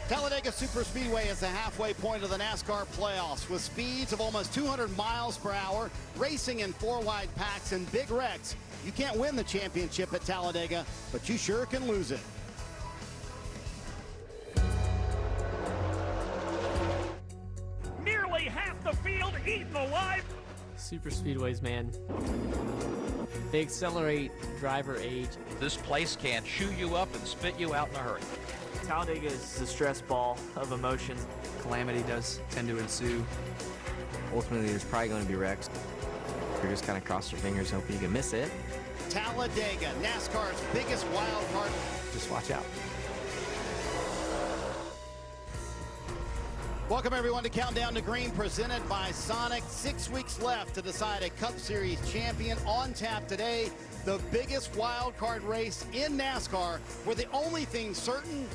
Talladega Superspeedway is the halfway point of the NASCAR playoffs with speeds of almost 200 miles per hour, racing in four-wide packs and big wrecks. You can't win the championship at Talladega, but you sure can lose it. Nearly half the field eaten alive. Superspeedways, man. They accelerate driver age. This place can chew you up and spit you out in a hurry. Talladega is the stress ball of emotions. Calamity does tend to ensue. Ultimately, there's probably going to be wrecks. You're just kind of cross your fingers, hoping you can miss it. Talladega, NASCAR's biggest wild card. Just watch out. Welcome everyone to Countdown to Green, presented by Sonic. 6 weeks left to decide a Cup Series champion. On tap today, the biggest wild card race in NASCAR, where the only thing certain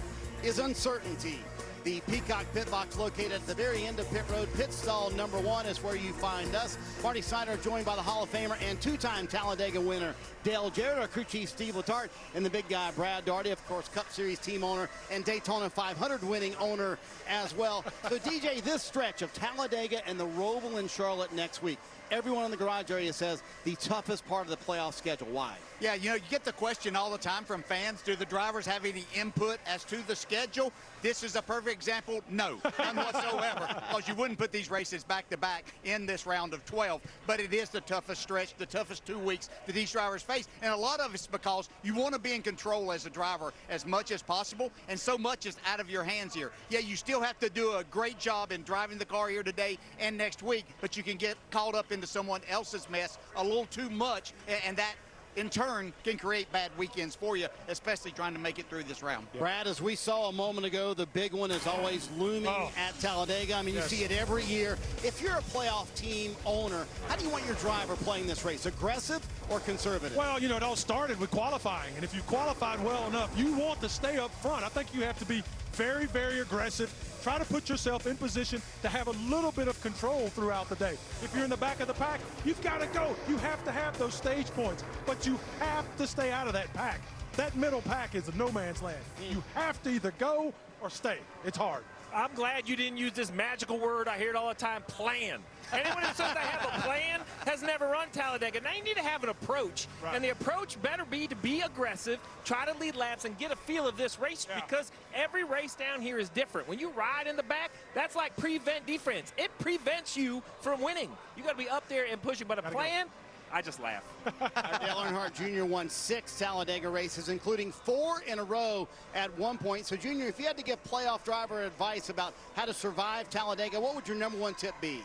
is uncertainty. The Peacock Pit Box, located at the very end of pit road. Pit stall number 1 is where you find us. Marty Snyder joined by the Hall of Famer and two-time Talladega winner Dale Jarrett, our crew chief Steve Letarte, and the big guy Brad Daugherty, of course, Cup Series team owner and Daytona 500 winning owner as well. So DJ, this stretch of Talladega and the Roval in Charlotte next week, everyone in the garage area says the toughest part of the playoff schedule. Why? Yeah, you know, you get the question all the time from fans, do the drivers have any input as to the schedule? This is a perfect example. No, none whatsoever, because you wouldn't put these races back-to-back in this round of 12. But it is the toughest stretch, the toughest 2 weeks that these drivers face. And a lot of it's because you want to be in control as a driver as much as possible, and so much is out of your hands here. Yeah, you still have to do a great job in driving the car here today and next week, but you can get caught up into someone else's mess a little too much, and that in turn can create bad weekends for you, especially trying to make it through this round. Brad, as we saw a moment ago, the big one is always looming at Talladega. I mean, you see it every year. If you're a playoff team owner, how do you want your driver playing this race? Aggressive or conservative? Well, you know, it all started with qualifying, and if you qualified well enough, you want to stay up front. I think you have to be very, very aggressive. Try to put yourself in position to have a little bit of control throughout the day. If you're in the back of the pack, you've got to go. You have to have those stage points, but you have to stay out of that pack. That middle pack is a no man's land. You have to either go or stay. It's hard. I'm glad you didn't use this magical word. I hear it all the time, plan. Anyone who says they have a plan has never run Talladega. Now you need to have an approach, and the approach better be to be aggressive, try to lead laps, and get a feel of this race, because every race down here is different. When you ride in the back, that's like prevent defense. It prevents you from winning. You got to be up there and pushing, but a plan, I just laugh. Dale Earnhardt Jr. won 6 Talladega races, including 4 in a row at one point. So, Junior, if you had to give playoff driver advice about how to survive Talladega, what would your #1 tip be?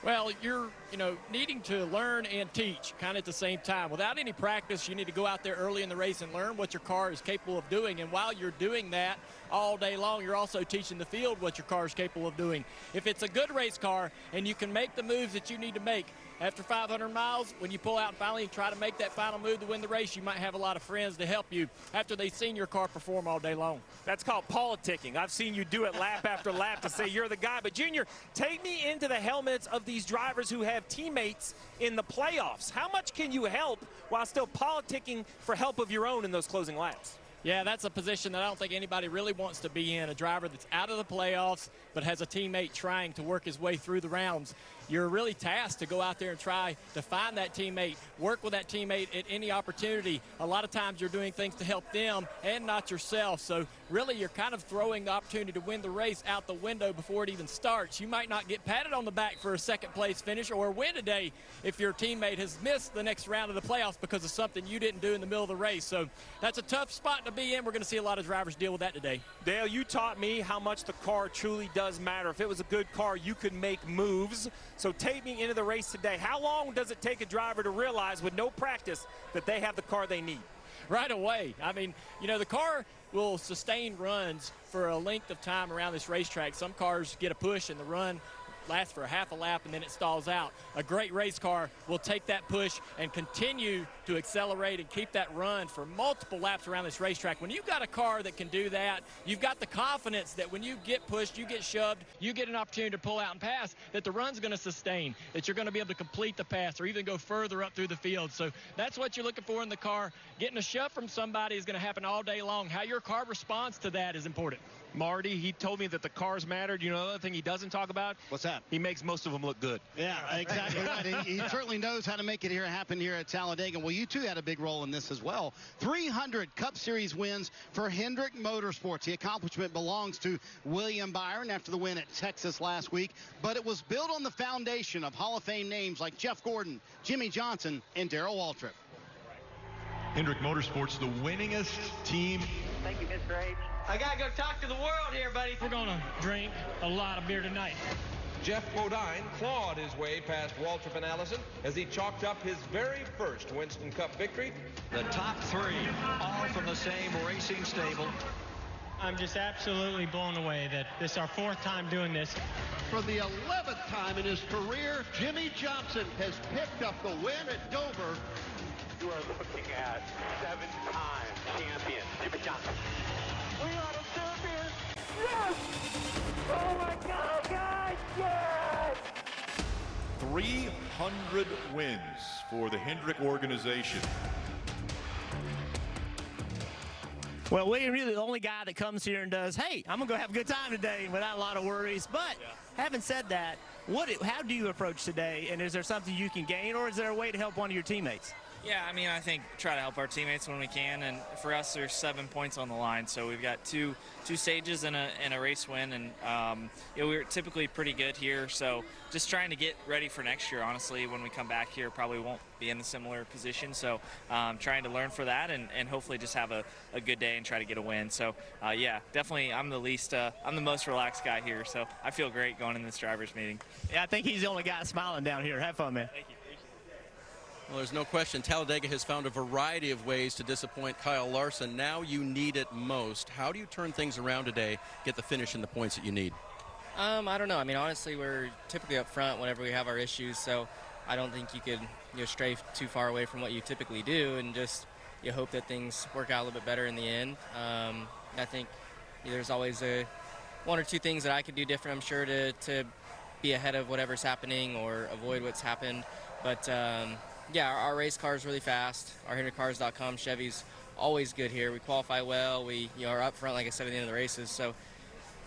Well, you're, needing to learn and teach kind of at the same time. Without any practice, you need to go out there early in the race and learn what your car is capable of doing. And while you're doing that all day long, you're also teaching the field what your car is capable of doing. If it's a good race car and you can make the moves that you need to make, after 500 miles, when you pull out and finally try to make that final move to win the race, you might have a lot of friends to help you after they've seen your car perform all day long. That's called politicking. I've seen you do it lap after lap to say you're the guy. But, Junior, take me into the helmets of these drivers who have teammates in the playoffs. How much can you help while still politicking for help of your own in those closing laps? Yeah, that's a position that I don't think anybody really wants to be in, a driver that's out of the playoffs but has a teammate trying to work his way through the rounds. You're really tasked to go out there and try to find that teammate, work with that teammate at any opportunity. A lot of times you're doing things to help them and not yourself. So really you're kind of throwing the opportunity to win the race out the window before it even starts. You might not get patted on the back for a second place finish or win today if your teammate has missed the next round of the playoffs because of something you didn't do in the middle of the race. So that's a tough spot to be in. We're going to see a lot of drivers deal with that today. Dale, you taught me how much the car truly does matter. If it was a good car, you could make moves. So take me into the race today. How long does it take a driver to realize with no practice that they have the car they need? Right away. I mean, the car will sustain runs for a length of time around this racetrack. Some cars get a push and the run lasts for a half a lap and then it stalls out. A great race car will take that push and continue to accelerate and keep that run for multiple laps around this racetrack. When you've got a car that can do that, you've got the confidence that when you get pushed, you get shoved, you get an opportunity to pull out and pass, that the run's going to sustain, that you're going to be able to complete the pass or even go further up through the field. So that's what you're looking for in the car. Getting a shove from somebody is going to happen all day long. How your car responds to that is important. Marty, he told me that the cars mattered. You know, the other thing he doesn't talk about? What's that? He makes most of them look good. Yeah, exactly right. He certainly knows how to make it happen here at Talladega. Well, you two had a big role in this as well. 300 Cup Series wins for Hendrick Motorsports. The accomplishment belongs to William Byron after the win at Texas last week, but it was built on the foundation of Hall of Fame names like Jeff Gordon, Jimmy Johnson, and Darrell Waltrip. Hendrick Motorsports, the winningest team. Thank you, Mr. H. I gotta go talk to the world here, buddy. We're gonna drink a lot of beer tonight. Jeff Bodine clawed his way past Waltrip and Allison as he chalked up his very first Winston Cup victory. The top three, all from the same racing stable. I'm just absolutely blown away that this is our 4th time doing this. For the 11th time in his career, Jimmy Johnson has picked up the win at Dover. You are looking at 7-time champion Jimmy Johnson. We are the champions! Yes! Oh my God, guys! Yes! 300 wins for the Hendrick organization. Well, William, you're the only guy that comes here and does, hey, I'm going to go have a good time today without a lot of worries. But having said that, how do you approach today? And is there something you can gain, or is there a way to help one of your teammates? Yeah, I mean, I think try to help our teammates when we can, and for us, there's 7 points on the line, so we've got two stages and a race win, and you know, we're typically pretty good here, so just trying to get ready for next year. Honestly, when we come back here, probably won't be in a similar position, so trying to learn for that and hopefully just have a good day and try to get a win. So yeah, definitely, I'm the most relaxed guy here, so I feel great going in this drivers meeting. Yeah, I think he's the only guy smiling down here. Have fun, man. Thank you. Well, there's no question Talladega has found a variety of ways to disappoint Kyle Larson. Now you need it most. How do you turn things around today, get the finish and the points that you need? I don't know. I mean, honestly, we're typically up front whenever we have our issues, so I don't think you could stray too far away from what you typically do, and just you hope that things work out a little bit better in the end. I think there's always one or two things that I could do different, I'm sure, to be ahead of whatever's happening or avoid what's happened. But yeah, our race car is really fast. Our HendrickCars.com Chevy's always good here. We qualify well. We are up front, like I said, at the end of the races. So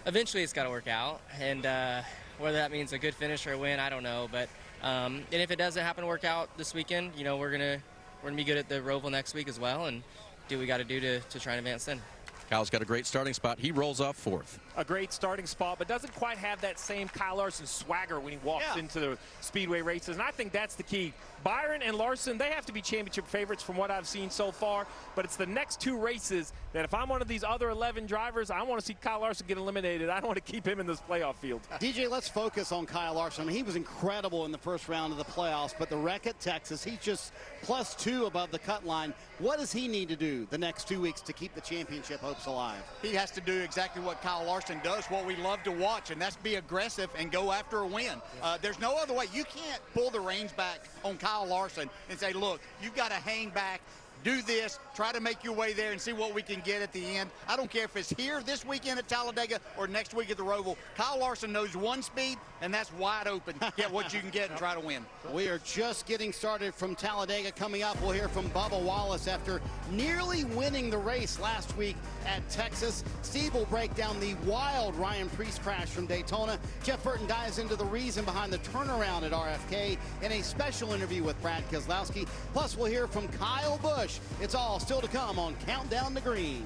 eventually it's got to work out. And whether that means a good finish or a win, I don't know. But and if it doesn't happen to work out this weekend, we're gonna be good at the Roval next week as well, and do what we got to do to try and advance then. Kyle's got a great starting spot. He rolls off 4th. A great starting spot, but doesn't quite have that same Kyle Larson swagger when he walks into the speedway races, and I think that's the key. Byron and Larson, they have to be championship favorites from what I've seen so far, but it's the next 2 races that if I'm one of these other 11 drivers, I want to see Kyle Larson get eliminated. I don't want to keep him in this playoff field. DJ, let's focus on Kyle Larson. I mean, he was incredible in the first round of the playoffs, but the wreck at Texas, he's just +2 above the cut line. What does he need to do the next 2 weeks to keep the championship hopes alive? He has to do exactly what Kyle Larson does, what we love to watch, and that's be aggressive and go after a win. There's no other way. You can't pull the reins back on Kyle Larson and say, look, you've got to hang back, do this, try to make your way there and see what we can get at the end. I don't care if it's here this weekend at Talladega or next week at the Roval. Kyle Larson knows one speed, and that's wide open. Get what you can get and try to win. We are just getting started from Talladega. Coming up, we'll hear from Bubba Wallace after nearly winning the race last week at Texas. Steve will break down the wild Ryan Preece crash from Daytona. Jeff Burton dives into the reason behind the turnaround at RFK in a special interview with Brad Keselowski. Plus, we'll hear from Kyle Busch. It's all still to come on Countdown to Green.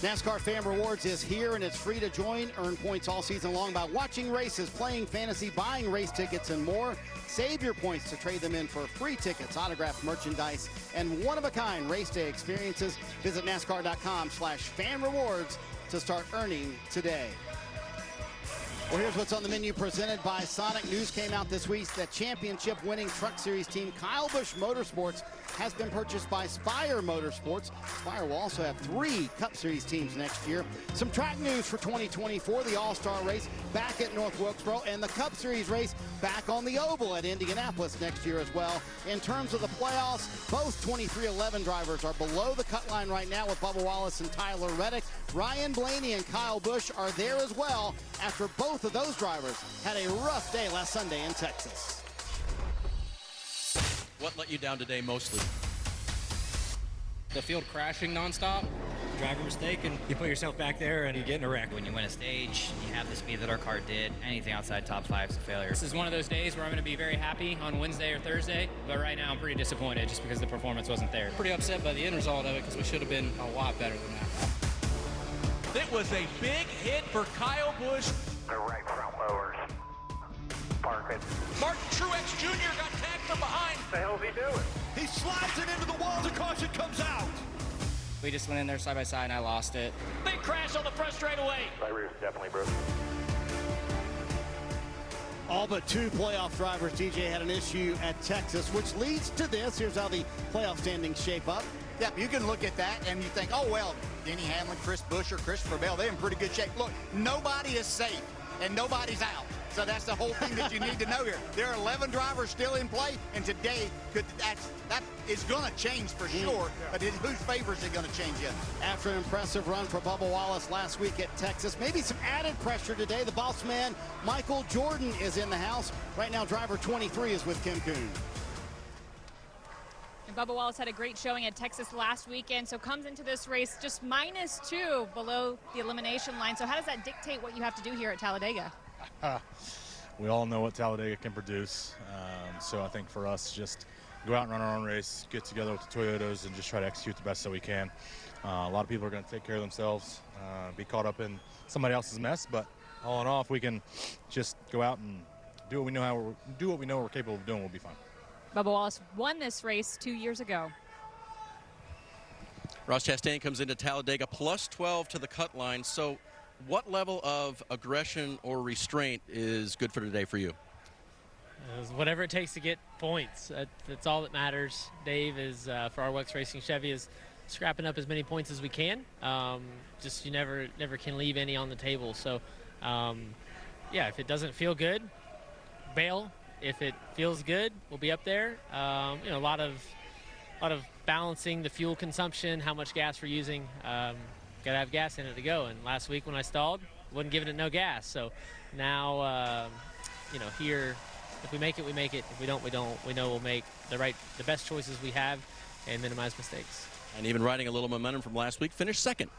NASCAR Fan Rewards is here, and it's free to join. Earn points all season long by watching races, playing fantasy, buying race tickets, and more. Save your points to trade them in for free tickets, autographed merchandise, and one-of-a-kind race day experiences. Visit NASCAR.com/fan rewards to start earning today. Well, here's what's on the menu presented by Sonic. News came out this week that championship-winning Truck Series team Kyle Busch Motorsports has been purchased by Spire Motorsports. Spire will also have 3 Cup Series teams next year. Some track news for 2024, the All-Star race back at North Wilkesboro, and the Cup Series race back on the Oval at Indianapolis next year as well. In terms of the playoffs, both 2311 drivers are below the cut line right now with Bubba Wallace and Tyler Reddick. Ryan Blaney and Kyle Busch are there as well after both of those drivers had a rough day last Sunday in Texas. What let you down today mostly? The field crashing nonstop, driver mistake, and you put yourself back there and you get in a wreck. When you win a stage, you have the speed that our car did. Anything outside top 5 is a failure. This is one of those days where I'm going to be very happy on Wednesday or Thursday, but right now I'm pretty disappointed just because the performance wasn't there. Pretty upset by the end result of it because we should have been a lot better than that. It was a big hit for Kyle Busch. The right front lowers. Park it. Martin Truex Jr. got tagged from behind. What the hell is he doing? He slides it into the wall. The caution comes out. We just went in there side by side and I lost it. Big crash on the front straightaway. Right rear is definitely broken. All but 2 playoff drivers, DJ, had an issue at Texas, which leads to this. Here's how the playoff standings shape up. Yep, you can look at that and you think, oh, well, Denny Hamlin, Chris Buescher, Christopher Bell, they're in pretty good shape. Look, nobody is safe and nobody's out. So that's the whole thing that you need to know here. There are 11 drivers still in play, and today that is going to change for sure. But whose favor is it going to change yet? After an impressive run for Bubba Wallace last week at Texas, maybe some added pressure today. The boss man, Michael Jordan, is in the house. Right now, driver 23 is with Kim Kuhn. And Bubba Wallace had a great showing at Texas last weekend, so comes into this race just -2 below the elimination line. So how does that dictate what you have to do here at Talladega? We all know what Talladega can produce, so I think for us, just go out and run our own race, get together with the Toyotas, and just try to execute the best that we can. A lot of people are going to take care of themselves, be caught up in somebody else's mess, but all in all, if we can just go out and do what we know we're capable of doing, we'll be fine. Bubba Wallace won this race 2 years ago. Ross Chastain comes into Talladega +12 to the cut line. So what level of aggression or restraint is good for today for you? Whatever it takes to get points. That's all that matters. Dave is, for our WEX Racing Chevy, is scrapping up as many points as we can. Just you never can leave any on the table. So, yeah, if it doesn't feel good, bail. If it feels good, we'll be up there. You know, a lot of balancing the fuel consumption, how much gas we're using. Got to have gas in it to go. And last week when I stalled, wasn't giving it no gas. So now, you know, here, if we make it, we make it. If we don't, we don't. We know we'll make the best choices we have and minimize mistakes. And even riding a little momentum from last week, finished second.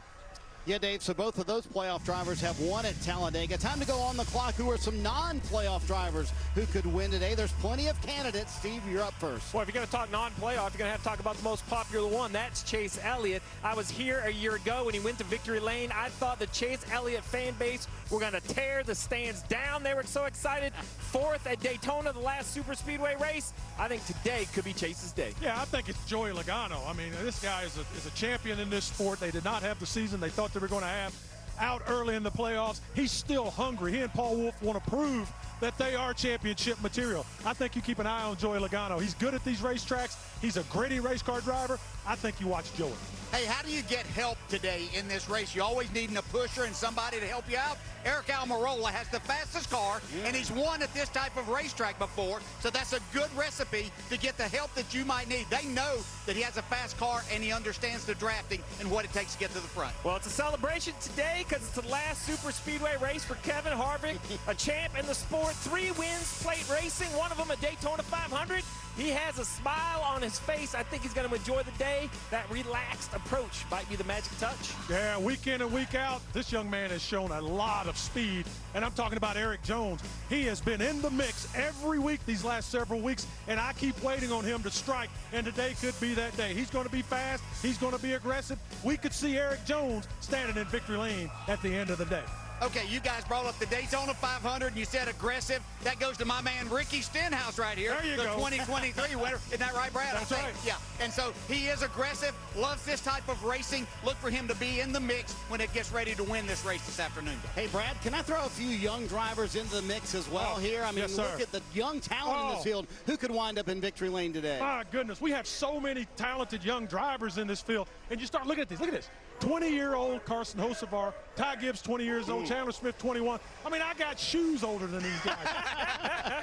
Yeah, Dave, so both of those playoff drivers have won at Talladega. Time to go on the clock. Who are some non-playoff drivers who could win today? There's plenty of candidates. Steve, you're up first. Well, if you're going to talk non-playoff, you're going to have to talk about the most popular one. That's Chase Elliott. I was here a year ago when he went to Victory Lane. I thought the Chase Elliott fan base were going to tear the stands down. They were so excited. 4th at Daytona, the last super speedway race. I think today could be Chase's day. Yeah, I think it's Joey Logano. I mean, this guy is a champion in this sport. They did not have the season they thought they were going to have out early in the playoffs. He's still hungry. He and Paul Wolf want to prove that they are championship material. I think you keep an eye on Joey Logano. He's good at these racetracks. He's a gritty race car driver. I think you watch Joey. Hey, how do you get help today in this race? You always needing a pusher and somebody to help you out. Eric Almirola has the fastest car, and he's won at this type of racetrack before, so that's a good recipe to get the help that you might need. They know that he has a fast car, and he understands the drafting and what it takes to get to the front. Well, it's a celebration today because it's the last super speedway race for Kevin Harvick, a champ in the sport. 3 wins, plate racing, one of them a Daytona 500. He has a smile on his face. I think he's going to enjoy the day. That relaxed approach might be the magic touch. Yeah, week in and week out, this young man has shown a lot of speed. And I'm talking about Eric Jones. He has been in the mix every week these last several weeks, and I keep waiting on him to strike, and today could be that day. He's going to be fast. He's going to be aggressive. We could see Eric Jones standing in victory lane at the end of the day. Okay, you guys brought up the Daytona 500, and you said aggressive. That goes to my man Ricky Stenhouse right here. There you the go. 2023 winner. Isn't that right, Brad? That's right. Yeah, and so he is aggressive, loves this type of racing. Look for him to be in the mix when it gets ready to win this race this afternoon. Hey, Brad, can I throw a few young drivers into the mix as well here? I mean, yes, look at the young talent in this field. Who could wind up in victory lane today? My goodness, we have so many talented young drivers in this field. And you start looking at this. Look at this. 20-year-old Carson Hocevar, Ty Gibbs, 20 years old, Chandler Smith, 21. I mean, I got shoes older than these guys.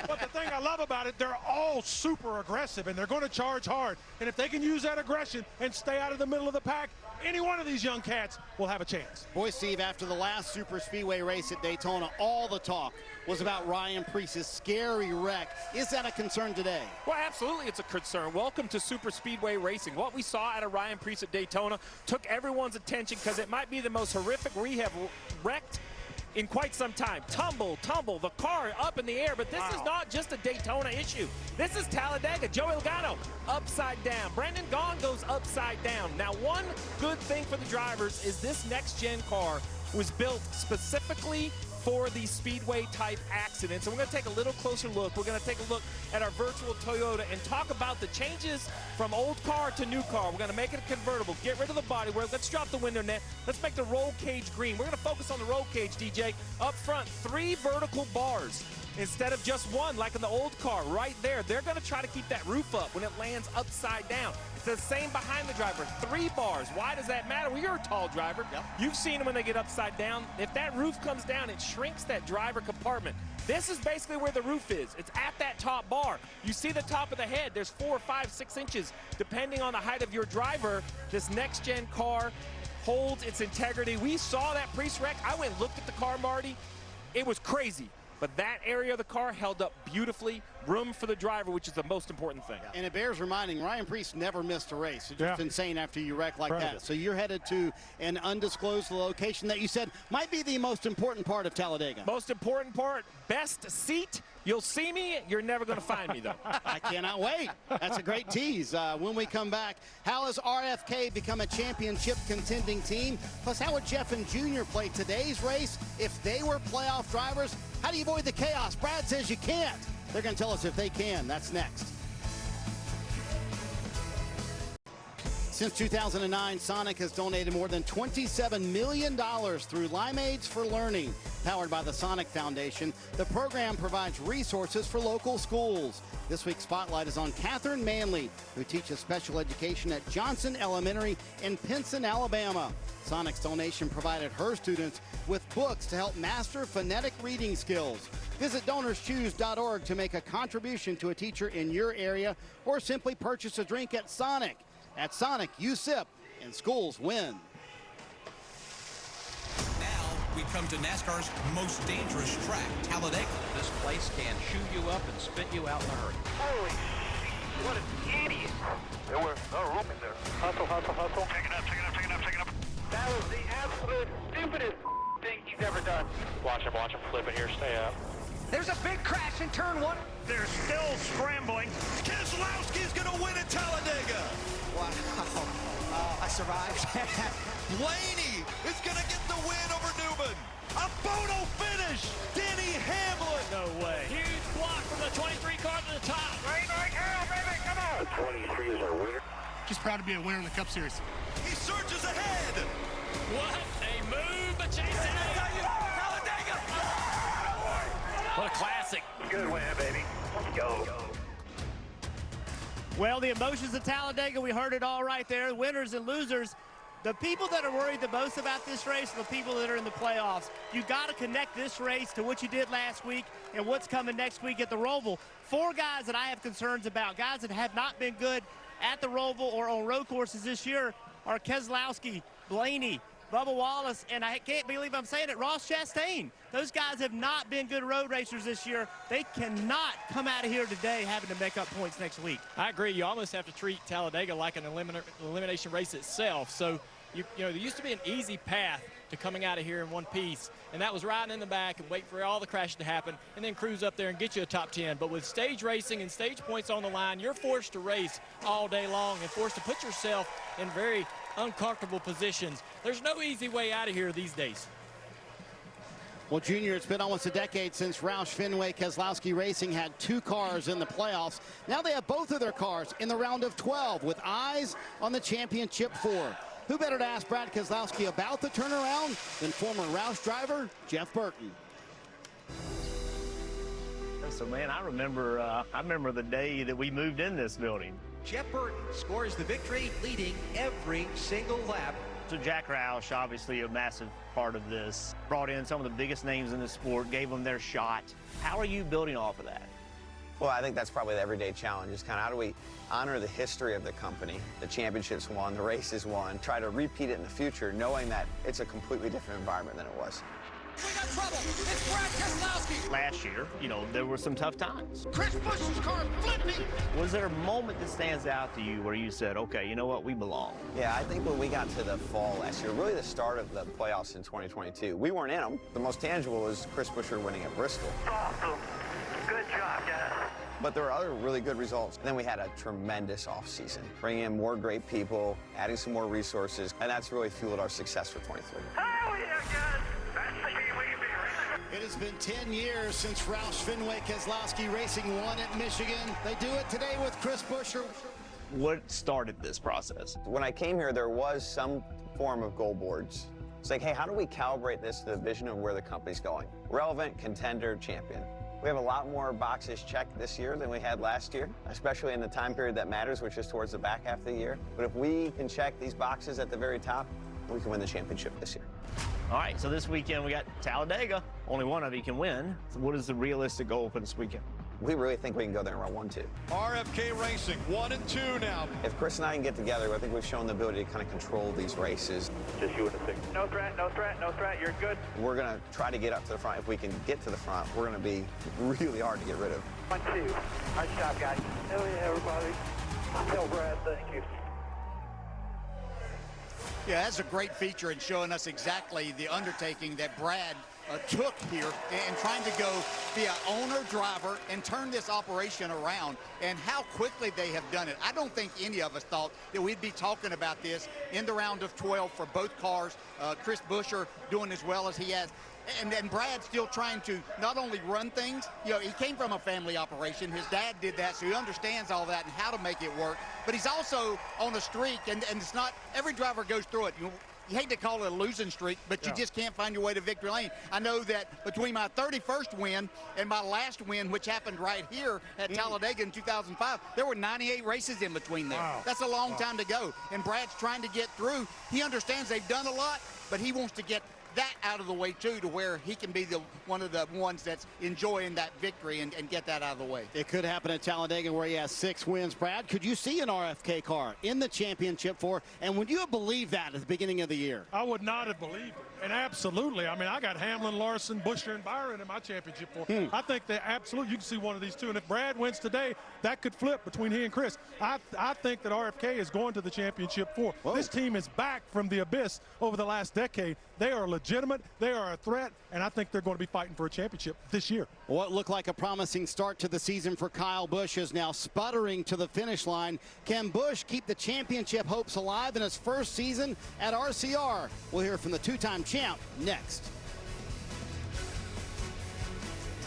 But the thing I love about it, they're all super aggressive, and they're going to charge hard. And if they can use that aggression and stay out of the middle of the pack, any one of these young cats will have a chance. Boy, Steve, after the last super speedway race at Daytona, all the talk was about Ryan Preece's scary wreck. Is that a concern today? Well, absolutely it's a concern. Welcome to super speedway racing. What we saw out of Ryan Preece at Daytona took everyone's attention because it might be the most horrific we have wrecked in quite some time. Tumble, the car up in the air, but this is not just a Daytona issue. This is Talladega. Joey Logano upside down. Brendan Gaughan goes upside down. Now, one good thing for the drivers is this next-gen car was built specifically for these speedway type accidents. And we're going to take a little closer look. We're going to take a look at our virtual Toyota and talk about the changes from old car to new car. We're going to make it a convertible, get rid of the bodywork. Let's drop the window net. Let's make the roll cage green. We're going to focus on the roll cage, DJ. Up front, 3 vertical bars instead of just 1 like in the old car right there. They're going to try to keep that roof up when it lands upside down. It's the same behind the driver, 3 bars. Why does that matter? Well, you're a tall driver. Yep. You've seen them when they get upside down. If that roof comes down, it shrinks that driver compartment. This is basically where the roof is. It's at that top bar. You see the top of the head. There's 4, 5, 6 inches, depending on the height of your driver. This next-gen car holds its integrity. We saw that Preece wreck. I went and looked at the car, Marty. It was crazy. But that area of the car held up beautifully. Room for the driver, which is the most important thing. And it bears reminding, Ryan Preece never missed a race. It's just insane after you wreck like that. So you're headed to an undisclosed location that you said might be the most important part of Talladega. Most important part, best seat. You'll see me. You're never going to find me, though. I cannot wait. That's a great tease. When we come back, how has RFK become a championship contending team? Plus, how would Jeff and Junior play today's race if they were playoff drivers? How do you avoid the chaos? Brad says you can't. They're going to tell us if they can. That's next. Since 2009, Sonic has donated more than $27 million through Limeades for Learning. Powered by the Sonic Foundation, the program provides resources for local schools. This week's spotlight is on Catherine Manley, who teaches special education at Johnson Elementary in Pinson, Alabama. Sonic's donation provided her students with books to help master phonetic reading skills. Visit DonorsChoose.org to make a contribution to a teacher in your area, or simply purchase a drink at Sonic. At Sonic, you sip and schools win. Now we come to NASCAR's most dangerous track, Talladega. This place can chew you up and spit you out in a hurry. Holy shit, what an idiot. There was no room in there. Hustle, hustle, hustle. Take it up, take it up, take it up, take it up. That was the absolute stupidest thing you've ever done. Watch him flip it here. Stay up. There's a big crash in turn 1. They're still scrambling. Keselowski's going to win at Talladega. Wow. I survived. Blaney is going to get the win over Newman. A photo finish. Denny Hamlin. No way. Huge block from the 23 car to the top. Right, Carol, baby, come on. The 23 is our winner. Just proud to be a winner in the Cup Series. He surges ahead. What a move, but chase it. Talladega. What a classic. Good win, baby. Let's go. Well, the emotions of Talladega, we heard it all right there. Winners and losers. The people that are worried the most about this race are the people that are in the playoffs. You got to connect this race to what you did last week and what's coming next week at the Roval. 4 guys that I have concerns about, guys that have not been good at the Roval or on road courses this year, are Keselowski, Blaney, Bubba Wallace, and I can't believe I'm saying it, Ross Chastain. Those guys have not been good road racers this year. They cannot come out of here today having to make up points next week. I agree. You almost have to treat Talladega like an elimination race itself. So, you know, there used to be an easy path to coming out of here in one piece, and that was riding in the back and wait for all the crashes to happen and then cruise up there and get you a top 10. But with stage racing and stage points on the line, you're forced to race all day long and forced to put yourself in very uncomfortable positions. There's no easy way out of here these days. Well, Junior, it's been almost a decade since Roush Fenway Keselowski Racing had 2 cars in the playoffs. Now they have both of their cars in the round of 12 with eyes on the championship 4. Who better to ask Brad Keselowski about the turnaround than former Roush driver Jeff Burton? So, man, I remember the day that we moved in this building. Jeff Burton scores the victory, leading every single lap. So Jack Roush, obviously a massive part of this, brought in some of the biggest names in the sport, gave them their shot. How are you building off of that? Well, I think that's probably the everyday challenge, is kind of how do we honor the history of the company, the championships won, the races won, try to repeat it in the future, knowing that it's a completely different environment than it was. We got trouble. It's Brad Keselowski. Last year, you know, there were some tough times. Chris Busch's car flipping. Was there a moment that stands out to you where you said, okay, you know what, we belong? Yeah, I think when we got to the fall last year, really the start of the playoffs in 2022, we weren't in them. The most tangible was Chris Buescher winning at Bristol. Awesome. Good job, guys. But there were other really good results. Then we had a tremendous offseason, bringing in more great people, adding some more resources, and that's really fueled our success for 23. Oh, yeah, guys. That's the game we can be. It has been 10 years since Roush Fenway Keselowski Racing won at Michigan. They do it today with Chris Buescher. What started this process? When I came here, there was some form of goal boards. It's like, hey, how do we calibrate this to the vision of where the company's going? Relevant, contender, champion. We have a lot more boxes checked this year than we had last year, especially in the time period that matters, which is towards the back half of the year. But if we can check these boxes at the very top, we can win the championship this year. All right, so this weekend we got Talladega. Only one of you can win. So what is the realistic goal for this weekend? We really think we can go there and run 1-2. RFK Racing, 1 and 2 now. If Chris and I can get together, I think we've shown the ability to kind of control these races. Just you and a 6. No threat, no threat, no threat. You're good. We're going to try to get up to the front. If we can get to the front, we're going to be really hard to get rid of. 1-2. Nice job, guys. Hell yeah, everybody. Tell Brad thank you. Yeah, that's a great feature in showing us exactly the undertaking that Brad took here and trying to go be an owner driver and turn this operation around, and how quickly they have done it. I don't think any of us thought that we'd be talking about this in the round of 12 for both cars. Chris Buescher doing as well as he has. And then Brad's still trying to not only run things, you know, he came from a family operation. His dad did that, so he understands all that and how to make it work. But he's also on a streak, and it's not, every driver goes through it. You hate to call it a losing streak, but you just can't find your way to victory lane. I know that between my 31st win and my last win, which happened right here at Talladega in 2005, there were 98 races in between there. Wow. That's a long time to go. And Brad's trying to get through. He understands they've done a lot, but he wants to get that out of the way too, to where he can be one of the ones that's enjoying that victory and get that out of the way. It could happen at Talladega where he has 6 wins. Brad, could you see an RFK car in the championship for? And would you have believed that at the beginning of the year? I would not have believed it. And absolutely, I mean, I got Hamlin, Larson, Buescher, and Byron in my championship for. I think that absolutely you can see one of these two. And if Brad wins today, that could flip between he and Chris. I think that RFK is going to the championship for. This team is back from the abyss over the last decade. They are legitimate. They are a threat. And I think they're going to be fighting for a championship this year. What looked like a promising start to the season for Kyle Busch is now sputtering to the finish line. Can Busch keep the championship hopes alive in his first season at RCR? We'll hear from the two-time champ next.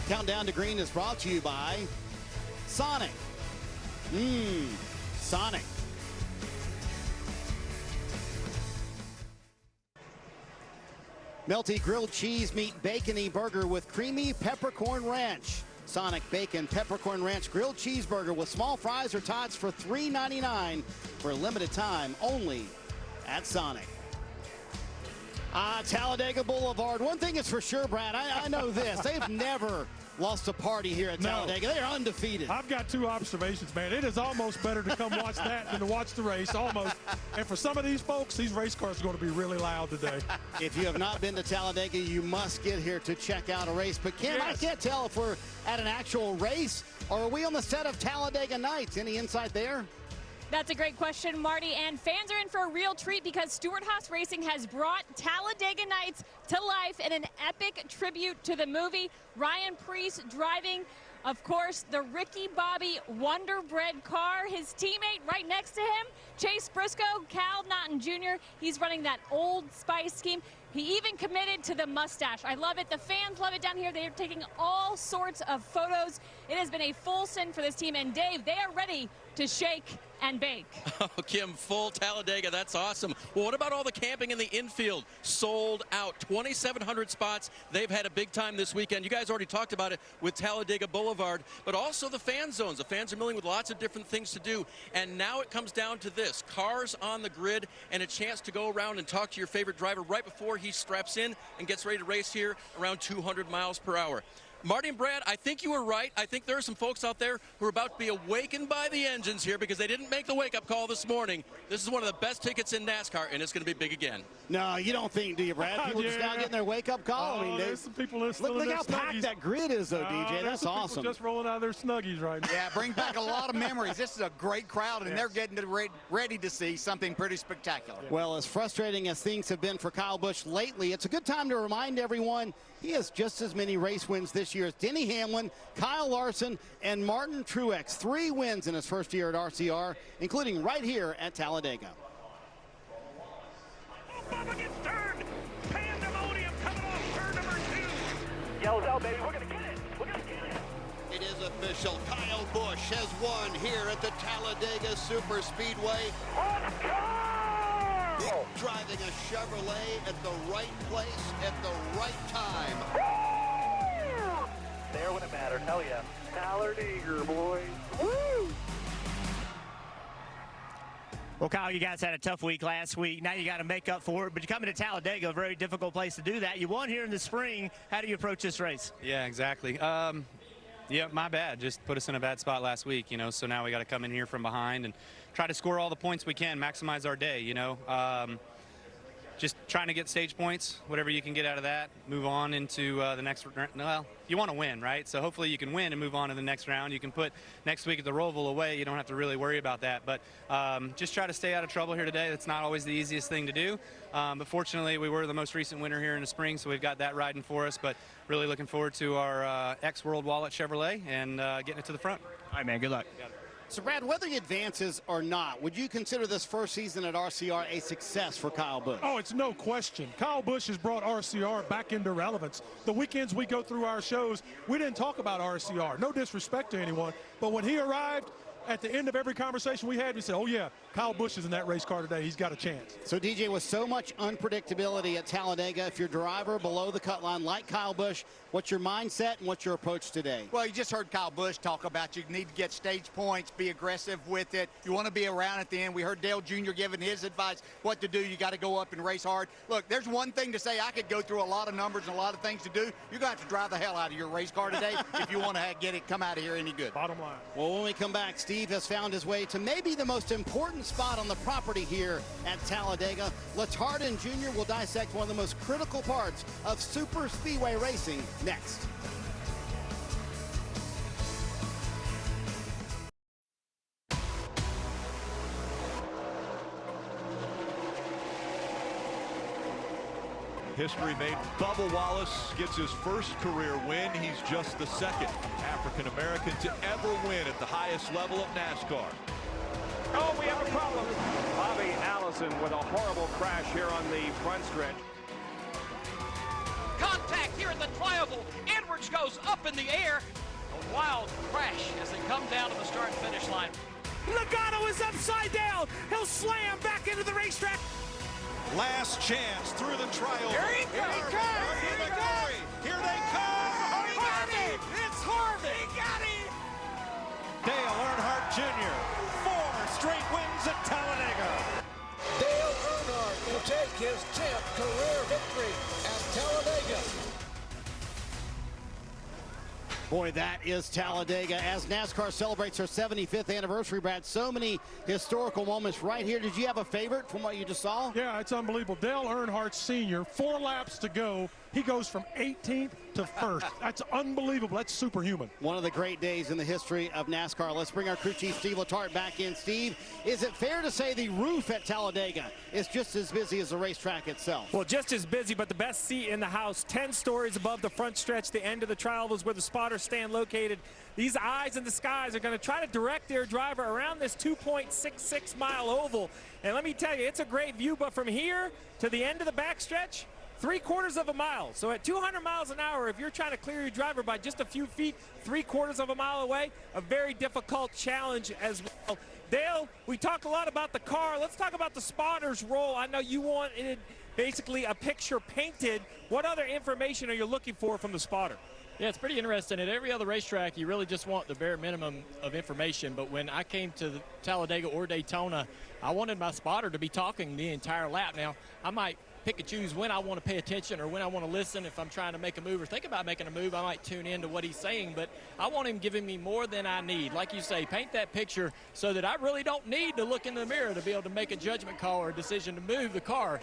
Countdown to Green is brought to you by Sonic. Sonic. Melty grilled cheese meat bacony burger with creamy peppercorn ranch. Sonic Bacon Peppercorn Ranch grilled cheeseburger with small fries or tots for $3.99 for a limited time only at Sonic. Talladega Boulevard. One thing is for sure, Brad, I know this. They've never lost a party here at Talladega. They're undefeated. I've got 2 observations, man. It is almost better to come watch that than to watch the race, almost. And for some of these folks, these race cars are going to be really loud today. If you have not been to Talladega, you must get here to check out a race. But Kim, I can't tell if we're at an actual race or are we on the set of Talladega Nights. Any insight there? That's a great question, Marty, and fans are in for a real treat because Stewart-Haas Racing has brought Talladega Nights to life in an epic tribute to the movie. Ryan Preece driving, of course, the Ricky Bobby Wonder Bread car. His teammate right next to him, Chase Briscoe, Cal Naughton Jr., he's running that Old Spice scheme. He even committed to the mustache. I love it. The fans love it down here. They are taking all sorts of photos. It has been a full send for this team. And Dave, they are ready to shake and bake. Oh, Kim, full Talladega. That's awesome. Well, what about all the camping in the infield? Sold out. 2,700 spots. They've had a big time this weekend. You guys already talked about it with Talladega Boulevard, but also the fan zones. The fans are milling with lots of different things to do. And now it comes down to this. Cars on the grid and a chance to go around and talk to your favorite driver right before he straps in and gets ready to race here around 200 miles per hour. Marty and Brad, I think you were right. I think there are some folks out there who are about to be awakened by the engines here because they didn't make the wake-up call this morning. This is one of the best tickets in NASCAR, and it's going to be big again. No, you don't think, do you, Brad? People just now getting their wake-up call. I mean, there's some people that still look how packed that grid is, though, DJ. That's awesome. Just rolling out of their Snuggies right now. Yeah, bring back a lot of memories. This is a great crowd, and they're getting ready to see something pretty spectacular. Well, as frustrating as things have been for Kyle Busch lately, it's a good time to remind everyone he has just as many race wins this year as Denny Hamlin, Kyle Larson, and Martin Truex. 3 wins in his first year at RCR, including right here at Talladega. Bubba gets turned. Pandemonium coming off turn number 2. Yells out, baby. We're going to get it. We're going to get it. It is official. Kyle Busch has won here at the Talladega Superspeedway. Let's go! Driving a Chevrolet at the right place at the right time. There when it mattered. Hell yeah. Talladega, boys. Woo! Well, Kyle, you guys had a tough week last week. Now you got to make up for it. But you're coming to Talladega, a very difficult place to do that. You won here in the spring. How do you approach this race? Yeah, exactly. Yeah, my bad. Just put us in a bad spot last week, you know, so now we got to come in here from behind and try to score all the points we can, maximize our day, you know. Just trying to get stage points, whatever you can get out of that, move on into the next round. Well, you want to win, right? So hopefully you can win and move on to the next round. You can put next week at the Roval away. You don't have to really worry about that. But just try to stay out of trouble here today. That's not always the easiest thing to do. But fortunately, we were the most recent winner here in the spring, so we've got that riding for us. But really looking forward to our ex-World Wallet Chevrolet and getting it to the front. All right, man. Good luck. So, Brad, whether he advances or not, would you consider this first season at RCR a success for Kyle Busch? Oh, it's no question. Kyle Busch has brought RCR back into relevance. The weekends we go through our shows, we didn't talk about RCR. No disrespect to anyone, but when he arrived, at the end of every conversation we had, we said, oh, yeah, Kyle Busch is in that race car today. He's got a chance. So, DJ, with so much unpredictability at Talladega, if you're a driver below the cut line like Kyle Busch, what's your mindset and what's your approach today? Well, you just heard Kyle Busch talk about you need to get stage points, be aggressive with it. You want to be around at the end. We heard Dale Jr. giving his advice what to do. You got to go up and race hard. Look, there's one thing to say. I could go through a lot of numbers and a lot of things to do. You're going to have to drive the hell out of your race car today if you want to get it come out of here any good. Bottom line. Well, when we come back, Steve has found his way to maybe the most important spot on the property here at Talladega. Latardin Jr. will dissect one of the most critical parts of super speedway racing next. History made. Bubba Wallace gets his first career win. He's just the second African-American to ever win at the highest level of NASCAR. Oh, we have a problem. Bobby Allison with a horrible crash here on the front stretch. Contact here at the triangle. Edwards goes up in the air. A wild crash as they come down to the start and finish line. Logano is upside down. He'll slam back into the racetrack. Last chance through the trial. Here he comes. Here they come. Harvey. It's Harvey. He got him. Dale Earnhardt Jr. 4 straight wins at Talladega. Dale Earnhardt will take his 10th career victory at Talladega. Boy, that is Talladega as NASCAR celebrates their 75th anniversary, Brad. So many historical moments right here. Did you have a favorite from what you just saw? Yeah, it's unbelievable. Dale Earnhardt Sr., 4 laps to go. He goes from 18th to 1st. That's unbelievable. That's superhuman. One of the great days in the history of NASCAR. Let's bring our crew chief, Steve Letarte, back in. Steve, is it fair to say the roof at Talladega is just as busy as the racetrack itself? Well, just as busy, but the best seat in the house. 10 stories above the front stretch. The end of the trial was where the spotters stand located. These eyes in the skies are going to try to direct their driver around this 2.66 mile oval. And let me tell you, it's a great view, but from here to the end of the backstretch, 3/4 of a mile. So at 200 miles an hour, if you're trying to clear your driver by just a few feet, 3/4 of a mile away, a very difficult challenge as well. Dale, we talked a lot about the car. Let's talk about the spotter's role. I know you wanted basically a picture painted. What other information are you looking for from the spotter? Yeah, it's pretty interesting. At every other racetrack, you really just want the bare minimum of information. But when I came to the Talladega or Daytona, I wanted my spotter to be talking the entire lap. Now, I might pick and choose when I want to pay attention or when I want to listen. If I'm trying to make a move or think about making a move, I might tune into what he's saying, but I want him giving me more than I need. Like you say, paint that picture so that I really don't need to look in the mirror to be able to make a judgment call or a decision to move the car.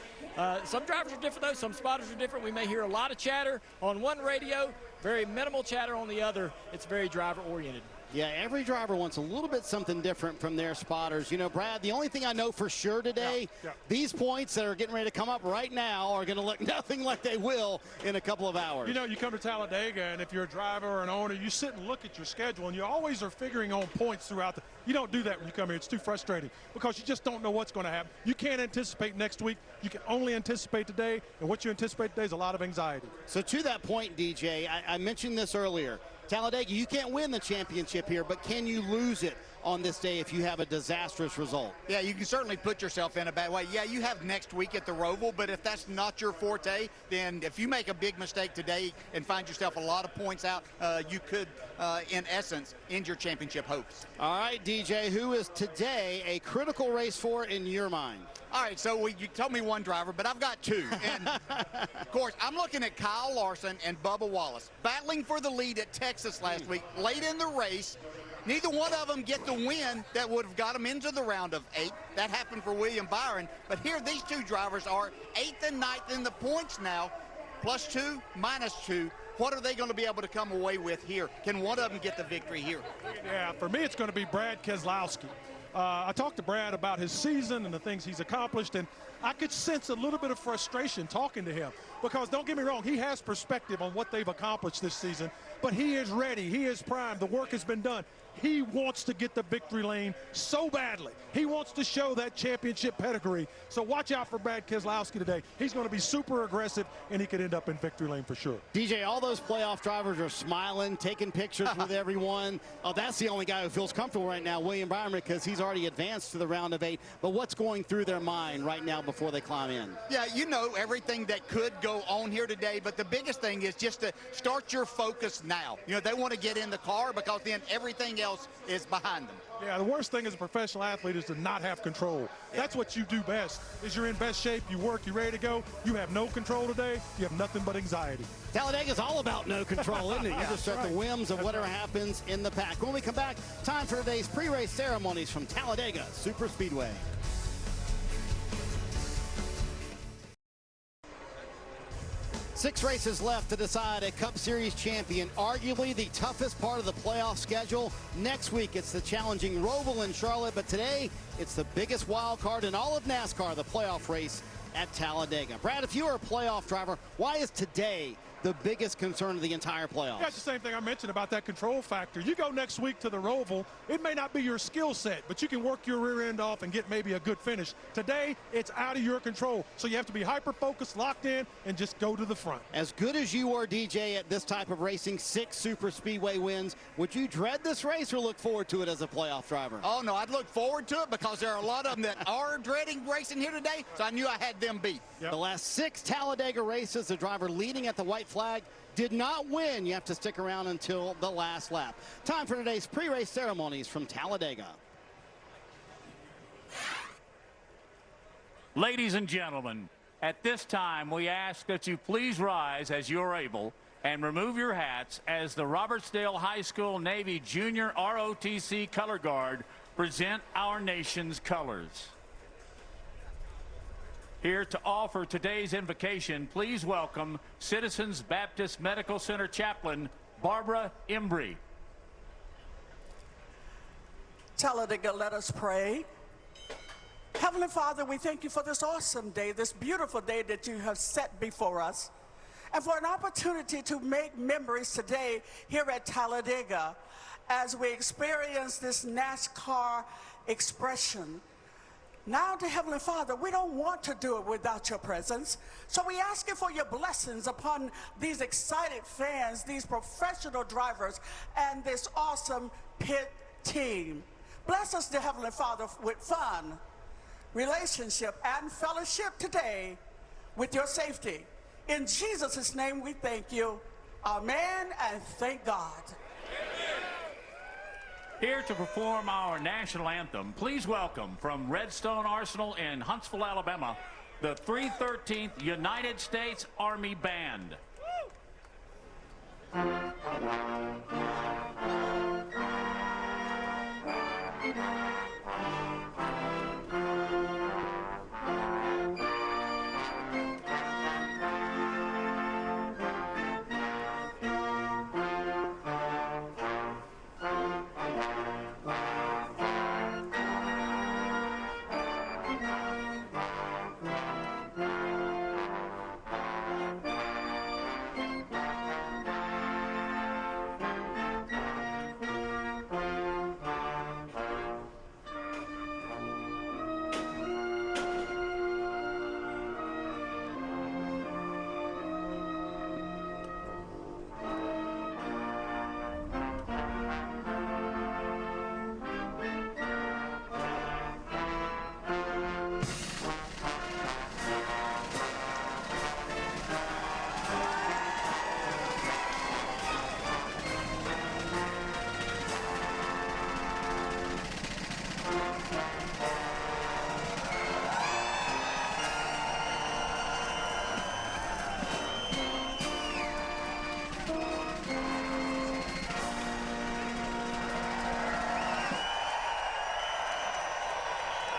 Some drivers are different, though. Some spotters are different. We may hear a lot of chatter on one radio, very minimal chatter on the other. It's very driver-oriented. Yeah, every driver wants a little bit something different from their spotters. You know, Brad, the only thing I know for sure today, these points that are getting ready to come up right now are going to look nothing like they will in a couple of hours. You know, you come to Talladega, and if you're a driver or an owner, you sit and look at your schedule, and you always are figuring on points throughout the – you don't do that when you come here. It's too frustrating because you just don't know what's going to happen. You can't anticipate next week. You can only anticipate today, and what you anticipate today is a lot of anxiety. So to that point, DJ, I mentioned this earlier. Talladega, you can't win the championship here, but can you lose it on this day if you have a disastrous result? Yeah, you can certainly put yourself in a bad way. Yeah, you have next week at the Roval, but if that's not your forte, then if you make a big mistake today and find yourself a lot of points out, you could, in essence, end your championship hopes. All right, DJ, who is today a critical race for in your mind? All right, so you told me one driver, but I've got two. And, of course, I'm looking at Kyle Larson and Bubba Wallace battling for the lead at Texas last week, late in the race. Neither one of them get the win that would have got them into the round of 8. That happened for William Byron. But here these two drivers are 8th and 9th in the points now, +2, -2. What are they going to be able to come away with here? Can one of them get the victory here? Yeah, for me it's going to be Brad Keselowski. I talked to Brad about his season and the things he's accomplished, and I could sense a little bit of frustration talking to him because, don't get me wrong, he has perspective on what they've accomplished this season, but he is ready. He is primed. The work has been done. He wants to get the victory lane so badly. He wants to show that championship pedigree. So watch out for Brad Keselowski today. He's going to be super aggressive, and he could end up in victory lane for sure. DJ, all those playoff drivers are smiling, taking pictures with everyone. Oh, that's the only guy who feels comfortable right now, William Byron, because he's already advanced to the round of 8. But what's going through their mind right now before they climb in? Yeah, you know everything that could go on here today, but the biggest thing is just to start your focus now. You know, they want to get in the car because then everything else is behind them. Yeah, the worst thing as a professional athlete is to not have control. That's what you do best, is you're in best shape, you work, you're ready to go. You have no control today, you have nothing but anxiety. Talladega's all about no control, isn't it? You just at the whims of whatever happens in the pack. When we come back, time for today's pre-race ceremonies from Talladega Superspeedway. Six races left to decide a Cup Series champion, arguably the toughest part of the playoff schedule. Next week, it's the challenging Roval in Charlotte, but today, it's the biggest wild card in all of NASCAR, the playoff race at Talladega. Brad, if you are a playoff driver, why is today the biggest concern of the entire playoffs? Yeah, it's the same thing I mentioned about that control factor. You go next week to the Roval, it may not be your skill set, but you can work your rear end off and get maybe a good finish. Today, it's out of your control, so you have to be hyper-focused, locked in, and just go to the front. As good as you are, DJ, at this type of racing, 6 super speedway wins, would you dread this race or look forward to it as a playoff driver? Oh, no, I'd look forward to it because there are a lot of them that are dreading racing here today, so I knew I had them beat. Yep. The last 6 Talladega races, the driver leading at the white flag did not win. You have to stick around until the last lap. Time for today's pre-race ceremonies from Talladega. Ladies and gentlemen, at this time we ask that you please rise as you're able and remove your hats as the Robertsdale High School Navy Junior ROTC Color Guard present our nation's colors. Here to offer today's invocation, please welcome Citizens Baptist Medical Center Chaplain Barbara Embry. Talladega, let us pray. Heavenly Father, we thank you for this awesome day, this beautiful day that you have set before us, and for an opportunity to make memories today here at Talladega as we experience this NASCAR expression. Now, to Heavenly Father, we don't want to do it without your presence. So we ask you for your blessings upon these excited fans, these professional drivers, and this awesome pit team. Bless us, dear Heavenly Father, with fun, relationship, and fellowship today with your safety. In Jesus' name we thank you. Amen, and thank God. Here to perform our national anthem, please welcome from Redstone Arsenal in Huntsville, Alabama, the 313th United States Army Band.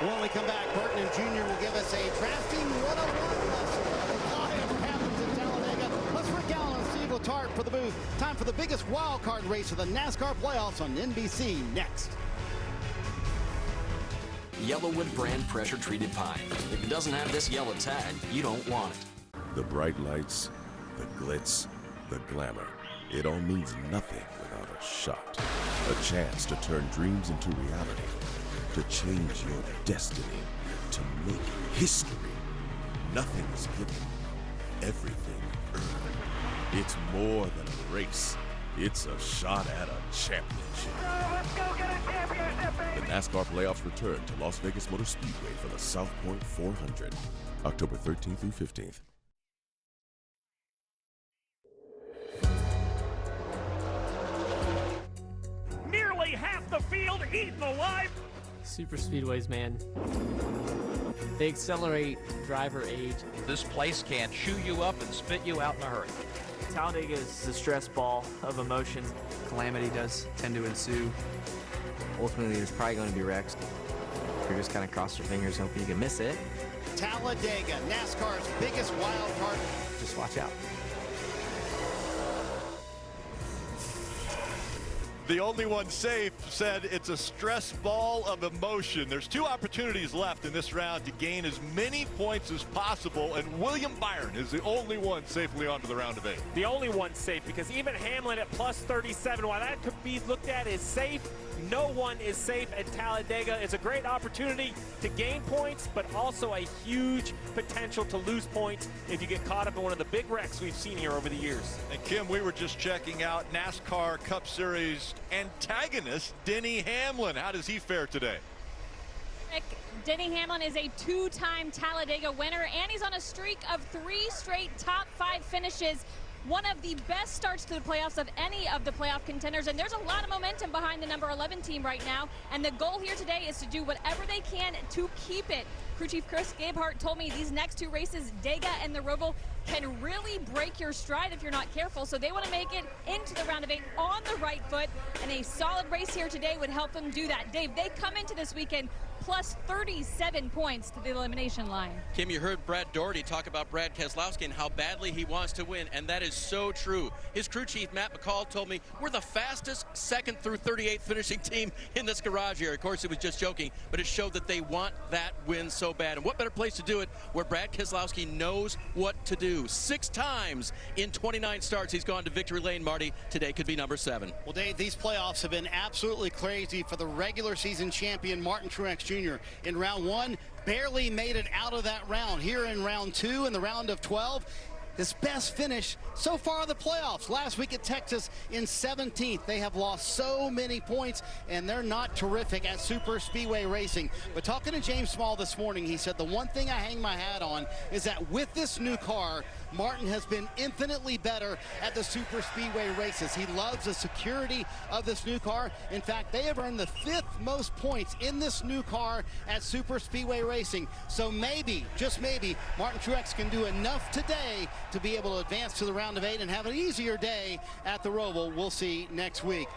When we come back, Burton and Jr. will give us a drafting 101 lesson. Whatever happens in Talladega, let's Rick Allen and Steve Letarte for the booth. Time for the biggest wild card race of the NASCAR playoffs on NBC next. Yellowwood brand pressure treated pine. If it doesn't have this yellow tag, you don't want it. The bright lights, the glitz, the glamour. It all means nothing without a shot. A chance to turn dreams into reality. To change your destiny, to make history. Nothing is given, everything earned. It's more than a race. It's a shot at a championship. Let's go get a championship, baby! The NASCAR playoffs return to Las Vegas Motor Speedway for the South Point 400, October 13th through 15th. Nearly half the field eaten alive. Super speedways, man. They accelerate driver age. This place can chew you up and spit you out in a hurry. Talladega is the stress ball of emotions. Calamity does tend to ensue. Ultimately, there's probably going to be wrecks. You're just kind of cross your fingers hoping you can miss it. Talladega, NASCAR's biggest wild card. Just watch out. The only one safe said it's a stress ball of emotion. There's 2 opportunities left in this round to gain as many points as possible, and William Byron is the only one safely onto the round of 8. The only one safe, because even Hamlin at plus 37, while that could be looked at as safe, no one is safe at Talladega. It's a great opportunity to gain points, but also a huge potential to lose points if you get caught up in one of the big wrecks we've seen here over the years. And Kim, we were just checking out NASCAR Cup Series antagonist Denny Hamlin. How does he fare today? Denny Hamlin is a 2-time Talladega winner, and he's on a streak of 3 straight top 5 finishes. One of the best starts to the playoffs of any of the playoff contenders, and there's a lot of momentum behind the number 11 team right now, and the goal here today is to do whatever they can to keep it. Crew Chief Chris Gabehart told me these next 2 races, Dega and the Roval, can really break your stride if you're not careful, so they want to make it into the round of 8 on the right foot, and a solid race here today would help them do that. Dave, they come into this weekend plus 37 points to the elimination line. Kim, you heard Brad Doherty talk about Brad Keselowski and how badly he wants to win, and that is so true. His crew chief, Matt McCall, told me we're the fastest 2nd through 38th finishing team in this garage here. Of course, it was just joking, but it showed that they want that win so bad. And what better place to do it where Brad Keselowski knows what to do. 6 times in 29 starts he's gone to victory lane, Marty. Today could be number 7. Well, Dave, these playoffs have been absolutely crazy for the regular season champion, Martin Truex Jr. In round 1, barely made it out of that round. Here in round 2, in the round of 12, his best finish so far in the playoffs. Last week at Texas in 17th. They have lost so many points, and they're not terrific at super speedway racing. But talking to James Small this morning, he said the one thing I hang my hat on is that with this new car, Martin has been infinitely better at the super speedway races. He loves the security of this new car. In fact, they have earned the 5th most points in this new car at super speedway racing. So maybe, just maybe, Martin Truex can do enough today to be able to advance to the round of 8 and have an easier day at the Roval. We'll see next week.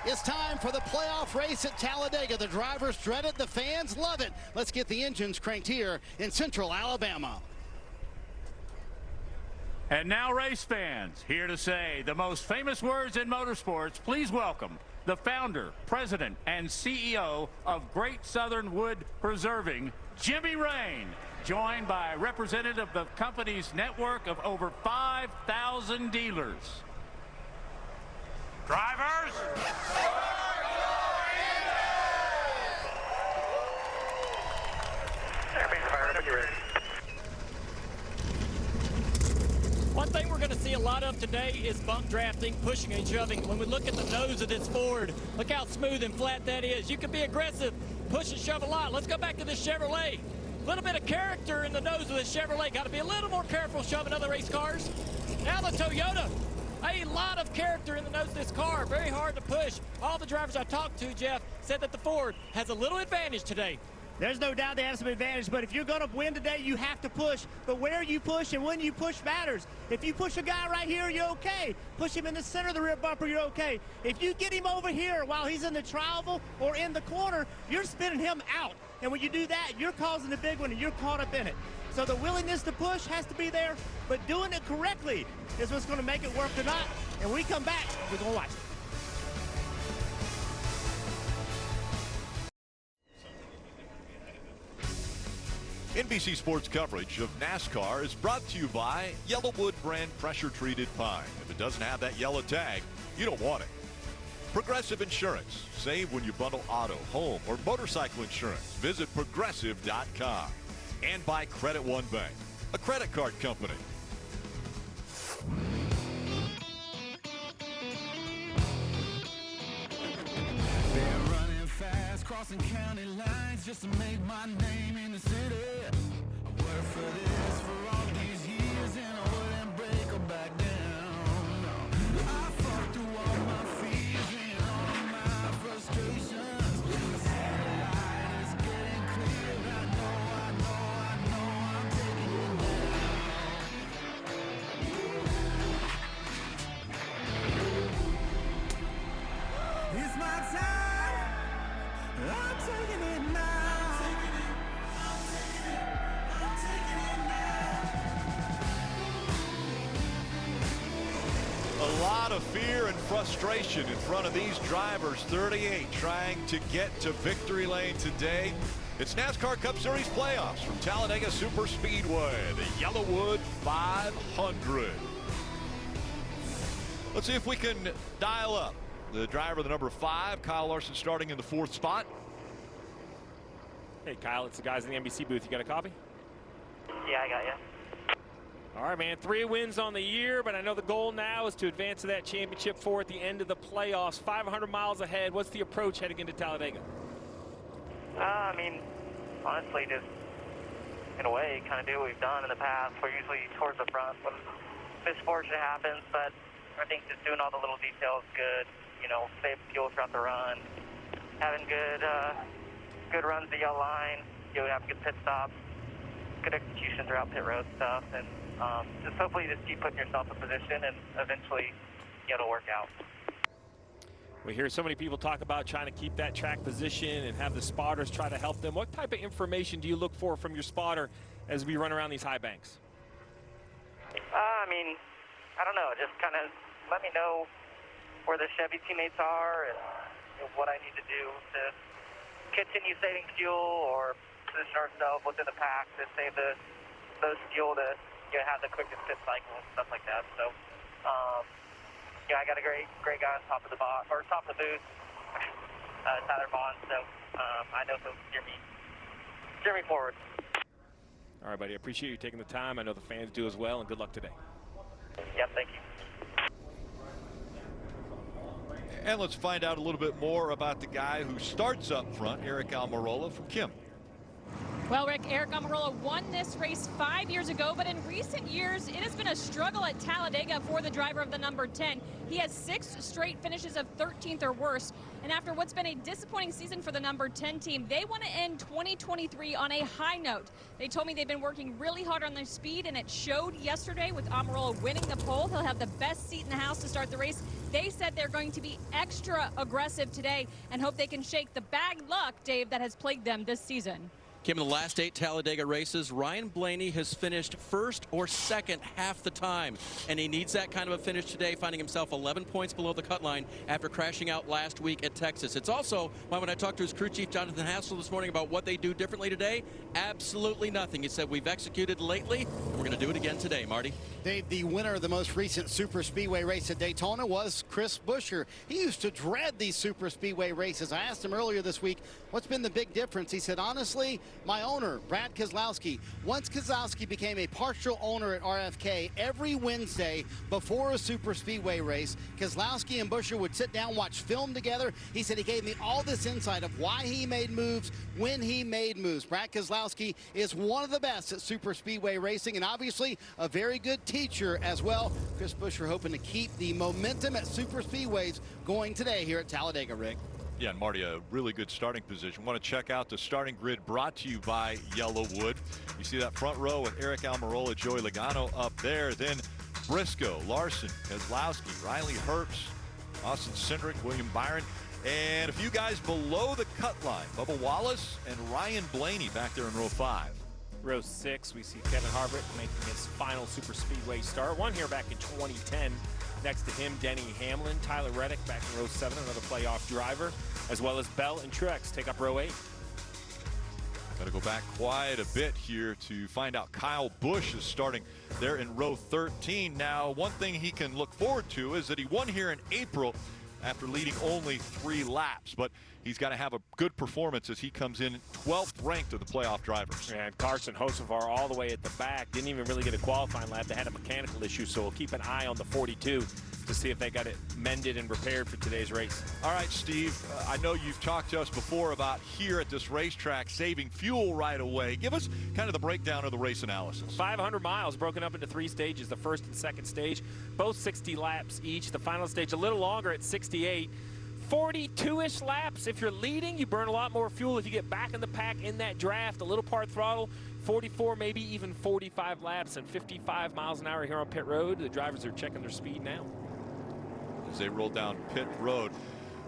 It's time for the playoff race at Talladega. The drivers dread it, the fans love it. Let's get the engines cranked here in Central Alabama. And now, race fans, here to say the most famous words in motorsports, please welcome the founder, president, and CEO of Great Southern Wood Preserving, Jimmy Rain, joined by a representative of the company's network of over 5,000 dealers. Drivers! One thing we're going to see a lot of today is bump drafting, pushing and shoving. When we look at the nose of this Ford, look how smooth and flat that is. You can be aggressive, push and shove a lot. Let's go back to this Chevrolet. A little bit of character in the nose of this Chevrolet. Got to be a little more careful shoving other race cars. Now the Toyota. A lot of character in the nose of this car. Very hard to push. All the drivers I talked to, Jeff, said that the Ford has a little advantage today. There's no doubt they have some advantage, but if you're going to win today, you have to push. But where you push and when you push matters. If you push a guy right here, you're okay. Push him in the center of the rear bumper, you're okay. If you get him over here while he's in the travel or in the corner, you're spinning him out. And when you do that, you're causing the big one and you're caught up in it. So the willingness to push has to be there, but doing it correctly is what's going to make it work or not. And when we come back, we're going to watch it. NBC Sports coverage of NASCAR is brought to you by Yellowwood brand pressure-treated pine. If it doesn't have that yellow tag, you don't want it. Progressive Insurance. Save when you bundle auto, home, or motorcycle insurance. Visit progressive.com. And by Credit One Bank, a credit card company. They're running fast, crossing county lines just to make my name in the city. I worked for this for all these years and I wouldn't break or back down. No. I fought through all my fears and all my frustrations. The light is getting clear. I know I'm taking it now. It's my time. I'm taking it now. A lot of fear and frustration in front of these drivers. 38 trying to get to victory lane today. It's NASCAR Cup Series playoffs from Talladega Super Speedway, the Yellowwood 500. Let's see if we can dial up the driver, the number 5, Kyle Larson, starting in the 4th spot. Hey, Kyle, it's the guys in the NBC booth. You got a copy? Yeah, I got you. All right, man, 3 wins on the year, but I know the goal now is to advance to that championship 4 at the end of the playoffs. 500 miles ahead. What's the approach heading into Talladega? I mean, honestly, just in a way, kind of do what we've done in the past. We're usually towards the front when misfortune happens, but I think just doing all the little details good, you know, save fuel throughout the run, having good runs the yellow line, you know, have good pit stops, good execution throughout pit road stuff, and just hopefully just keep putting yourself in position and eventually it'll work out. We hear so many people talk about trying to keep that track position and have the spotters try to help them. What type of information do you look for from your spotter as we run around these high banks? I mean, I don't know, just kind of let me know where the Chevy teammates are and what I need to do to continue saving fuel or position ourselves within the pack to save those fuel to have the quickest pit cycle and stuff like that. So, I got a great guy on top of the box or top of the booth, Tyler Bond. So I know he'll steer me forward. All right, buddy. I appreciate you taking the time. I know the fans do as well, and good luck today. Yep, thank you. And let's find out a little bit more about the guy who starts up front, Eric Almirola, from Kim. Well, Rick, Eric Almirola won this race 5 years ago, but in recent years, it has been a struggle at Talladega for the driver of the number 10. He has 6 straight finishes of 13th or worse, and after what's been a disappointing season for the number 10 team, they want to end 2023 on a high note. They told me they've been working really hard on their speed, and it showed yesterday with Almirola winning the pole. He'll have the best seat in the house to start the race. They said they're going to be extra aggressive today and hope they can shake the bad luck, Dave, that has plagued them this season. Kim, in the last 8 Talladega races, Ryan Blaney has finished first or second half the time, and he needs that kind of a finish today, finding himself 11 points below the cut line after crashing out last week at Texas. It's also why when I talked to his crew chief, Jonathan Hassel, this morning about what they do differently today, absolutely nothing. He said, we've executed lately, and we're going to do it again today, Marty. Dave, the winner of the most recent super speedway race at Daytona was Chris Buescher. He used to dread these super speedway races. I asked him earlier this week, what's been the big difference? He said, honestly, my owner, Brad Keselowski, once Keselowski became a partial owner at RFK, every Wednesday before a super speedway race, Keselowski and Buescher would sit down, watch film together. He said he gave me all this insight of why he made moves, when he made moves. Brad Keselowski is one of the best at super speedway racing and obviously a very good teacher as well. Chris Buescher hoping to keep the momentum at super speedways going today here at Talladega, Rick. Yeah, and Marty, a really good starting position. Want to check out the starting grid brought to you by Yellowwood. You see that front row with Eric Almirola, Joey Logano up there. Then Briscoe, Larson, Keselowski, Riley Herbst, Austin Cindric, William Byron, and a few guys below the cut line. Bubba Wallace and Ryan Blaney back there in row 5. Row 6, we see Kevin Harvick making his final super speedway start. Won here back in 2010. Next to him, Denny Hamlin, Tyler Reddick back in row 7, another playoff driver, as well as Bell and Truex take up row 8. Got to go back quite a bit here to find out Kyle Busch is starting there in row 13. Now, one thing he can look forward to is that he won here in April after leading only 3 laps, but he's got to have a good performance as he comes in 12th ranked of the playoff drivers. And Carson Hocevar all the way at the back, didn't even really get a qualifying lap. They had a mechanical issue, so we'll keep an eye on the 42 to see if they got it mended and repaired for today's race. All right, Steve, I know you've talked to us before about here at this racetrack saving fuel right away. Give us kind of the breakdown of the race analysis. 500 miles broken up into 3 stages, the first and second stage, both 60 laps each. The final stage a little longer at 68. 42-ish laps. If you're leading, you burn a lot more fuel if you get back in the pack in that draft, a little part throttle. 44, maybe even 45 laps and 55 miles an hour here on pit road. The drivers are checking their speed now. As they roll down pit road,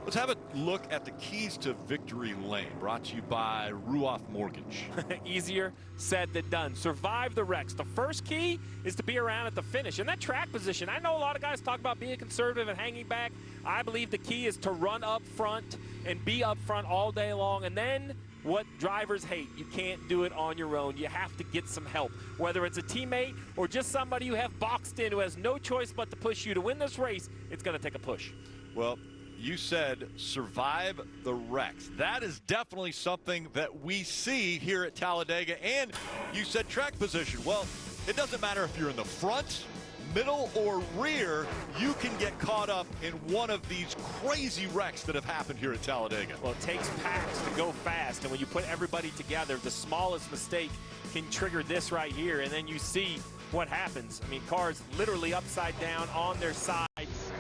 let's have a look at the keys to victory lane, brought to you by Ruoff Mortgage. Easier said than done. Survive the wrecks. The first key is to be around at the finish. In that track position, I know a lot of guys talk about being conservative and hanging back. I believe the key is to run up front and be up front all day long. And then what drivers hate, you can't do it on your own. You have to get some help, whether it's a teammate or just somebody you have boxed in who has no choice but to push you. To win this race, it's going to take a push. Well, you said survive the wrecks. That is definitely something that we see here at Talladega. And you said track position. Well, it doesn't matter if you're in the front, middle, or rear, you can get caught up in one of these crazy wrecks that have happened here at Talladega. Well, it takes packs to go fast, and when you put everybody together, the smallest mistake can trigger this right here, and then you see what happens. I mean, cars literally upside down on their sides.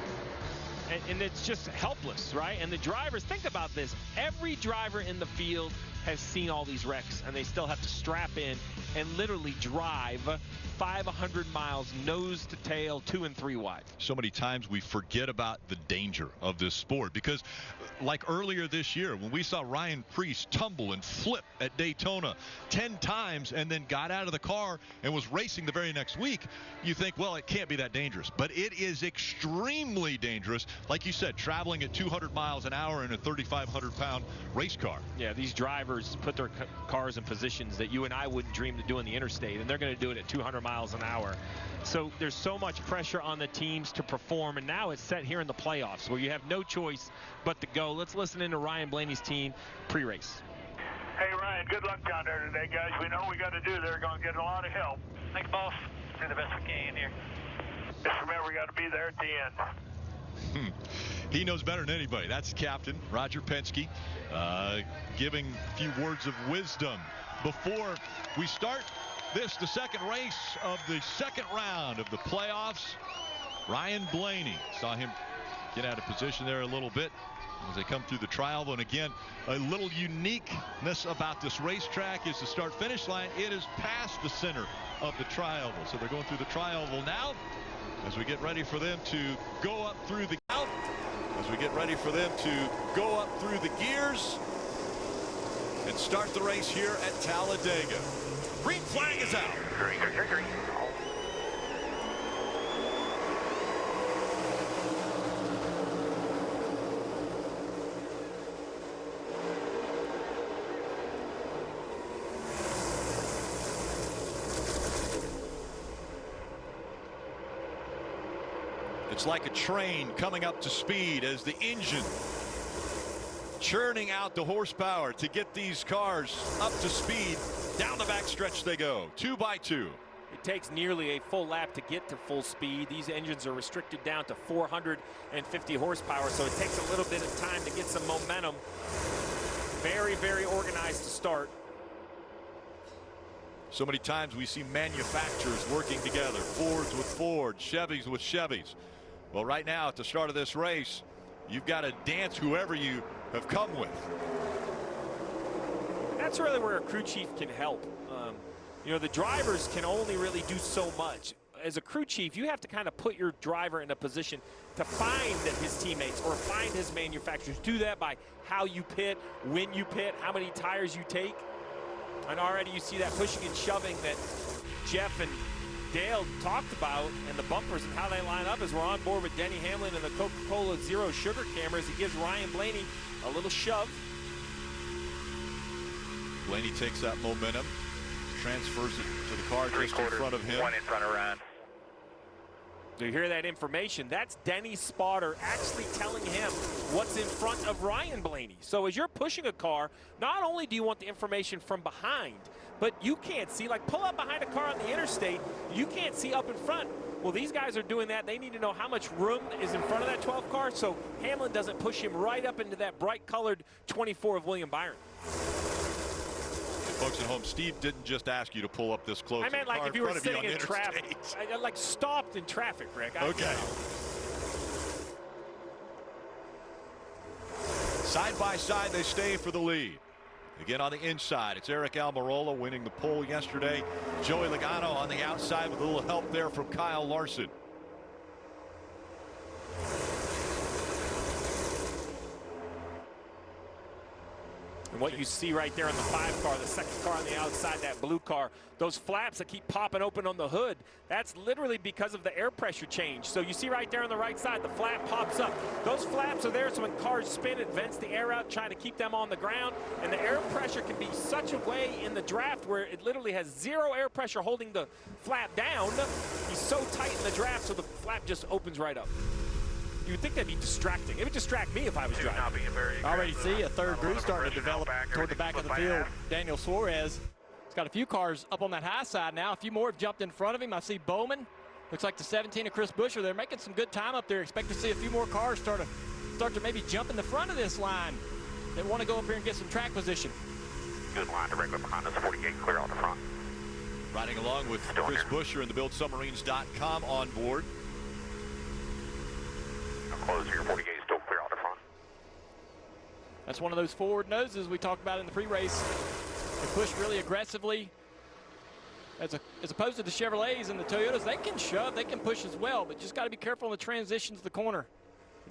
And it's just helpless, right? And the drivers, think about this. Every driver in the field has seen all these wrecks, and they still have to strap in and literally drive 500 miles nose to tail, 2 and 3 wide. So many times we forget about the danger of this sport because like earlier this year when we saw Ryan Preece tumble and flip at Daytona 10 times and then got out of the car and was racing the very next week, you think, well, it can't be that dangerous. But it is extremely dangerous. Like you said, traveling at 200 miles an hour in a 3,500-pound race car. Yeah, these drivers put their cars in positions that you and I wouldn't dream to do in the interstate, and they're going to do it at 200 miles an hour. So there's so much pressure on the teams to perform, and now it's set here in the playoffs where you have no choice but to go. Let's listen into Ryan Blaney's team pre-race. Hey, Ryan, good luck down there today, guys. We know what we got to do. They're going to get a lot of help. Thanks, boss. Do the best we can here. Just remember, we got to be there at the end. He knows better than anybody. That's Captain Roger Penske giving a few words of wisdom before we start the second race of the second round of the playoffs. Ryan Blaney, saw him get out of position there a little bit as they come through the tri-oval. And again, a little uniqueness about this racetrack is the start-finish line. It is past the center of the tri-oval. So they're going through the tri-oval now as we get ready for them to go up through the gears and start the race here at Talladega. Green flag is out. Green. It's like a train coming up to speed as the engine churning out the horsepower to get these cars up to speed. Down the backstretch they go, 2 by 2. It takes nearly a full lap to get to full speed. These engines are restricted down to 450 horsepower, so it takes a little bit of time to get some momentum. Very, very organized to start. So many times we see manufacturers working together, Fords with Fords, Chevys with Chevys. Well, right now at the start of this race, you've got to dance whoever you have come with. That's really where a crew chief can help. You know, the drivers can only really do so much. As a crew chief, you have to kind of put your driver in a position to find his teammates or find his manufacturers. Do that by how you pit, when you pit, how many tires you take. And already you see that pushing and shoving that Jeff and Dale talked about, and the bumpers and how they line up as we're on board with Denny Hamlin and the Coca-Cola Zero Sugar cameras. He gives Ryan Blaney a little shove. Blaney takes that momentum, transfers it to the car just in front of him. One in front of Ryan. You hear that information? That's Denny's spotter actually telling him what's in front of Ryan Blaney. So as you're pushing a car, not only do you want the information from behind, but you can't see, like pull up behind a car on the interstate, you can't see up in front. Well, these guys are doing that. They need to know how much room is in front of that 12 car, so Hamlin doesn't push him right up into that bright colored 24 of William Byron. Folks at home, Steve didn't just ask you to pull up this close. I meant like if you were sitting in traffic. I like stopped in traffic, Rick. Okay. Side by side, they stay for the lead. Again on the inside, it's Eric Almirola winning the pole yesterday. Joey Logano on the outside with a little help there from Kyle Larson. And what you see right there on the 5 car, the second car on the outside, that blue car, those flaps that keep popping open on the hood, that's literally because of the air pressure change. So you see right there on the right side, the flap pops up. Those flaps are there so when cars spin, it vents the air out, trying to keep them on the ground. And the air pressure can be such a way in the draft where it literally has 0 air pressure holding the flap down. He's so tight in the draft, so the flap just opens right up. You would think that'd be distracting. It would distract me if I was driving. I already see a third group starting to develop toward the back of the field. Daniel Suarez has got a few cars up on that high side now. A few more have jumped in front of him. I see Bowman. Looks like the 17 of Chris Buescher. They're making some good time up there. Expect to see a few more cars start to maybe jump in the front of this line. They want to go up here and get some track position. Good line directly behind us, 48 clear out the front. Riding along with Chris Buescher and the BuildSubmarines.com on board. Close here, 48 still clear out the front. That's one of those forward noses we talked about in the pre-race. They push really aggressively. As opposed to the Chevrolets and the Toyotas, they can shove, they can push as well, but just got to be careful in the transitions to the corner.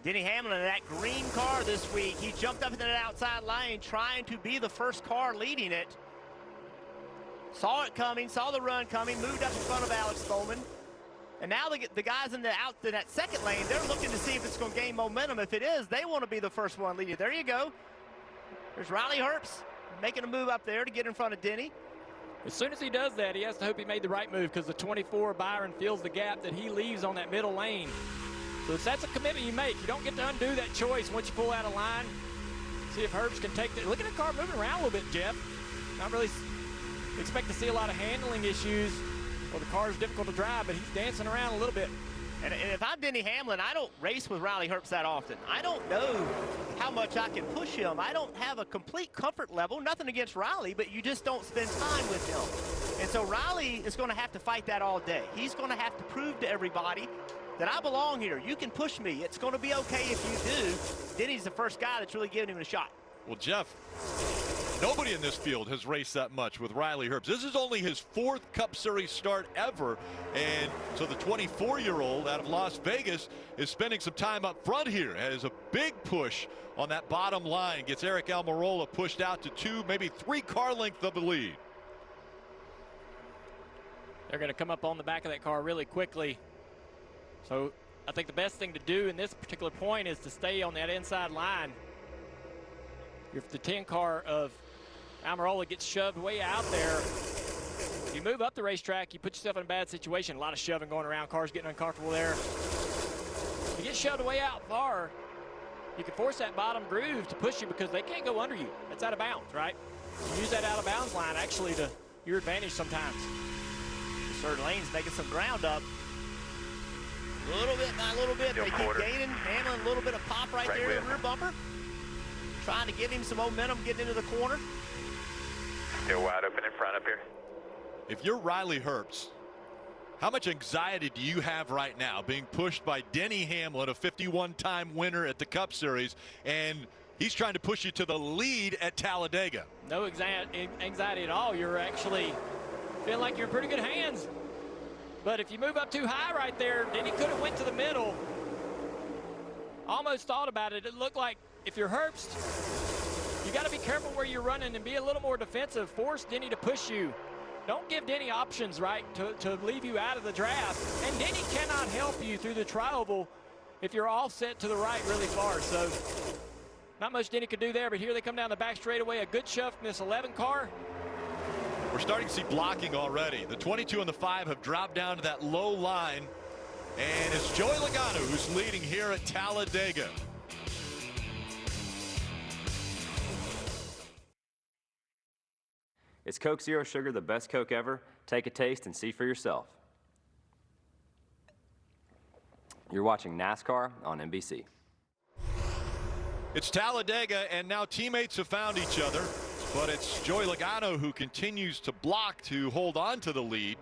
Denny Hamlin in that green car this week, he jumped up into that outside lane trying to be the first car leading it. Saw it coming, saw the run coming, moved up in front of Alex Bowman. And now the guys in that second lane, they're looking to see if it's going to gain momentum. If it is, they want to be the first one leading. There you go. There's Riley Herbst making a move up there to get in front of Denny. As soon as he does that, he has to hope he made the right move because the 24 Byron fills the gap that he leaves on that middle lane. So that's a commitment you make. You don't get to undo that choice once you pull out of line. See if Herbst can take that. Look at the car moving around a little bit, Jeff. Not really expect to see a lot of handling issues. Well, the car is difficult to drive, but he's dancing around a little bit. And if I'm Denny Hamlin, I don't race with Riley Herbst that often. I don't know how much I can push him. I don't have a complete comfort level. Nothing against Riley, but you just don't spend time with him. And so Riley is going to have to fight that all day. He's going to have to prove to everybody that I belong here. You can push me. It's going to be okay if you do. Denny's the first guy that's really giving him a shot. Well, Jeff, nobody in this field has raced that much with Riley Herbst. This is only his 4th Cup Series start ever. And so the 24-year-old out of Las Vegas is spending some time up front here. Has a big push on that bottom line. Gets Eric Almirola pushed out to 2, maybe 3 car length of the lead. They're going to come up on the back of that car really quickly. So I think the best thing to do in this particular point is to stay on that inside line. If the 10 car of Almirola gets shoved way out there, if you move up the racetrack, you put yourself in a bad situation. A lot of shoving going around, cars getting uncomfortable there. If you get shoved way out far, you can force that bottom groove to push you because they can't go under you. That's out of bounds, right? You use that out of bounds line actually to your advantage sometimes. Certain lanes making some ground up. A little bit by little bit. They keep gaining. Hamlin, a little bit of pop right there in the rear bumper. Trying to give him some momentum getting into the corner. Still wide open in front up here. If you're Riley Herbst, how much anxiety do you have right now being pushed by Denny Hamlin, a 51-time winner at the Cup Series, and he's trying to push you to the lead at Talladega? No anxiety at all. You're actually feeling like you're in pretty good hands. But if you move up too high right there, Denny could have went to the middle. Almost thought about it. It looked like if you're Herbst, you got to be careful where you're running and be a little more defensive. Force Denny to push you. Don't give Denny options, right, to leave you out of the draft. And Denny cannot help you through the tri-oval if you're offset to the right really far. So not much Denny could do there, but here they come down the back straightaway. A good shove from this 11 car. We're starting to see blocking already. The 22 and the 5 have dropped down to that low line. And it's Joey Logano who's leading here at Talladega. Is Coke Zero Sugar the best Coke ever? Take a taste and see for yourself. You're watching NASCAR on NBC. It's Talladega, and now teammates have found each other. But it's Joey Logano who continues to block to hold on to the lead.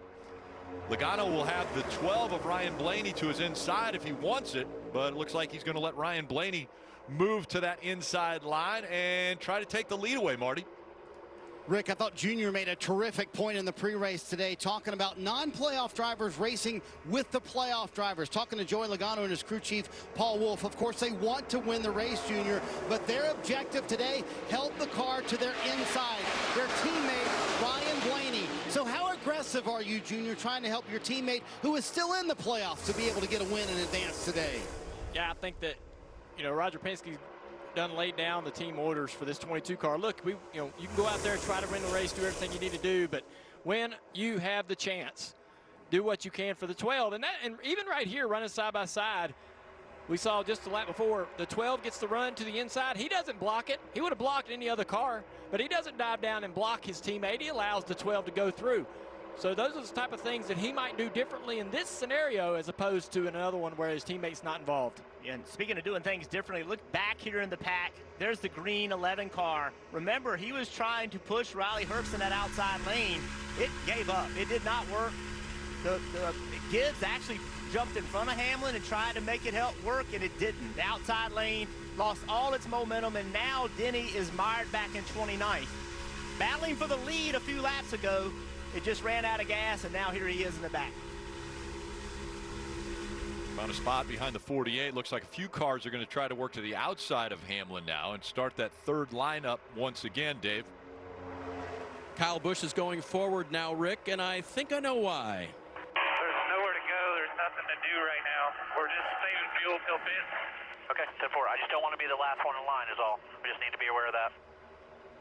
Logano will have the 12 of Ryan Blaney to his inside if he wants it, but it looks like he's going to let Ryan Blaney move to that inside line and try to take the lead away, Marty. Rick, I thought Junior made a terrific point in the pre-race today, talking about non-playoff drivers racing with the playoff drivers. Talking to Joey Logano and his crew chief, Paul Wolfe. Of course, they want to win the race, Junior, but their objective today, help the car to their inside. Their teammate, Ryan Blaney. So how aggressive are you, Junior, trying to help your teammate who is still in the playoffs to be able to get a win in advance today? Yeah, I think that, Roger Penske done laid down the team orders for this 22 car. Look, you can go out there and try to win the race, do everything you need to do, but when you have the chance, do what you can for the 12. And even right here, running side by side, we saw just the lap before, the 12 gets the run to the inside. He doesn't block it. He would have blocked any other car, but he doesn't dive down and block his teammate. He allows the 12 to go through. So those are the type of things that he might do differently in this scenario as opposed to another one where his teammate's not involved. And speaking of doing things differently, look back here in the pack. There's the green 11 car. Remember, he was trying to push Riley Herbst in that outside lane. It gave up. It did not work. The Gibbs actually jumped in front of Hamlin and tried to make it help work, and it didn't. The outside lane lost all its momentum, and now Denny is mired back in 29th. Battling for the lead a few laps ago, it just ran out of gas, and now here he is in the back. Found a spot behind the 48. Looks like a few cars are going to try to work to the outside of Hamlin now and start that third lineup once again, Dave. Kyle Busch is going forward now, Rick, and I think I know why. There's nowhere to go. There's nothing to do right now. We're just saving fuel till pit. Okay, 10-4. I just don't want to be the last one in line is all. We just need to be aware of that.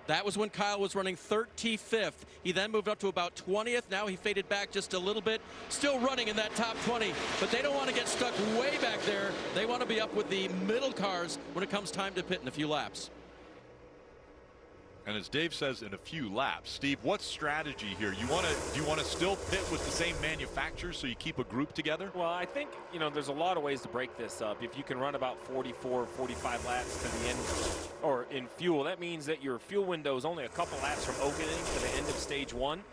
That was when Kyle was running 35th. He then moved up to about 20th. Now he faded back just a little bit. Still running in that top 20, but they don't want to get stuck way back there. They want to be up with the middle cars when it comes time to pit in a few laps. And as Dave says, in a few laps. Steve, what's strategy here? Do you want to still pit with the same manufacturers so you keep a group together? Well, I think, you know, there's a lot of ways to break this up. If you can run about 44, 45 laps to the end, or in fuel, that means that your fuel window is only a couple laps from opening to the end of stage 1.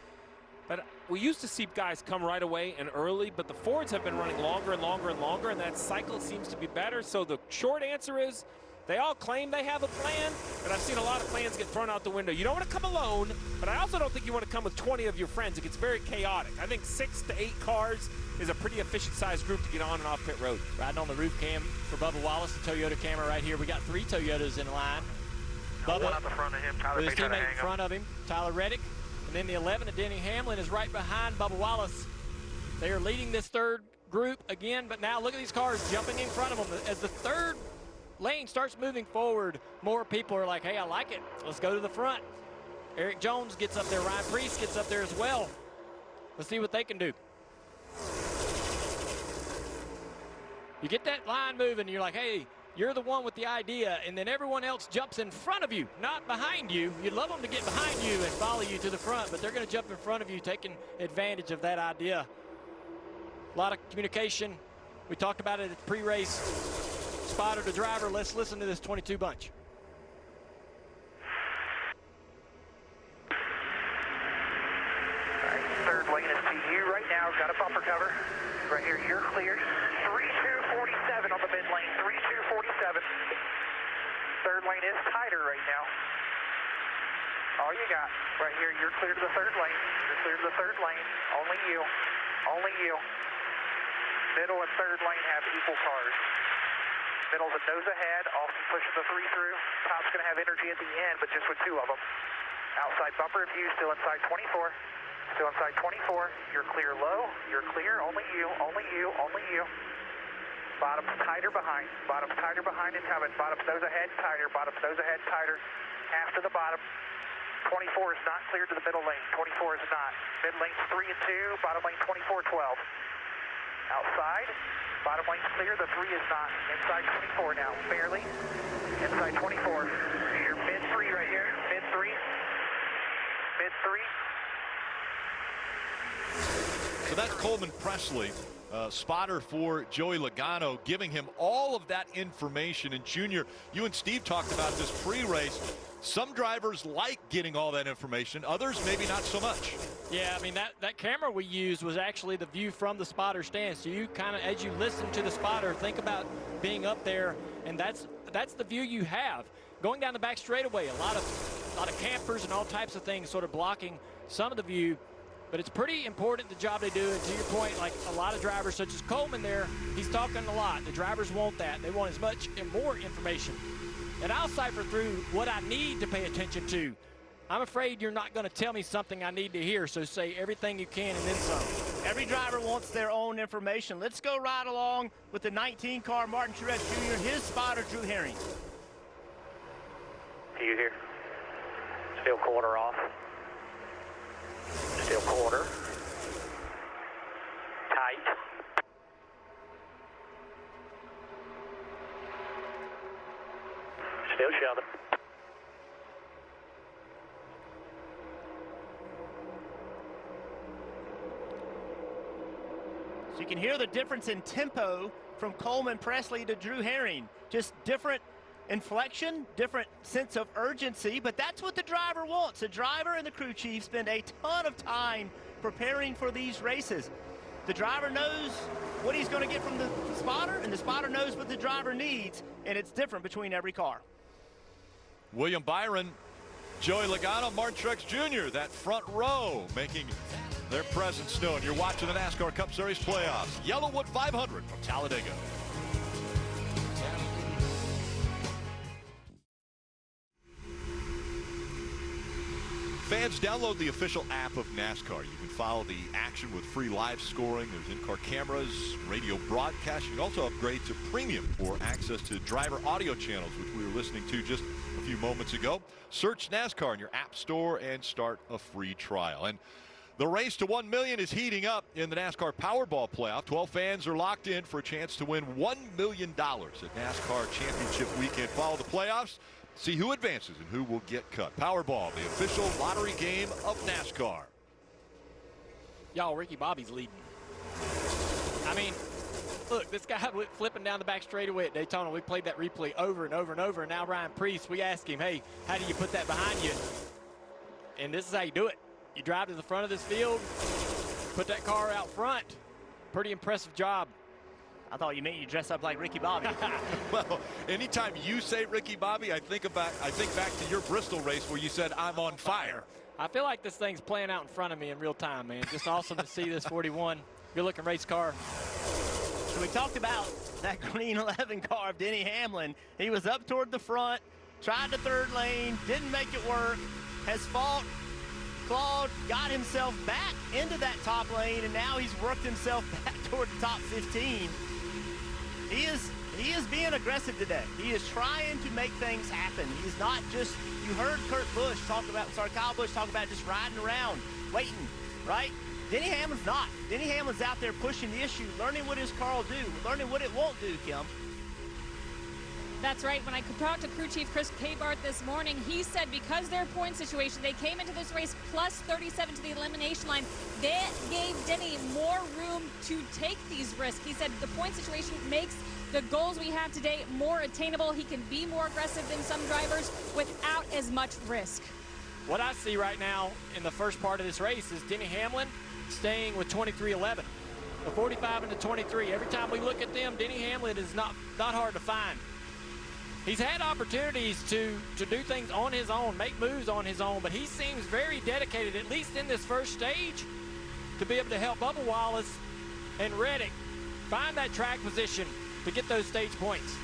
But we used to see guys come right away and early, but the Fords have been running longer and longer and longer, and that cycle seems to be better. So the short answer is, they all claim they have a plan, but I've seen a lot of plans get thrown out the window. You don't want to come alone, but I also don't think you want to come with 20 of your friends. It gets very chaotic. I think 6 to 8 cars is a pretty efficient sized group to get on and off pit road. Riding on the roof cam for Bubba Wallace, the Toyota camera right here. We got 3 Toyotas in line. Bubba out the front of him. Tyler with his teammate in front of him, Tyler Reddick. And then the 11 of Denny Hamlin is right behind Bubba Wallace. They are leading this third group again, but now look at these cars jumping in front of them. As the third lane starts moving forward, more people are like, hey, I like it. Let's go to the front. Eric Jones gets up there. Ryan Preece gets up there as well. Let's see what they can do. You get that line moving, and you're like, hey, you're the one with the idea, and then everyone else jumps in front of you, not behind you. You'd love them to get behind you and follow you to the front, but they're going to jump in front of you, taking advantage of that idea. A lot of communication. We talked about it at the pre-race. Spotter to driver, let's listen to this 22 bunch. All right, third lane is to you right now. Got a bumper cover. Right here, you're cleared. 3247 on the mid lane, 3247. Third lane is tighter right now. All you got. Right here, you're clear to the third lane. You're clear to the third lane. Only you. Only you. Middle and third lane have equal cars. Middle's a nose ahead, Austin pushing the 3 through. Top's going to have energy at the end, but just with 2 of them. Outside bumper view, still inside 24. Still inside 24. You're clear low. You're clear. Only you. Only you. Only you. Bottom's tighter behind. Bottom's tighter behind and coming. Bottom's nose ahead, tighter. Bottom's nose ahead, tighter. After the bottom. 24 is not clear to the middle lane. 24 is not. Mid lane's 3 and 2. Bottom lane 24, 12. Outside. Bottom lane's clear, the 3 is not. Inside 24 now, barely. Inside 24. You're mid 3 right here. Mid 3. Mid 3. So that's Coleman Presley, spotter for Joey Logano, giving him all of that information. And Junior, you and Steve talked about this pre-race. Some drivers like getting all that information, others maybe not so much. Yeah, I mean, that camera we used was actually the view from the spotter stand. So you kind of, as you listen to the spotter, think about being up there, and that's the view you have. Going down the back straightaway, a lot of campers and all types of things sort of blocking some of the view. But it's pretty important, the job they do. And to your point, like a lot of drivers, such as Coleman there, he's talking a lot. The drivers want that. They want as much and more information. And I'll cipher through what I need to pay attention to. I'm afraid you're not going to tell me something I need to hear, so say everything you can and then some. Every driver wants their own information. Let's go right along with the 19 car Martin Truex Jr., his spotter, Drew Herring. To you here. Still quarter off. Still quarter. Tight. Still shoving. So you can hear the difference in tempo from Coleman Presley to Drew Herring. Just different inflection, different sense of urgency, but that's what the driver wants. The driver and the crew chief spend a ton of time preparing for these races. The driver knows what he's going to get from the spotter, and the spotter knows what the driver needs, and it's different between every car. William Byron, Joey Logano, Martin Truex Jr., that front row making their presence known. You're watching the NASCAR Cup Series playoffs. Yellowwood 500 from Talladega. Fans, download the official app of NASCAR. You can follow the action with free live scoring. There's in-car cameras, radio broadcast. You can also upgrade to premium for access to driver audio channels, which we were listening to just a few moments ago. Search NASCAR in your app store and start a free trial. And the race to 1 million is heating up in the NASCAR Powerball playoff. 12 fans are locked in for a chance to win $1 million at NASCAR Championship Weekend. Follow the playoffs see who advances and who will get cut. Powerball, the official lottery game of NASCAR. Y'all, Ricky Bobby's leading. I mean, look, this guy went flipping down the back straightaway at Daytona. We played that replay over and over and over. And now Ryan Preece, we asked him, hey, how do you put that behind you? And this is how you do it. You drive to the front of this field, put that car out front. Pretty impressive job. I thought you meant you dress up like Ricky Bobby. Well, anytime you say Ricky Bobby, I think back to your Bristol race where you said, I'm on fire. I feel like this thing's playing out in front of me in real time, man. Just awesome to see this 41. Good-looking race car. So we talked about that green 11 car of Denny Hamlin. He was up toward the front, tried the third lane, didn't make it work, has fought, clawed, got himself back into that top lane, and now he's worked himself back toward the top 15. He is being aggressive today. He is trying to make things happen. He's not just, you heard Kyle Busch talk about just riding around, waiting, right? Denny Hamlin's not. Denny Hamlin's out there pushing the issue, learning what his car will do, learning what it won't do, Kim. That's right. When I talked to crew chief Chris Cabart this morning, he said because their point situation, they came into this race plus 37 to the elimination line. That gave Denny more room to take these risks. He said the point situation makes the goals we have today more attainable. He can be more aggressive than some drivers without as much risk. What I see right now in the first part of this race is Denny Hamlin staying with 23-11. The 45 and the 23. Every time we look at them, Denny Hamlin is not hard to find. He's had opportunities to do things on his own, make moves on his own, but he seems very dedicated, at least in this first stage, to be able to help Bubba Wallace and Reddick find that track position to get those stage points.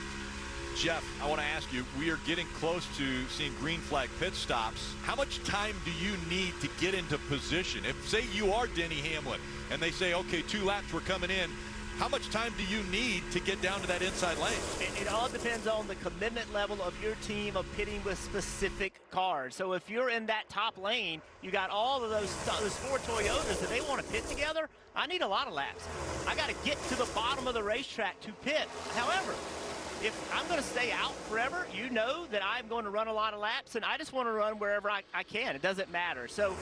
Jeff, I want to ask you, we are getting close to seeing green flag pit stops. How much time do you need to get into position? If, say, you are Denny Hamlin, and they say, okay, 2 laps, we're coming in, how much time do you need to get down to that inside lane? It all depends on the commitment level of your team of pitting with specific cars. So if you're in that top lane, you got all of those 4 Toyotas that they want to pit together, I need a lot of laps. I got to get to the bottom of the racetrack to pit. However, if I'm going to stay out forever, you know that I'm going to run a lot of laps, and I just want to run wherever I can. It doesn't matter. So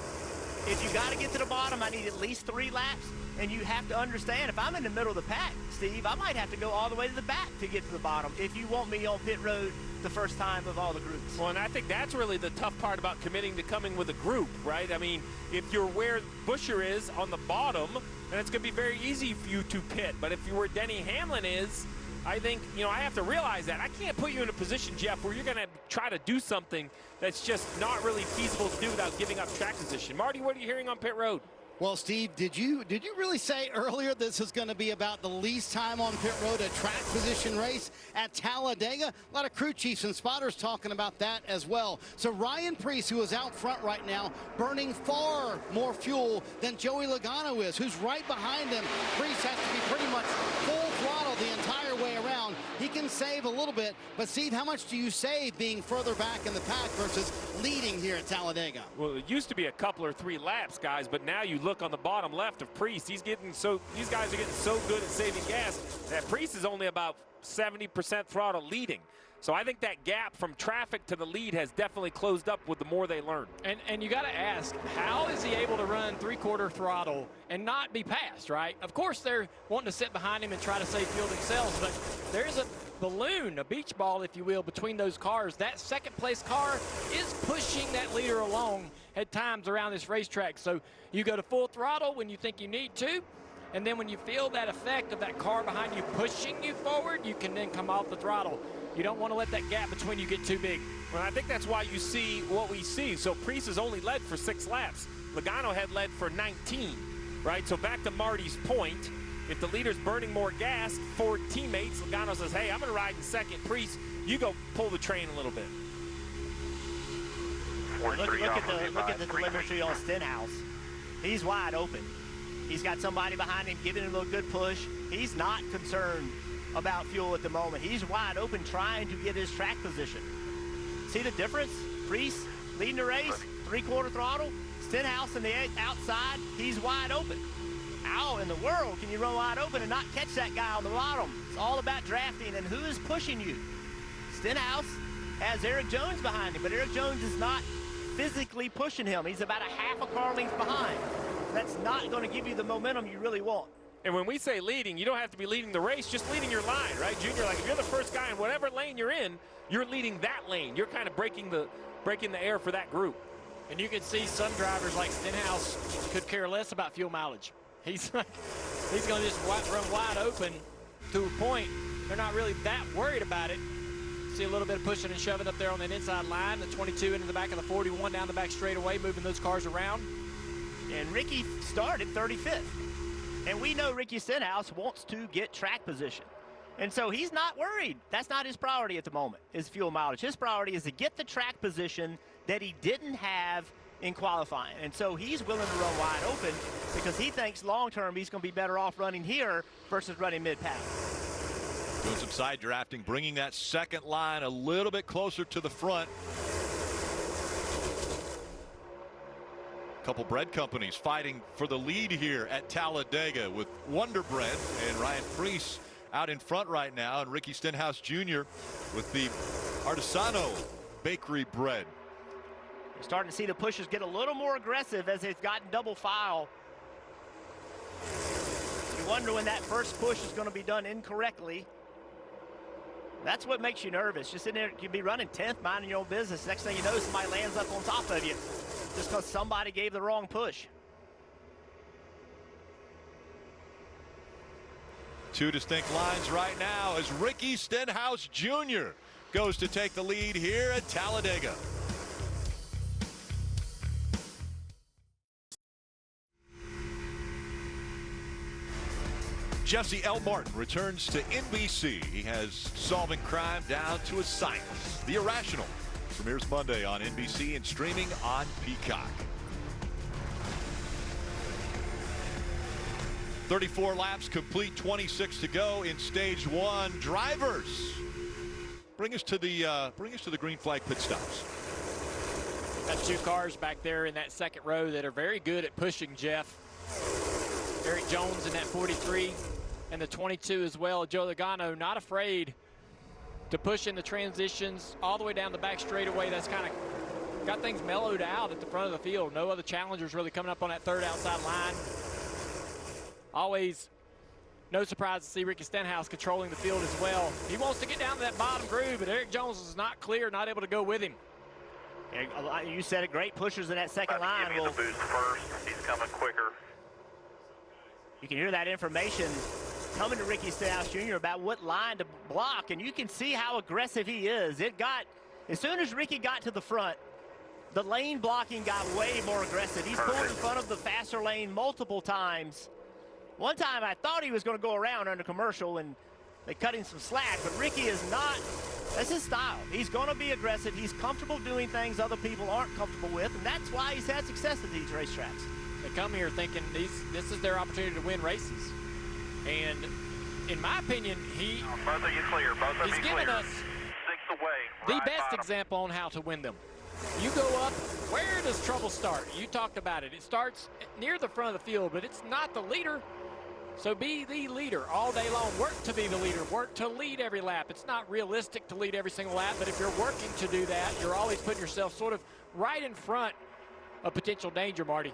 if you got to get to the bottom, I need at least 3 laps. And you have to understand, if I'm in the middle of the pack, Steve, I might have to go all the way to the back to get to the bottom if you want me on pit road the first time of all the groups. Well, and I think that's really the tough part about committing to coming with a group, right? I mean, if you're where Buescher is on the bottom, then it's going to be very easy for you to pit. But if you're where Denny Hamlin is, I think, I have to realize that. I can't put you in a position, Jeff, where you're going to try to do something that's just not really feasible to do without giving up track position. Marty, what are you hearing on pit road? Well, Steve, did you really say earlier this is going to be about the least time on pit road, a track position race at Talladega? A lot of crew chiefs and spotters talking about that as well. So Ryan Preece, who is out front right now, burning far more fuel than Joey Logano is, who's right behind him. Preece has to be pretty much full throttle the entire way around. He can save a little bit, but Steve, how much do you save being further back in the pack versus leading here at Talladega? Well, it used to be a couple or 3 laps, guys, but now you look on the bottom left of Preece. These guys are getting so good at saving gas that Preece is only about 70% throttle leading. So I think that gap from traffic to the lead has definitely closed up with the more they learn. And you got to ask, how is he able to run 3/4 throttle and not be passed, right? Of course, they're wanting to sit behind him and try to save fuel themselves, but there's a balloon, a beach ball, if you will, between those cars. That second place car is pushing that leader along at times around this racetrack. So you go to full throttle when you think you need to, and then when you feel that effect of that car behind you pushing you forward, you can then come off the throttle. You don't want to let that gap between you get too big. Well, I think that's why you see what we see. So Preece has only led for 6 laps. Logano had led for 19, right? So back to Marty's point, if the leader's burning more gas for teammates, Logano says, hey, I'm going to ride in second. Preece, you go pull the train a little bit. Look at the telemetry on Stenhouse. He's wide open. He's got somebody behind him giving him a good push. He's not concerned about fuel at the moment. He's wide open trying to get his track position. See the difference? Preece leading the race, 3/4 throttle. Stenhouse on the outside, he's wide open. How in the world can you run wide open and not catch that guy on the bottom? It's all about drafting and who is pushing you. Stenhouse has Eric Jones behind him, but Eric Jones is not physically pushing him. He's about a half a car length behind. That's not going to give you the momentum you really want. And when we say leading, you don't have to be leading the race, just leading your line, right, Junior? Like if you're the first guy in whatever lane you're in, you're leading that lane. You're kind of breaking the air for that group. And you can see some drivers like Stenhouse could care less about fuel mileage. He's going to just run wide open to a point. They're not really that worried about it. See a little bit of pushing and shoving up there on that inside line. The 22 into the back of the 41 down the back straightaway, moving those cars around. And Ricky started 35th. And we know Ricky Stenhouse wants to get track position. And so he's not worried. That's not his priority at the moment, is fuel mileage. His priority is to get the track position that he didn't have in qualifying. And so he's willing to run wide open because he thinks long-term he's going to be better off running here versus running mid-pack. Doing some side drafting, bringing that second line a little bit closer to the front. Couple bread companies fighting for the lead here at Talladega with Wonder Bread and Ryan Preece out in front right now, and Ricky Stenhouse Jr. with the Artisano Bakery bread. You're starting to see the pushers get a little more aggressive as they've gotten double file. You wonder when that first push is going to be done incorrectly. That's what makes you nervous. Just in there, you'd be running 10th, minding your own business. Next thing you know, somebody lands up on top of you just because somebody gave the wrong push. Two distinct lines right now as Ricky Stenhouse Jr. goes to take the lead here at Talladega. Jesse L. Martin returns to NBC. He has solving crime down to a science. The Irrational premieres Monday on NBC and streaming on Peacock. 34 laps complete, 26 to go in stage one. Drivers, bring us to the green flag pit stops. That's two cars back there in that second row that are very good at pushing, Jeff. Eric Jones in that 43 and the 22 as well. Joe Logano not afraid to push in the transitions all the way down the back straightaway. That's kind of got things mellowed out at the front of the field. No other challengers really coming up on that third outside line. Always no surprise to see Ricky Stenhouse controlling the field as well. He wants to get down to that bottom groove, but Eric Jones is not clear, not able to go with him. You said it, great pushers in that second line. Give me the boost first. He's coming quicker. You can hear that information coming to Ricky Stenhouse Jr. about what line to block, and you can see how aggressive he is. As soon as Ricky got to the front, the lane blocking got way more aggressive. He's pulled in front of the faster lane multiple times. One time I thought he was going to go around under commercial and they cut him some slack, but Ricky is not. That's his style. He's going to be aggressive. He's comfortable doing things other people aren't comfortable with, and that's why he's had success at these racetracks. They come here thinking this is their opportunity to win races. And in my opinion, he's given us the best example on how to win them. You go up, where does trouble start? You talked about it. It starts near the front of the field, but it's not the leader. So be the leader all day long. Work to be the leader. Work to lead every lap. It's not realistic to lead every single lap, but if you're working to do that, you're always putting yourself sort of right in front of potential danger, Marty.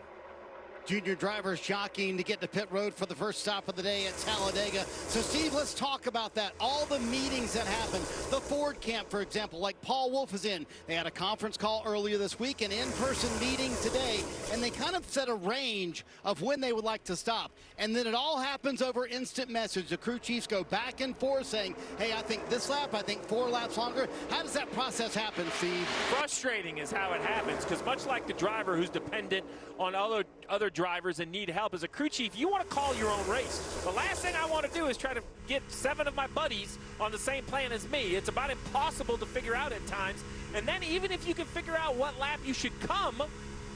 Junior drivers jockeying to get to pit road for the first stop of the day at Talladega. So, Steve, let's talk about that. All the meetings that happened. The Ford camp, for example, like Paul Wolf is in. They had a conference call earlier this week, an in-person meeting today, and they kind of set a range of when they would like to stop. And then it all happens over instant message. The crew chiefs go back and forth saying, hey, I think this lap, I think 4 laps longer. How does that process happen, Steve? Frustrating is how it happens, because much like the driver who's dependent on other drivers and need help, as a crew chief, you want to call your own race. The last thing I want to do is try to get 7 of my buddies on the same plan as me. It's about impossible to figure out at times. And then even if you can figure out what lap you should come,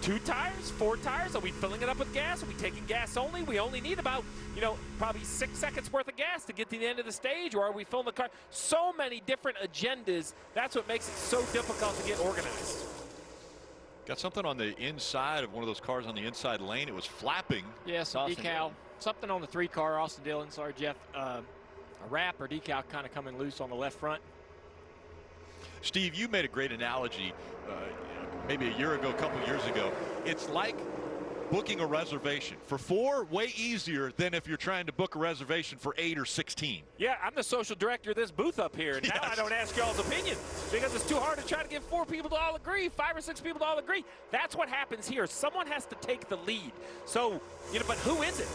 2 tires, 4 tires, are we filling it up with gas? Are we taking gas only? We only need about, probably 6 seconds worth of gas to get to the end of the stage, or are we filling the car? So many different agendas. That's what makes it so difficult to get organized. Got something on the inside of one of those cars on the inside lane. It was flapping. Yeah, some decal. Something on the 3 car, Austin Dillon. Sorry, Jeff. A wrap or decal kind of coming loose on the left front. Steve, you made a great analogy maybe a year ago, a couple years ago. It's like booking a reservation for 4, way easier than if you're trying to book a reservation for 8 or 16. Yeah, I'm the social director of this booth up here. Now I don't ask y'all's opinion because it's too hard to try to get 4 people to all agree, 5 or 6 people to all agree. That's what happens here. Someone has to take the lead. So, but who is it?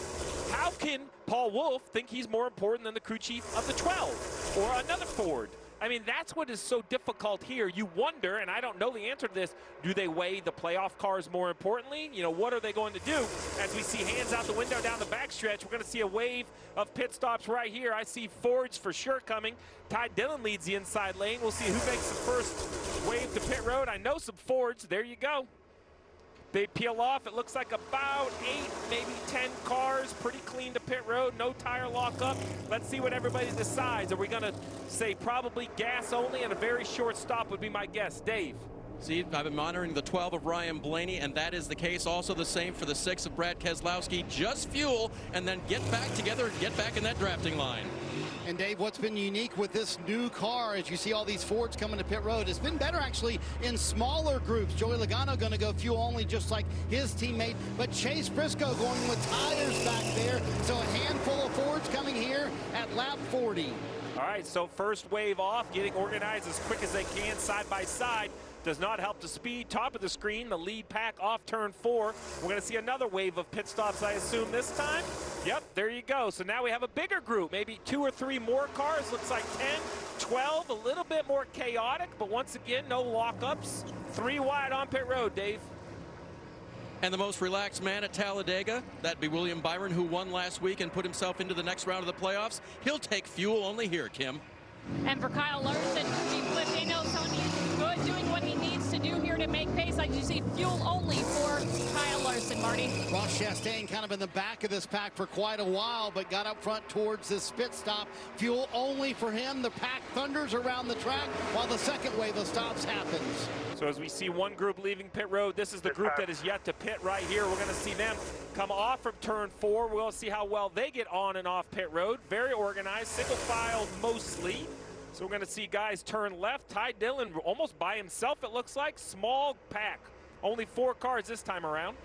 How can Paul Wolf think he's more important than the crew chief of the 12 or another Ford? I mean, that's what is so difficult here. You wonder, and I don't know the answer to this, do they weigh the playoff cars more importantly? What are they going to do? As we see hands out the window down the backstretch, we're going to see a wave of pit stops right here. I see Fords for sure coming. Ty Dillon leads the inside lane. We'll see who makes the first wave to pit road. I know some Fords. There you go. They peel off. It looks like about 8, maybe 10 cars. Pretty clean to pit road. No tire lockup. Let's see what everybody decides. Are we going to say probably gas only and a very short stop would be my guess. Dave. See, I've been monitoring the 12 of Ryan Blaney, and that is the case. Also the same for the 6 of Brad Keselowski. Just fuel and then get back together and get back in that drafting line. And Dave, what's been unique with this new car, as you see all these Fords coming to pit road, it's been better actually in smaller groups. Joey Logano going to go fuel only just like his teammate, but Chase Briscoe going with tires back there. So a handful of Fords coming here at lap 40. All right, so first wave off, getting organized as quick as they can side by side. Does not help the speed. Top of the screen, the lead pack off turn 4. We're going to see another wave of pit stops, I assume, this time. Yep, there you go. So now we have a bigger group, maybe 2 or 3 more cars. Looks like 10, 12, a little bit more chaotic, but once again, no lockups. 3 wide on pit road, Dave. And the most relaxed man at Talladega, that'd be William Byron, who won last week and put himself into the next round of the playoffs. He'll take fuel only here, Kim. And for Kyle Larson, he flipped. They know Tony's good, doing what he needs to do here to make pace. Like you see, fuel only for Kyle Larson, Marty. Ross Chastain kind of in the back of this pack for quite a while, but got up front towards this pit stop. Fuel only for him. The pack thunders around the track while the second wave of stops happens. So as we see one group leaving pit road, this is the group that is yet to pit right here. We're going to see them come off from turn 4. We're going to see how well they get on and off pit road. Very organized, single file mostly. So we're going to see guys turn left. Ty Dillon almost by himself, it looks like. Small pack. Only 4 cars this time around.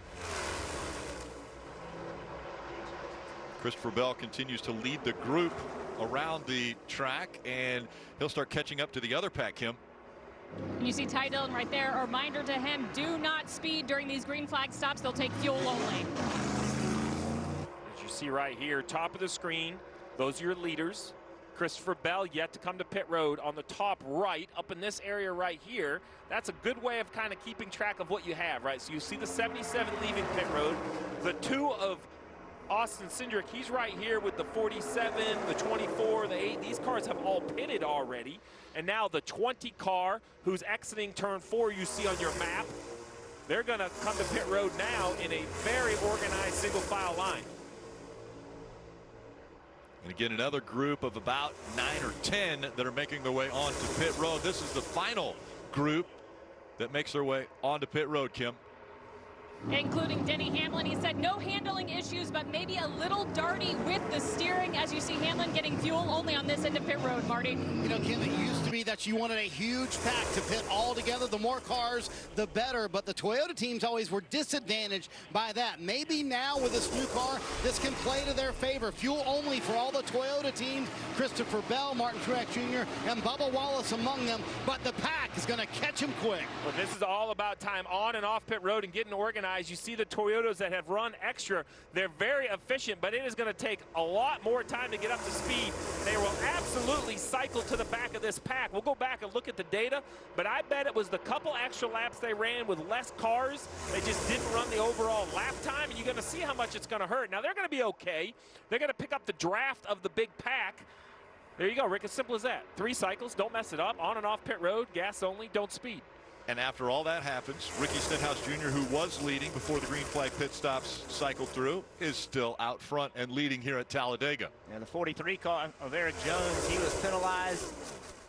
Christopher Bell continues to lead the group around the track, and he'll start catching up to the other pack, Kim. You see Ty Dillon right there. A reminder to him, do not speed during these green flag stops. They'll take fuel only. As you see right here, top of the screen, those are your leaders. Christopher Bell yet to come to pit road on the top right, up in this area right here. That's a good way of kind of keeping track of what you have, right? So you see the 77 leaving pit road. The 2 of Austin Cindric, he's right here with the 47, the 24, the 8. These cars have all pitted already. And now the 20 car who's exiting turn 4 you see on your map, they're going to come to pit road now in a very organized single file line. And again, another group of about 9 or 10 that are making their way onto pit road. This is the final group that makes their way onto pit road, Kim. Including Denny Hamlin. He said no handling issues, but maybe a little darty with the steering. As you see Hamlin getting fuel only on this end of pit road, Marty. You know, Kim, it used to be that you wanted a huge pack to pit all together. The more cars, the better. But the Toyota teams always were disadvantaged by that. Maybe now with this new car, this can play to their favor. Fuel only for all the Toyota teams. Christopher Bell, Martin Truex Jr., and Bubba Wallace among them. But the pack is going to catch him quick. Well, this is all about time on and off pit road and getting organized. You see the Toyotas that have run extra. They're very efficient, but it is going to take a lot more time to get up to speed. They will absolutely cycle to the back of this pack. We'll go back and look at the data, but I bet it was the couple extra laps they ran with less cars. They just didn't run the overall lap time, and you're going to see how much it's going to hurt. Now, they're going to be okay. They're going to pick up the draft of the big pack. There you go, Rick. As simple as that. 3 cycles. Don't mess it up. On and off pit road. Gas only. Don't speed. And after all that happens, Ricky Stenhouse Jr., who was leading before the green flag pit stops cycled through, is still out front and leading here at Talladega. And the 43 car of Eric Jones, he was penalized,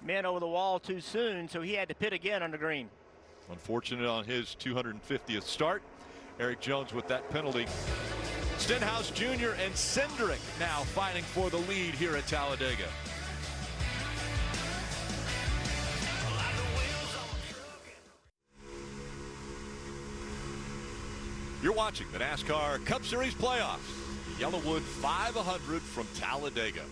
men over the wall too soon, so he had to pit again on the green. Unfortunate on his 250th start. Eric Jones with that penalty. Stenhouse Jr. and Cindric now fighting for the lead here at Talladega. You're watching the NASCAR Cup Series playoffs. Yellowwood 500 from Talladega.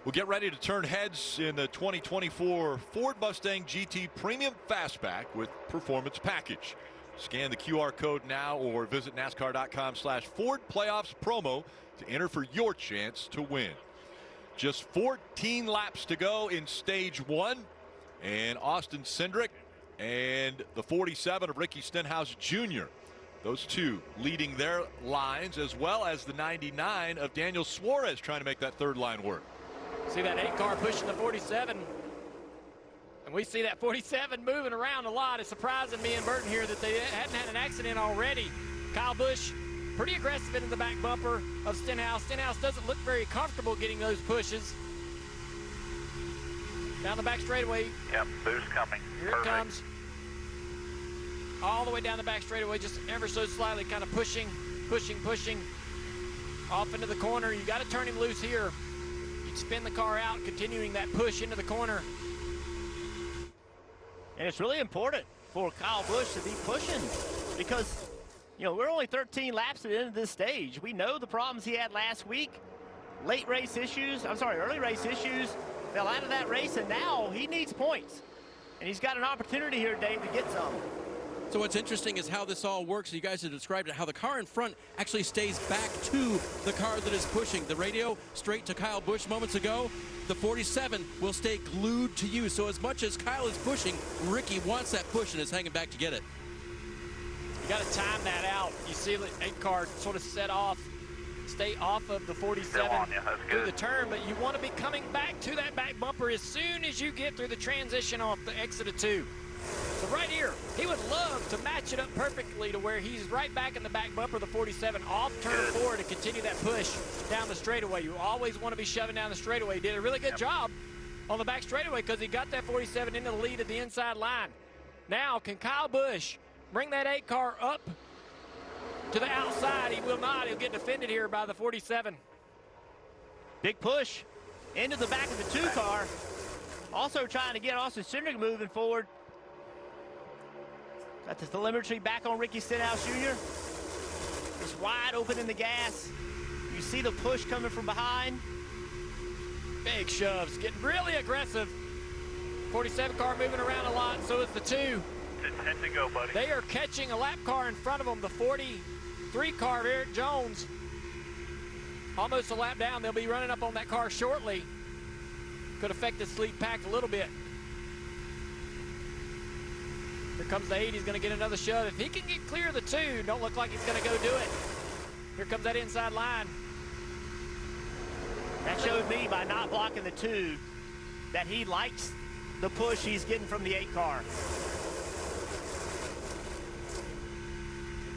We'll get ready to turn heads in the 2024 Ford Mustang GT Premium Fastback with Performance Package. Scan the QR code now or visit NASCAR.com/Ford Playoffs promo to enter for your chance to win. Just 14 laps to go in stage 1. And Austin Cindric and the 47 of Ricky Stenhouse Jr. Those two leading their lines, as well as the 99 of Daniel Suarez trying to make that third line work. See that 8 car pushing the 47. And we see that 47 moving around a lot. It's surprising me and Burton here that they hadn't had an accident already. Kyle Busch pretty aggressive into the back bumper of Stenhouse. Stenhouse doesn't look very comfortable getting those pushes. Down the back straightaway. Yep, boost coming. Here it comes. All the way down the back straightaway, just ever so slightly, kind of pushing off into the corner. You got to turn him loose here. You'd spin the car out, continuing that push into the corner. And it's really important for Kyle Busch to be pushing because, you know, we're only 13 laps at the end of this stage. We know the problems he had last week. Early race issues, fell out of that race, and now he needs points. And he's got an opportunity here, Dave, to get some. So what's interesting is how this all works. You guys have described it, how the car in front actually stays back to the car that is pushing. The radio straight to Kyle Busch moments ago. The 47 will stay glued to you. So as much as Kyle is pushing, Ricky wants that push and is hanging back to get it. You got to time that out. You see the 8 car sort of set off, stay off of the 47 through the turn, but you want to be coming back to that back bumper as soon as you get through the transition off the exit of 2. So right here, he would love to match it up perfectly to where he's right back in the back bumper of the 47 off turn 4 to continue that push down the straightaway. You always want to be shoving down the straightaway. He did a really good job on the back straightaway because he got that 47 into the lead at the inside line. Now, can Kyle Busch bring that 8 car up to the outside? He will not. He'll get defended here by the 47. Big push into the back of the 2 car. Also trying to get Austin Cindric moving forward. Got the telemetry back on Ricky Stenhouse Jr. Just wide open in the gas. You see the push coming from behind. Big shoves, getting really aggressive. 47 car moving around a lot, so is the 2. 10 to go, buddy. They are catching a lap car in front of them, the 43 car of Eric Jones. Almost a lap down. They'll be running up on that car shortly. Could affect this lead pack a little bit. Here comes the 8. He's going to get another shove. If he can get clear of the 2, don't look like he's going to go do it. Here comes that inside line. That showed me by not blocking the 2 that he likes the push he's getting from the 8 car.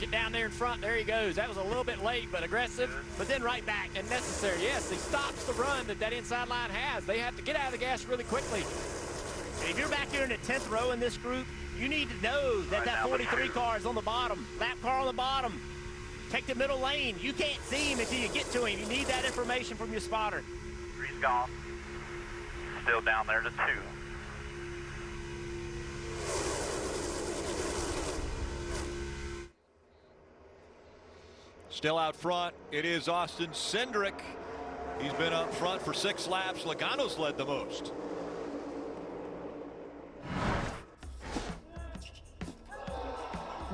Get down there in front. There he goes. That was a little bit late, but aggressive, but then right back and necessary. Yes, he stops the run that inside line has. They have to get out of the gas really quickly. And if you're back here in the 10th row in this group, you need to know that that 43 car is on the bottom. Lap car on the bottom. Take the middle lane. You can't see him until you get to him. You need that information from your spotter. 3's gone. Still down there to 2. Still out front, it is Austin Cindric. He's been up front for 6 laps. Logano's led the most.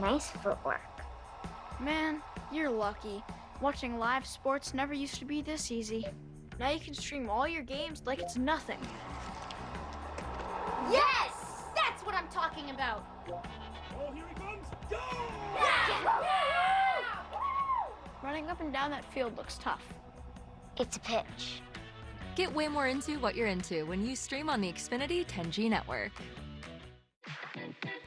Nice footwork. Man, you're lucky. Watching live sports never used to be this easy. Now you can stream all your games like it's nothing. Yes! That's what I'm talking about! Oh, here he comes! Go! Running up and down that field looks tough. It's a pitch. Get way more into what you're into when you stream on the Xfinity 10G network.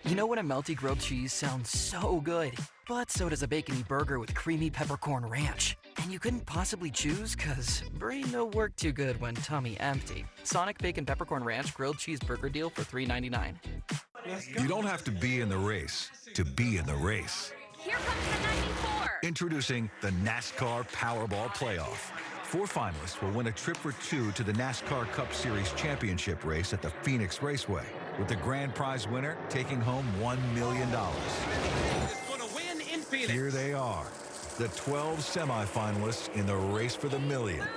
You know when a melty grilled cheese sounds so good, but so does a bacony burger with creamy peppercorn ranch. And you couldn't possibly choose cause brain no work too good when tummy empty. Sonic Bacon Peppercorn Ranch Grilled Cheese Burger Deal for $3.99. You don't have to be in the race to be in the race. Here comes the 94! Introducing the NASCAR Powerball Playoff. 4 finalists will win a trip for 2 to the NASCAR Cup Series championship race at the Phoenix Raceway, with the grand prize winner taking home $1 million. Here they are, the 12 semifinalists in the race for the million.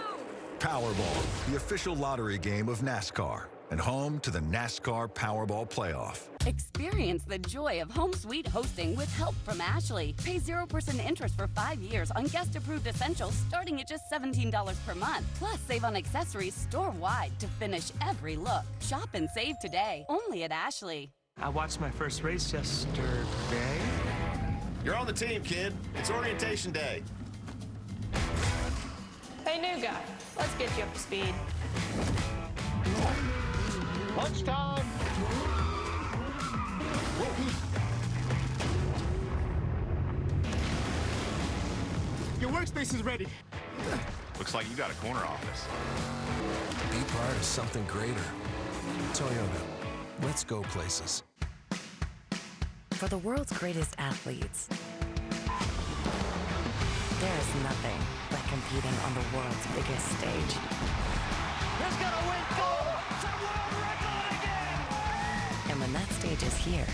Powerball, the official lottery game of NASCAR, and home to the NASCAR Powerball Playoff. Experience the joy of home suite hosting with help from Ashley. Pay 0% interest for 5 years on guest-approved essentials starting at just $17 per month. Plus, save on accessories store-wide to finish every look. Shop and save today, only at Ashley. I watched my first race yesterday. You're on the team, kid. It's orientation day. Hey, new guy. Let's get you up to speed. Lunchtime. Your workspace is ready. Looks like you got a corner office. Be part of something greater. Toyota. Let's go places. For the world's greatest athletes, there is nothing like competing on the world's biggest stage. Who's gonna win gold? It's a world record again! And when that stage is here,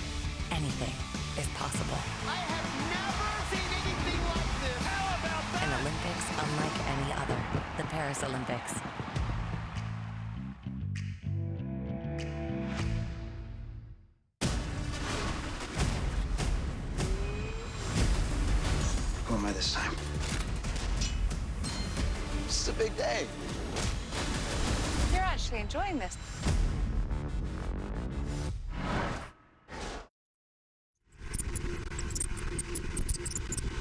anything is possible. I have never seen anything like this. How about that? An Olympics unlike any other, the Paris Olympics. Who am I this time? This is a big day. You're actually enjoying this.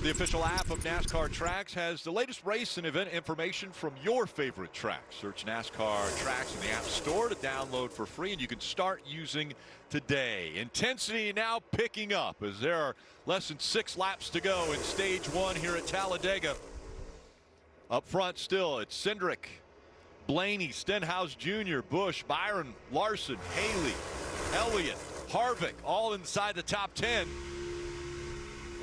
The official app of NASCAR Tracks has the latest race and event information from your favorite tracks. Search NASCAR Tracks in the App Store to download for free, and you can start using today. Intensity now picking up as there are less than 6 laps to go in stage 1 here at Talladega. Up front still, it's Cindric, Blaney, Stenhouse Jr., Busch, Byron, Larson, Haley, Elliott, Harvick, all inside the top 10.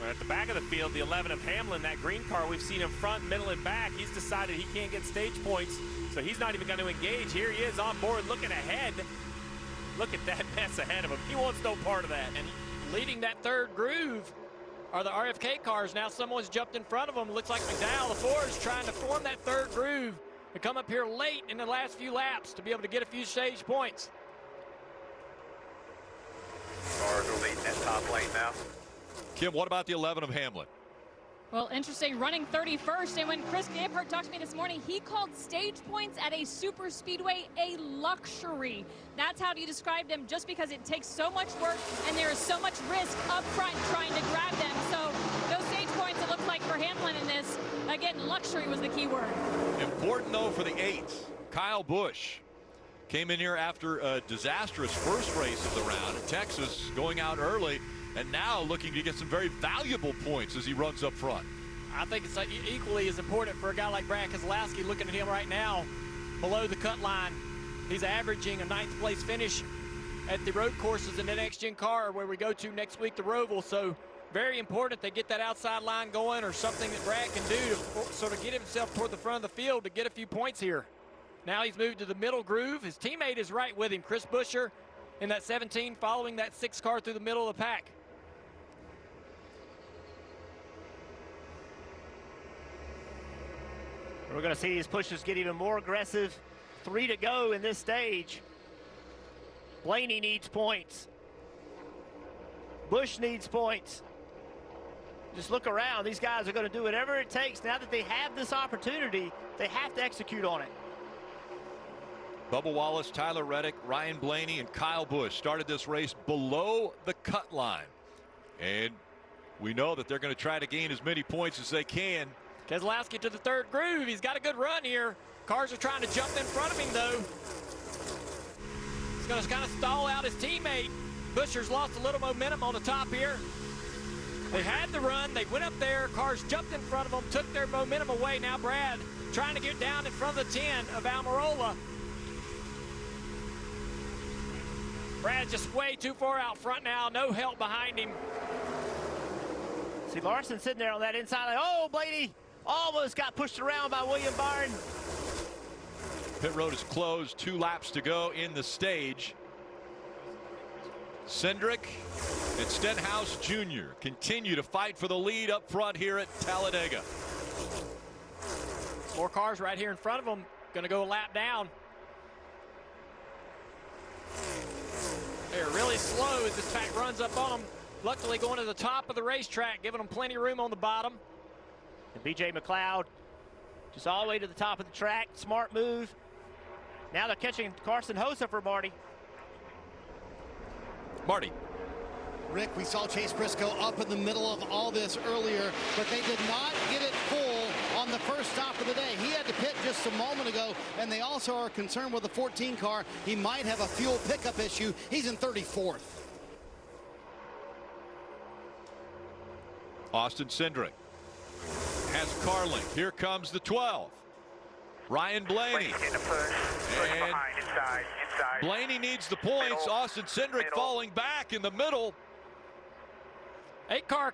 At the back of the field, the 11 of Hamlin, that green car we've seen him front, middle, and back. He's decided he can't get stage points, so he's not even going to engage. Here he is on board looking ahead. Look at that mess ahead of him. He wants no part of that. And leading that third groove are the RFK cars. Now someone's jumped in front of them. Looks like McDowell, the Ford's trying to form that third groove to come up here late in the last few laps to be able to get a few stage points. Cars are leading that top lane now. Kim, what about the 11 of Hamlin? Well, interesting, running 31st, and when Chris Gabehart talked to me this morning, he called stage points at a super speedway a luxury. That's how he described them, just because it takes so much work and there is so much risk up front trying to grab them. So those stage points, it looks like for Hamlin in this, again, luxury was the key word. Important, though, for the 8th. Kyle Busch came in here after a disastrous first race of the round in Texas, going out early, and now looking to get some very valuable points as he runs up front. I think it's equally as important for a guy like Brad Keselowski. Looking at him right now, below the cut line, he's averaging a 9th place finish at the road courses in the next-gen car where we go to next week, the Roval. So very important they get that outside line going, or something that Brad can do to sort of get himself toward the front of the field to get a few points here. Now he's moved to the middle groove. His teammate is right with him, Chris Buescher, in that 17, following that 6 car through the middle of the pack. We're going to see these pushes get even more aggressive. 3 to go in this stage. Blaney needs points. Busch needs points. Just look around. These guys are going to do whatever it takes. Now that they have this opportunity, they have to execute on it. Bubba Wallace, Tyler Reddick, Ryan Blaney, and Kyle Busch started this race below the cut line. And we know that they're going to try to gain as many points as they can. Keselowski to the third groove. He's got a good run here. Cars are trying to jump in front of him, though. He's going to kind of stall out his teammate. Buescher's lost a little momentum on the top here. They had the run. They went up there. Cars jumped in front of them, took their momentum away. Now Brad trying to get down in front of the 10 of Almirola. Brad's just way too far out front now. No help behind him. See Larson sitting there on that inside line. Oh, Blaney Almost got pushed around by William Byron. Pit road is closed. 2 laps to go in the stage. Cindric and Stenhouse Jr. continue to fight for the lead up front here at Talladega. 4 cars right here in front of them. Going to go a lap down. They're really slow as this track runs up on them. Luckily going to the top of the racetrack, giving them plenty of room on the bottom. And B.J. McLeod just all the way to the top of the track. Smart move. Now they're catching Carson Hosa for Marty. Marty. Rick, we saw Chase Briscoe up in the middle of all this earlier, but they did not get it full on the first stop of the day. He had to pit just a moment ago, and they also are concerned with the 14 car. He might have a fuel pickup issue. He's in 34th. Austin Cindric has Carling. Here comes the 12. Ryan Blaney. And Blaney needs the points. Austin Cindric falling back in the middle. 8-car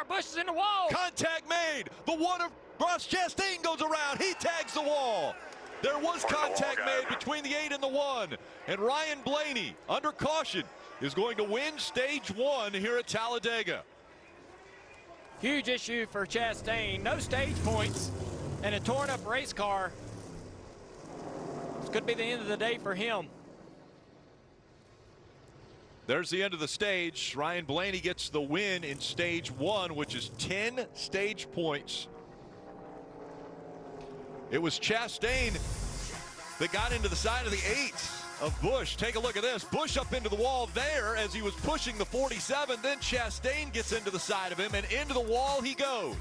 Busch is in the wall. Contact made. The one of Ross Chastain goes around. He tags the wall. There was contact made between the 8 and the 1. And Ryan Blaney, under caution, is going to win stage 1 here at Talladega. Huge issue for Chastain. No stage points and a torn up race car. This could be the end of the day for him. There's the end of the stage. Ryan Blaney gets the win in stage 1, which is 10 stage points. It was Chastain that got into the side of the 8 of Busch. Take a look at this. Busch up into the wall there as he was pushing the 47. Then Chastain gets into the side of him, and into the wall he goes.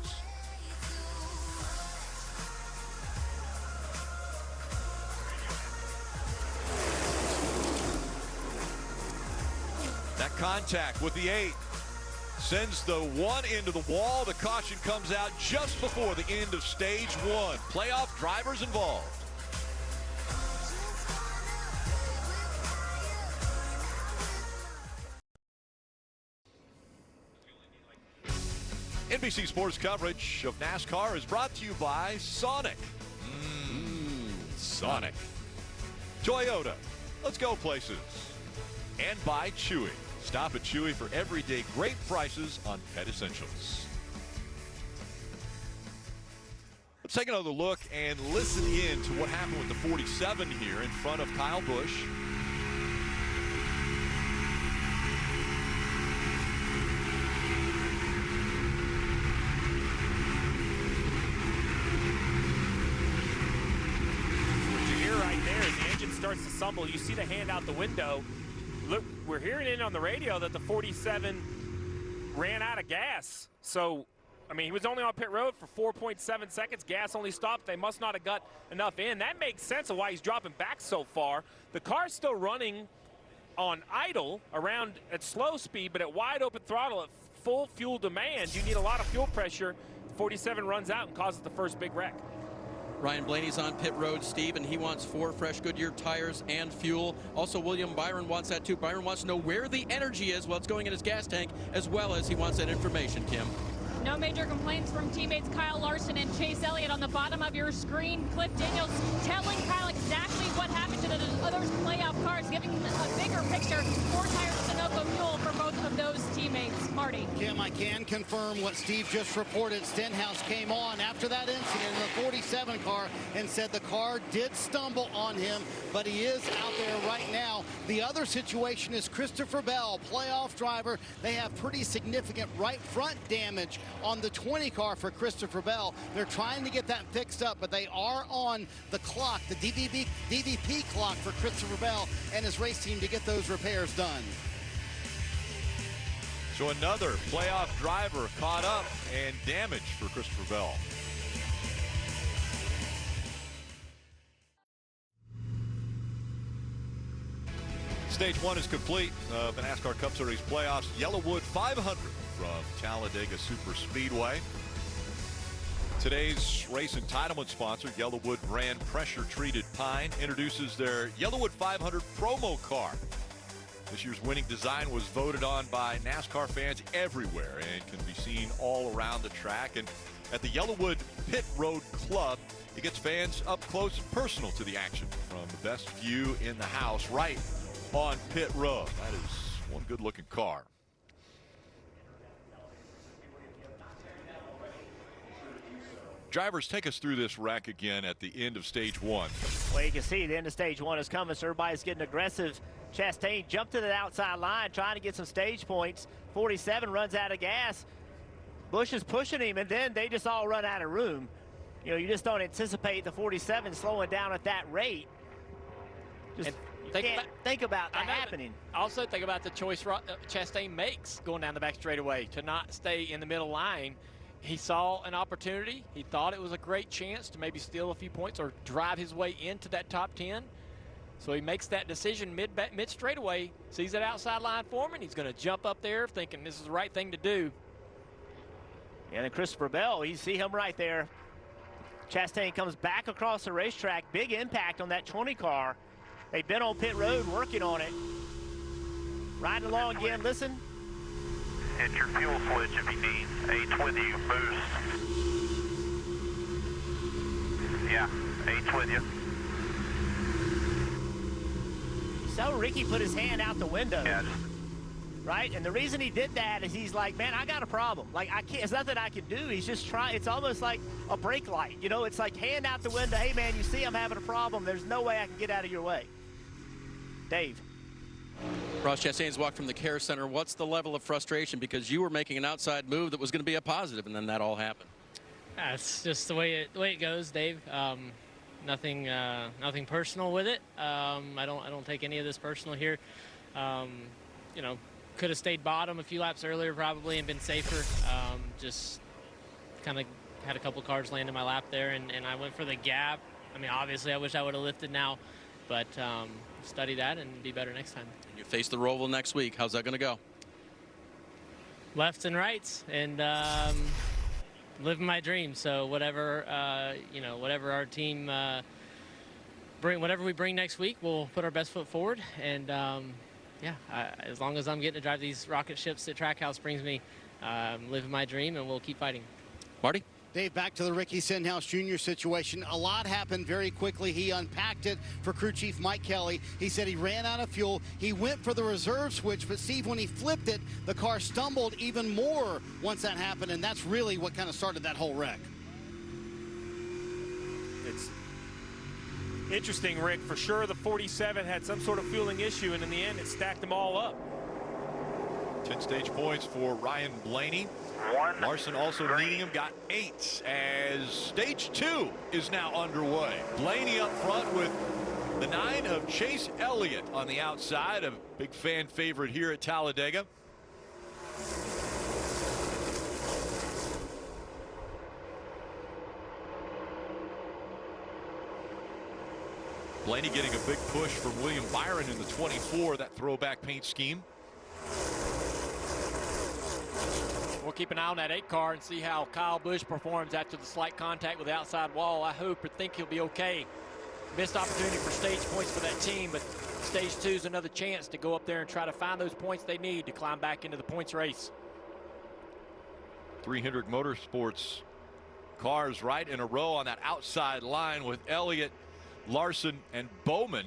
That contact with the 8 sends the 1 into the wall. The caution comes out just before the end of stage 1. Playoff drivers involved. NBC Sports coverage of NASCAR is brought to you by Sonic. Sonic. Toyota. Let's go places. And by Chewy. Stop at Chewy for everyday great prices on pet essentials. Let's take another look and listen in to what happened with the 47 here in front of Kyle Busch. Starts to stumble. You see the hand out the window. Look, we're hearing it on the radio that the 47 ran out of gas. So, I mean, he was only on pit road for 4.7 seconds. Gas only stopped. They must not have got enough in. That makes sense of why he's dropping back so far. The car's still running on idle around at slow speed, but at wide open throttle at full fuel demand, you need a lot of fuel pressure. 47 runs out and causes the first big wreck. Ryan Blaney's on pit road, Steve, and he wants 4 fresh Goodyear tires and fuel. Also, William Byron wants that too. Byron wants to know where the energy is while it's going in his gas tank, as well as he wants that information, Kim. No major complaints from teammates Kyle Larson and Chase Elliott. On the bottom of your screen, Cliff Daniels telling Kyle exactly what happened to the other playoff cars, giving a bigger picture. 4 tires Sunoco fuel for both of those teammates. Marty. Kim, I can confirm what Steve just reported. Stenhouse came on after that incident in the 47 car and said the car did stumble on him, but he is out there right now. The other situation is Christopher Bell, playoff driver. They have pretty significant right front damage on the 20 car for Christopher Bell. They're trying to get that fixed up, but they are on the clock, the DVP clock for Christopher Bell and his race team to get those repairs done. So another playoff driver caught up and damaged for Christopher Bell. Stage 1 is complete of the NASCAR Cup Series playoffs. Yellowwood 500 from Talladega Super Speedway. Today's race entitlement sponsor, Yellowwood brand pressure treated pine, introduces their Yellowwood 500 promo car. This year's winning design was voted on by NASCAR fans everywhere and can be seen all around the track. And at the Yellowwood Pit Road Club. It gets fans up close and personal to the action from the best view in the house right on Pit Road. That is one good-looking car. Drivers, take us through this wreck again at the end of stage one. Well, you can see the end of stage one is coming, so everybody's getting aggressive. Chastain jumped to the outside line trying to get some stage points. 47 runs out of gas. Busch is pushing him, and then they just all run out of room. You know, you just don't anticipate the 47 slowing down at that rate. Just think about that happening. Also, think about the choice Chastain makes going down the back straightaway to not stay in the middle line. He saw an opportunity. He thought it was a great chance to maybe steal a few points or drive his way into that top 10. So he makes that decision mid straightaway, sees that outside line foreman. He's going to jump up there thinking this is the right thing to do. And then Christopher Bell, you see him right there. Chastain comes back across the racetrack. Big impact on that 20 car. They've been on pit road working on it. Riding along again, listen. Hit your fuel switch if you need. H with you, boost. Yeah, H with you. So Ricky put his hand out the window. Yeah. Right? And the reason he did that is he's like, man, I got a problem. Like, I can't, it's nothing I can do. He's just trying. It's almost like a brake light. You know, it's like hand out the window. Hey, man, you see I'm having a problem. There's no way I can get out of your way. Dave. Ross Chastain's walked from the care center. What's the level of frustration? Because you were making an outside move that was going to be a positive, and then that all happened. It's just the way it goes, Dave. Nothing personal with it. I don't take any of this personal here. You know, could have stayed bottom a few laps earlier probably and been safer. Just kind of had a couple cars land in my lap there, and I went for the gap. I mean, obviously I wish I would have lifted now, but study that and be better next time. You face the Roval next week. How's that going to go? Lefts and rights, and living my dream. So whatever you know, whatever our team whatever we bring next week, we'll put our best foot forward. And yeah, as long as I'm getting to drive these rocket ships that Trackhouse brings me, living my dream, and we'll keep fighting. Marty? Dave, back to the Ricky Stenhouse Jr. situation. A lot happened very quickly. He unpacked it for crew chief Mike Kelly. He said he ran out of fuel. He went for the reserve switch, but Steve, when he flipped it, the car stumbled even more once that happened, and that's really what kind of started that whole wreck. It's interesting, Rick. For sure, the 47 had some sort of fueling issue, and in the end, it stacked them all up. 10 stage points for Ryan Blaney. Larson also leading him, got 8 as stage 2 is now underway. Blaney up front with the 9 of Chase Elliott on the outside, a big fan favorite here at Talladega. Blaney getting a big push from William Byron in the 24, that throwback paint scheme. We'll keep an eye on that 8 car and see how Kyle Busch performs after the slight contact with the outside wall. I hope or think he'll be okay. Missed opportunity for stage points for that team, but stage 2 is another chance to go up there and try to find those points they need to climb back into the points race. 300 Motorsports cars right in a row on that outside line with Elliott, Larson, and Bowman.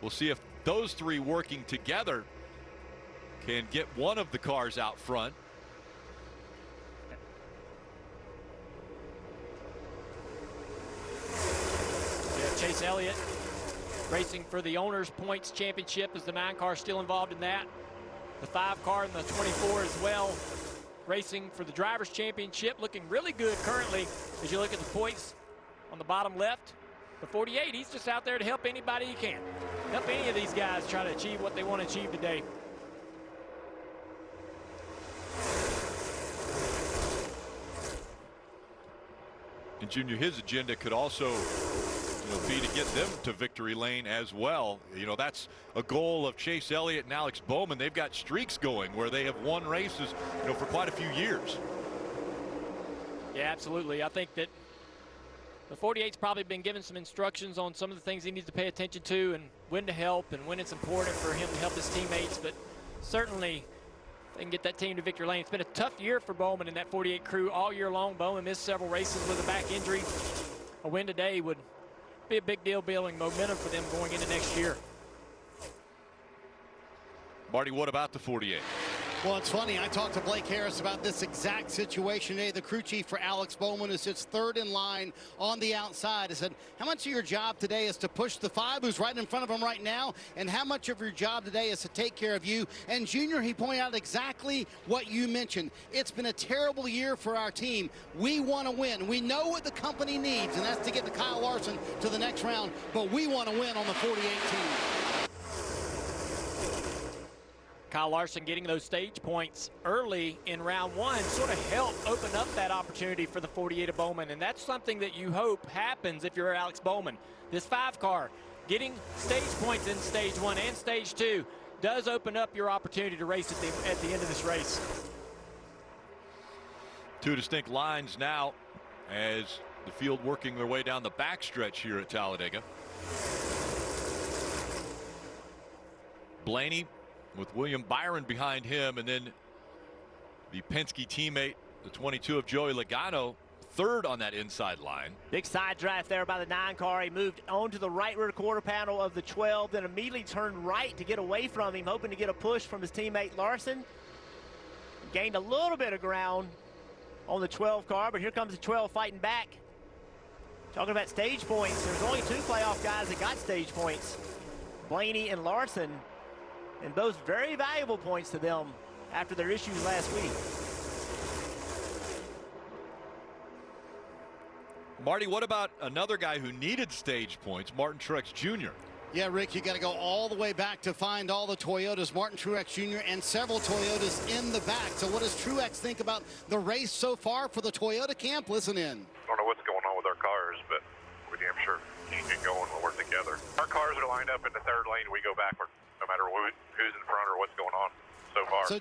We'll see if those 3 working together can get one of the cars out front. Chase Elliott racing for the Owners Points Championship. Is the 9 car still involved in that? The 5 car and the 24 as well. Racing for the Drivers' Championship, looking really good currently as you look at the points on the bottom left. The 48, he's just out there to help anybody he can. Help any of these guys try to achieve what they want to achieve today. And Junior, his agenda could also be to get them to victory lane as well. You know, that's a goal of Chase Elliott and Alex Bowman. They've got streaks going where they have won races, you know, for quite a few years. Yeah, absolutely. I think that the 48's probably been given some instructions on some of the things he needs to pay attention to and when to help and when it's important for him to help his teammates. But certainly they can get that team to victory lane. It's been a tough year for Bowman and that 48 crew all year long. Bowman missed several races with a back injury. A win today would be a big deal, building momentum for them going into next year. Marty, what about the 48? Well, it's funny. I talked to Blake Harris about this exact situation today. The crew chief for Alex Bowman is just third in line on the outside. I said, how much of your job today is to push the 5 who's right in front of him right now, and how much of your job today is to take care of you? And Junior, he pointed out exactly what you mentioned. It's been a terrible year for our team. We want to win. We know what the company needs, and that's to get the Kyle Larson to the next round, but we want to win on the 48 team. Kyle Larson getting those stage points early in round 1 sort of helped open up that opportunity for the 48 of Bowman, and that's something that you hope happens if you're Alex Bowman. This 5 car getting stage points in stage 1 and stage 2 does open up your opportunity to race at the end of this race. 2 distinct lines now as the field working their way down the backstretch here at Talladega. Blaney with William Byron behind him, and then the Penske teammate, the 22 of Joey Logano, third on that inside line. Big side draft there by the 9 car. He moved onto the right rear quarter panel of the 12, then immediately turned right to get away from him, hoping to get a push from his teammate Larson. Gained a little bit of ground on the 12 car, but here comes the 12 fighting back. Talking about stage points, there's only 2 playoff guys that got stage points, Blaney and Larson. And both very valuable points to them after their issues last week. Marty, what about another guy who needed stage points, Martin Truex Jr.? Yeah, Rick, you got to go all the way back to find all the Toyotas, Martin Truex Jr. and several Toyotas in the back. So what does Truex think about the race so far for the Toyota camp? Listen in. I don't know what's going on with our cars, but we're damn sure keep it going when we're together. Our cars are lined up in the 3rd lane. We go backward, no matter who's in front or what's going on so far.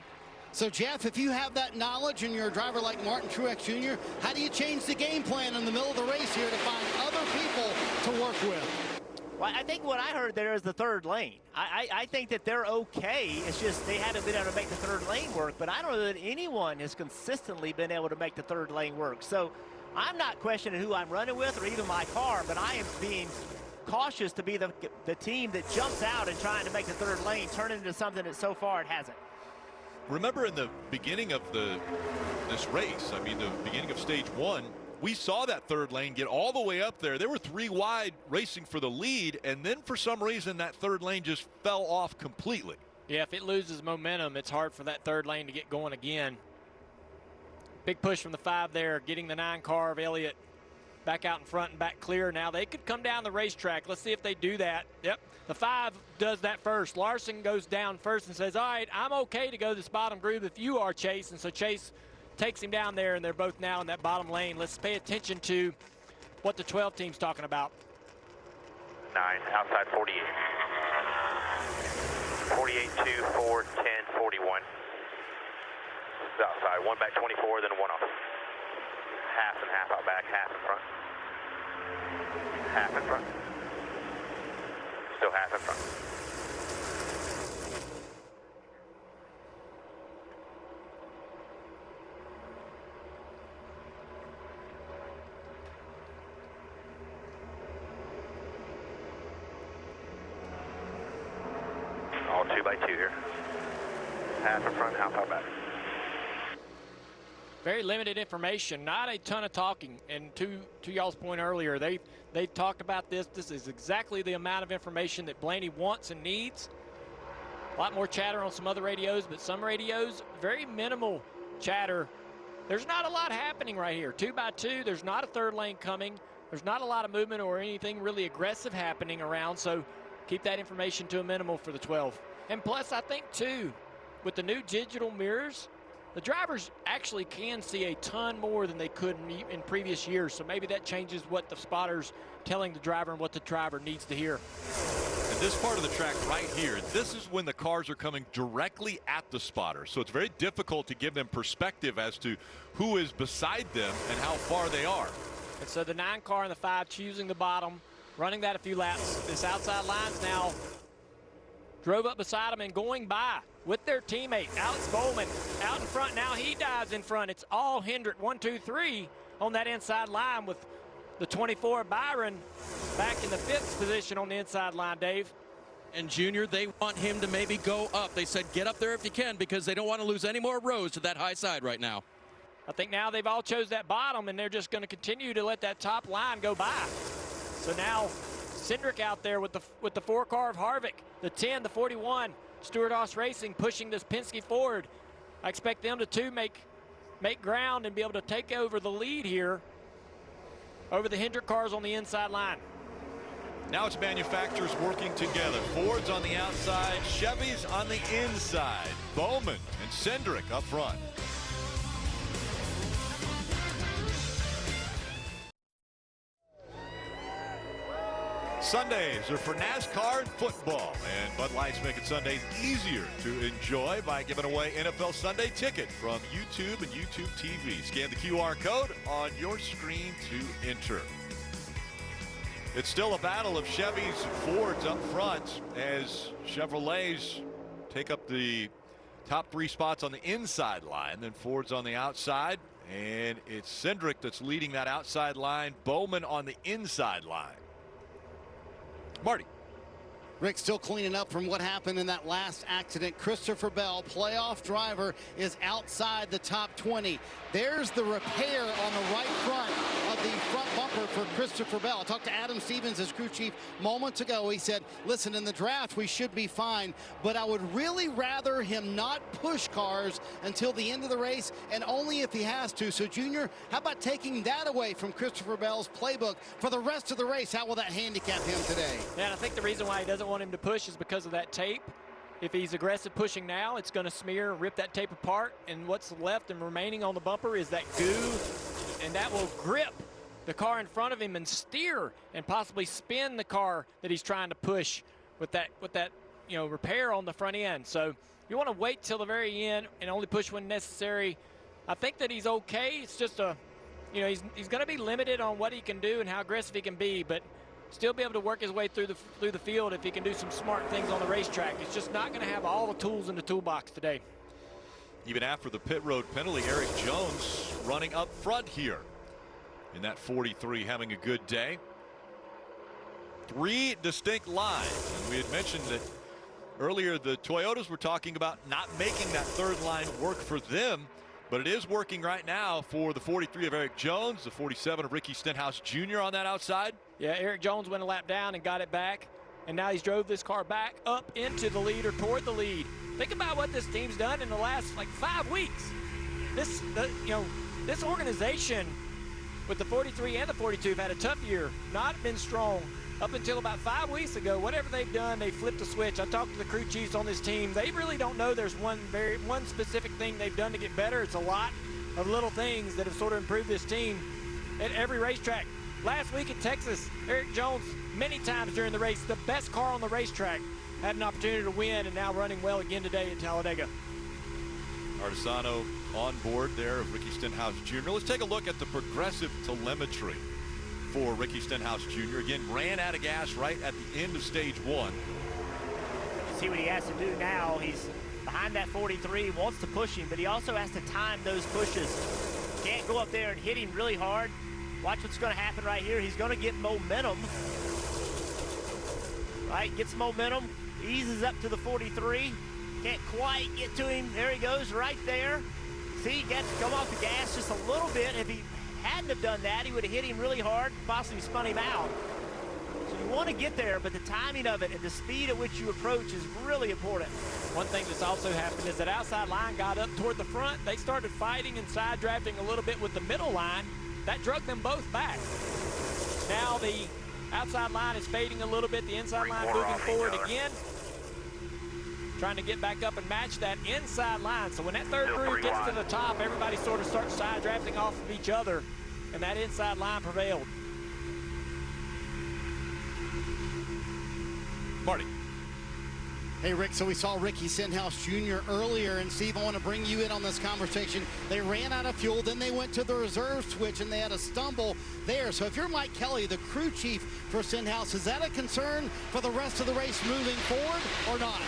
So Jeff, if you have that knowledge and you're a driver like Martin Truex Jr., how do you change the game plan in the middle of the race here to find other people to work with? Well, I think what I heard there is the 3rd lane. I think that they're okay. It's just they haven't been able to make the 3rd lane work. But I don't know that anyone has consistently been able to make the 3rd lane work. So I'm not questioning who I'm running with or even my car, but I am being cautious to be the team that jumps out and trying to make the 3rd lane turn into something that so far it hasn't. Remember in the beginning of this race, I mean the beginning of stage 1, we saw that 3rd lane get all the way up there. They were 3 wide racing for the lead, and then for some reason that 3rd lane just fell off completely. Yeah, if it loses momentum, it's hard for that 3rd lane to get going again. Big push from the 5 there, getting the 9 car of Elliott back out in front and back clear. Now they could come down the racetrack. Let's see if they do that. Yep, the 5 does that first. Larson goes down first and says, all right, I'm okay to go this bottom groove if you are, Chase. And so Chase takes him down there, and they're both now in that bottom lane. Let's pay attention to what the 12 team's talking about. 9, outside 48. 48, 2, 4, 10, 41. Outside, 1 back 24, then 1 off. Half and half out back, half in front. Half in front. Still half in front. All 2 by 2 here. Half in front, half out back. Very limited information, not a ton of talking. And to y'all's point earlier, they talked about this. This is exactly the amount of information that Blaney wants and needs. A lot more chatter on some other radios, but some radios, very minimal chatter. There's not a lot happening right here. 2 by 2, there's not a 3rd lane coming. There's not a lot of movement or anything really aggressive happening around, so keep that information to a minimal for the 12. And plus, I think, too, with the new digital mirrors, the drivers actually can see a ton more than they could in previous years. So maybe that changes what the spotter's telling the driver and what the driver needs to hear. And this part of the track right here, this is when the cars are coming directly at the spotter. So it's very difficult to give them perspective as to who is beside them and how far they are. And so the 9 car and the 5 choosing the bottom, running that a few laps. This outside line's now drove up beside him and going by with their teammate, Alex Bowman, out in front. Now he dives in front. It's all Hendrick, 1, 2, 3 on that inside line with the 24, Byron, back in the 5th position on the inside line, Dave. And Junior, they want him to maybe go up. They said get up there if you can because they don't want to lose any more rows to that high side right now. I think now they've all chose that bottom, and they're just going to continue to let that top line go by. So now Cindric out there with the 4 car of Harvick, the 10, the 41, Stewart Haas Racing pushing this Penske forward. I expect them to make ground and be able to take over the lead here over the Hendrick cars on the inside line. Now it's manufacturers working together. Ford's on the outside, Chevy's on the inside. Bowman and Cindric up front. Sundays are for NASCAR and football, and Bud Light's making Sundays easier to enjoy by giving away NFL Sunday Ticket from YouTube and YouTube TV. Scan the QR code on your screen to enter. It's still a battle of Chevys and Fords up front as Chevrolets take up the top 3 spots on the inside line, then Ford's on the outside, and it's Cindric that's leading that outside line, Bowman on the inside line. Marty. Rick, still cleaning up from what happened in that last accident. Christopher Bell, playoff driver, is outside the top 20. There's the repair on the right front of the front bumper for Christopher Bell. I talked to Adam Stevens, his crew chief, moments ago. He said, listen, in the draft, we should be fine, but I would really rather him not push cars until the end of the race, and only if he has to. So, Junior, how about taking that away from Christopher Bell's playbook for the rest of the race? How will that handicap him today? Yeah, I think the reason why he doesn't want him to push is because of that tape. If he's aggressive pushing now, it's going to smear, rip that tape apart, and what's left and remaining on the bumper is that goo, and that will grip the car in front of him and steer and possibly spin the car that he's trying to push with that repair on the front end. So you want to wait till the very end and only push when necessary. I think that he's okay. It's just he's going to be limited on what he can do and how aggressive he can be, but still be able to work his way through the field if he can do some smart things on the racetrack. It's just not going to have all the tools in the toolbox today. Even after the pit road penalty, Eric Jones running up front here in that 43, having a good day. 3 distinct lines. And we had mentioned that earlier the Toyotas were talking about not making that 3rd line work for them, but it is working right now for the 43 of Eric Jones, the 47 of Ricky Stenhouse Jr. on that outside. Yeah, Eric Jones went a lap down and got it back, and now he's drove this car back up into the lead or toward the lead. Think about what this team's done in the last 5 weeks. This organization with the 43 and the 42 have had a tough year, not been strong up until about 5 weeks ago. Whatever they've done, they flipped a switch. I talked to the crew chiefs on this team. They really don't know there's one specific thing they've done to get better. It's a lot of little things that have sort of improved this team at every racetrack. Last week at Texas, Eric Jones, many times during the race, the best car on the racetrack, had an opportunity to win, and now running well again today at Talladega. Artisano on board there of Ricky Stenhouse Jr. Let's take a look at the progressive telemetry for Ricky Stenhouse Jr. Again, ran out of gas right at the end of stage 1. See what he has to do now. He's behind that 43, wants to push him, but he also has to time those pushes. Can't go up there and hit him really hard. Watch what's going to happen right here. He's going to get momentum. Right, gets momentum, eases up to the 43. Can't quite get to him. There he goes, right there. See, he gets to come off the gas just a little bit. If he hadn't have done that, he would have hit him really hard, possibly spun him out. So you want to get there, but the timing of it and the speed at which you approach is really important. One thing that's also happened is that outside line got up toward the front. They started fighting and side drafting a little bit with the middle line. That drug them both back. Now the outside line is fading a little bit. The inside line moving forward again. Trying to get back up and match that inside line. So when that third group gets to the top, everybody sort of starts side drafting off of each other, and that inside line prevailed. Marty. Hey, Rick, so we saw Ricky Stenhouse Jr. earlier, and Steve, I want to bring you in on this conversation. They ran out of fuel, then they went to the reserve switch, and they had a stumble there. So if you're Mike Kelly, the crew chief for Stenhouse, is that a concern for the rest of the race moving forward or not?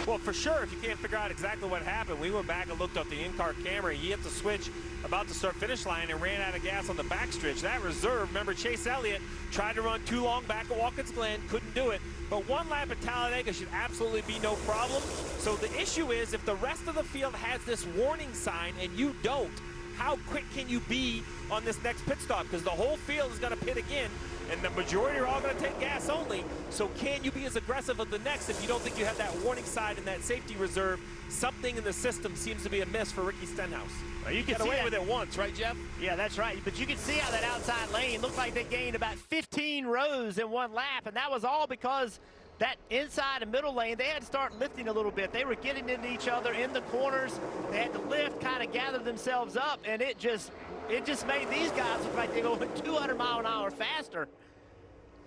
Well, for sure, if you can't figure out exactly what happened, we went back and looked up the in-car camera. He hit the switch about to start finish line and ran out of gas on the backstretch. That reserve, remember Chase Elliott tried to run too long back at Watkins Glen, couldn't do it. But one lap at Talladega should absolutely be no problem. So the issue is if the rest of the field has this warning sign and you don't, how quick can you be on this next pit stop? Because the whole field is going to pit again, and the majority are all going to take gas only. So can you be as aggressive as the next if you don't think you have that warning sign and that safety reserve? Something in the system seems to be a miss for Ricky Stenhouse. Well, you can got away with it once, right, Jeff? Yeah, that's right. But you can see how that outside lane looked like they gained about 15 rows in one lap, and that was all because that inside and middle lane, they had to start lifting a little bit. They were getting into each other in the corners. They had to lift, kind of gather themselves up, and it just made these guys look like they're going 200 mile an hour faster.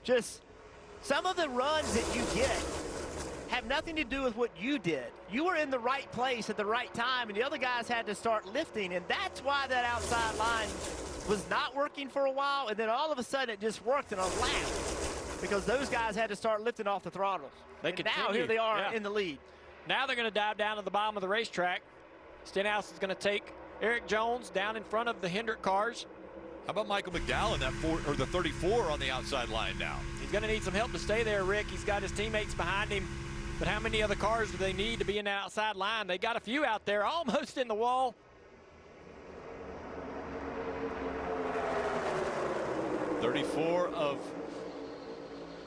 Just some of the runs that you get have nothing to do with what you did. You were in the right place at the right time, and the other guys had to start lifting, and that's why that outside line was not working for a while, and then all of a sudden it just worked in a lap because those guys had to start lifting off the throttles. And now here they are in the lead. Now they're going to dive down to the bottom of the racetrack. Stenhouse is going to take Eric Jones down in front of the Hendrick cars. How about Michael McDowell in that the 34 on the outside line now? He's going to need some help to stay there, Rick. He's got his teammates behind him. But how many other cars do they need to be in that outside line? They got a few out there almost in the wall. '34 of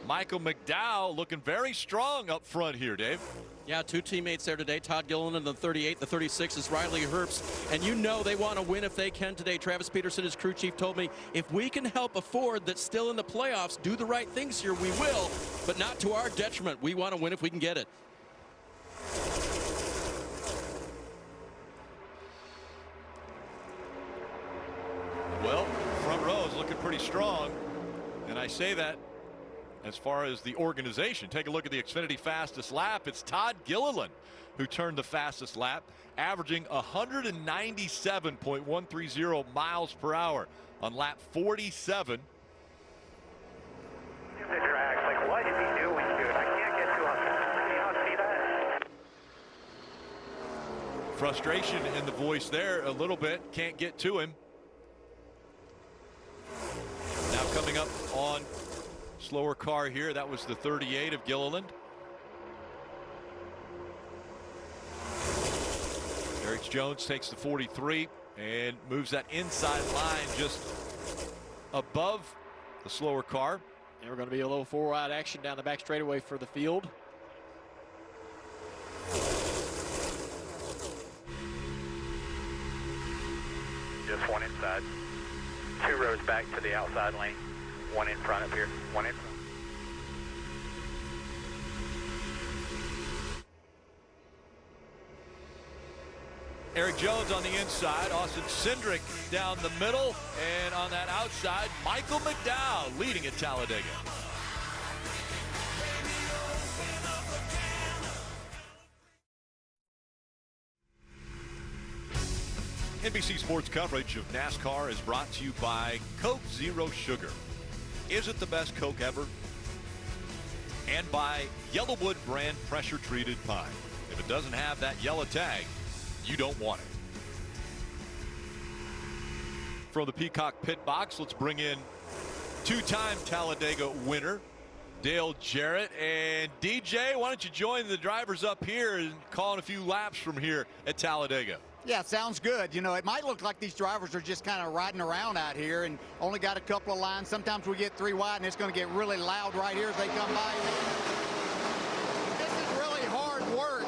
Michael McDowell looking very strong up front here, Dave. Yeah, two teammates there today, Todd Gilliland in the 38, the 36 is Riley Herbst. And you know they want to win if they can today. Travis Peterson, his crew chief, told me, if we can help a Ford that's still in the playoffs do the right things here, we will, but not to our detriment. We want to win if we can get it. Well, front row is looking pretty strong, and I say that as far as the organization. Take a look at the Xfinity fastest lap. It's Todd Gilliland who turned the fastest lap, averaging 197.130 miles per hour on lap 47. Like, what is he doing, dude? I can't get to him. You don't see that? Frustration in the voice there a little bit. Can't get to him. Now coming up on slower car here. That was the 38 of Gilliland. Eric Jones takes the 43 and moves that inside line just above the slower car. And we're going to be a little four-wide action down the back straightaway for the field. Just one inside. 2 rows back to the outside lane. 1 in front up here. 1 in front. Eric Jones on the inside, Austin Cindric down the middle, and on that outside, Michael McDowell leading at Talladega. NBC Sports coverage of NASCAR is brought to you by Coke Zero Sugar. Is it the best Coke ever? And by Yellowwood brand pressure treated pine. If it doesn't have that yellow tag, you don't want it. From the Peacock pit box, let's bring in two-time Talladega winner Dale Jarrett. And DJ, why don't you join the drivers up here and call in a few laps from here at Talladega? Yeah, sounds good. You know, it might look like these drivers are just kind of riding around out here and only got a couple of lines. Sometimes we get 3 wide and it's going to get really loud right here as they come by. This is really hard work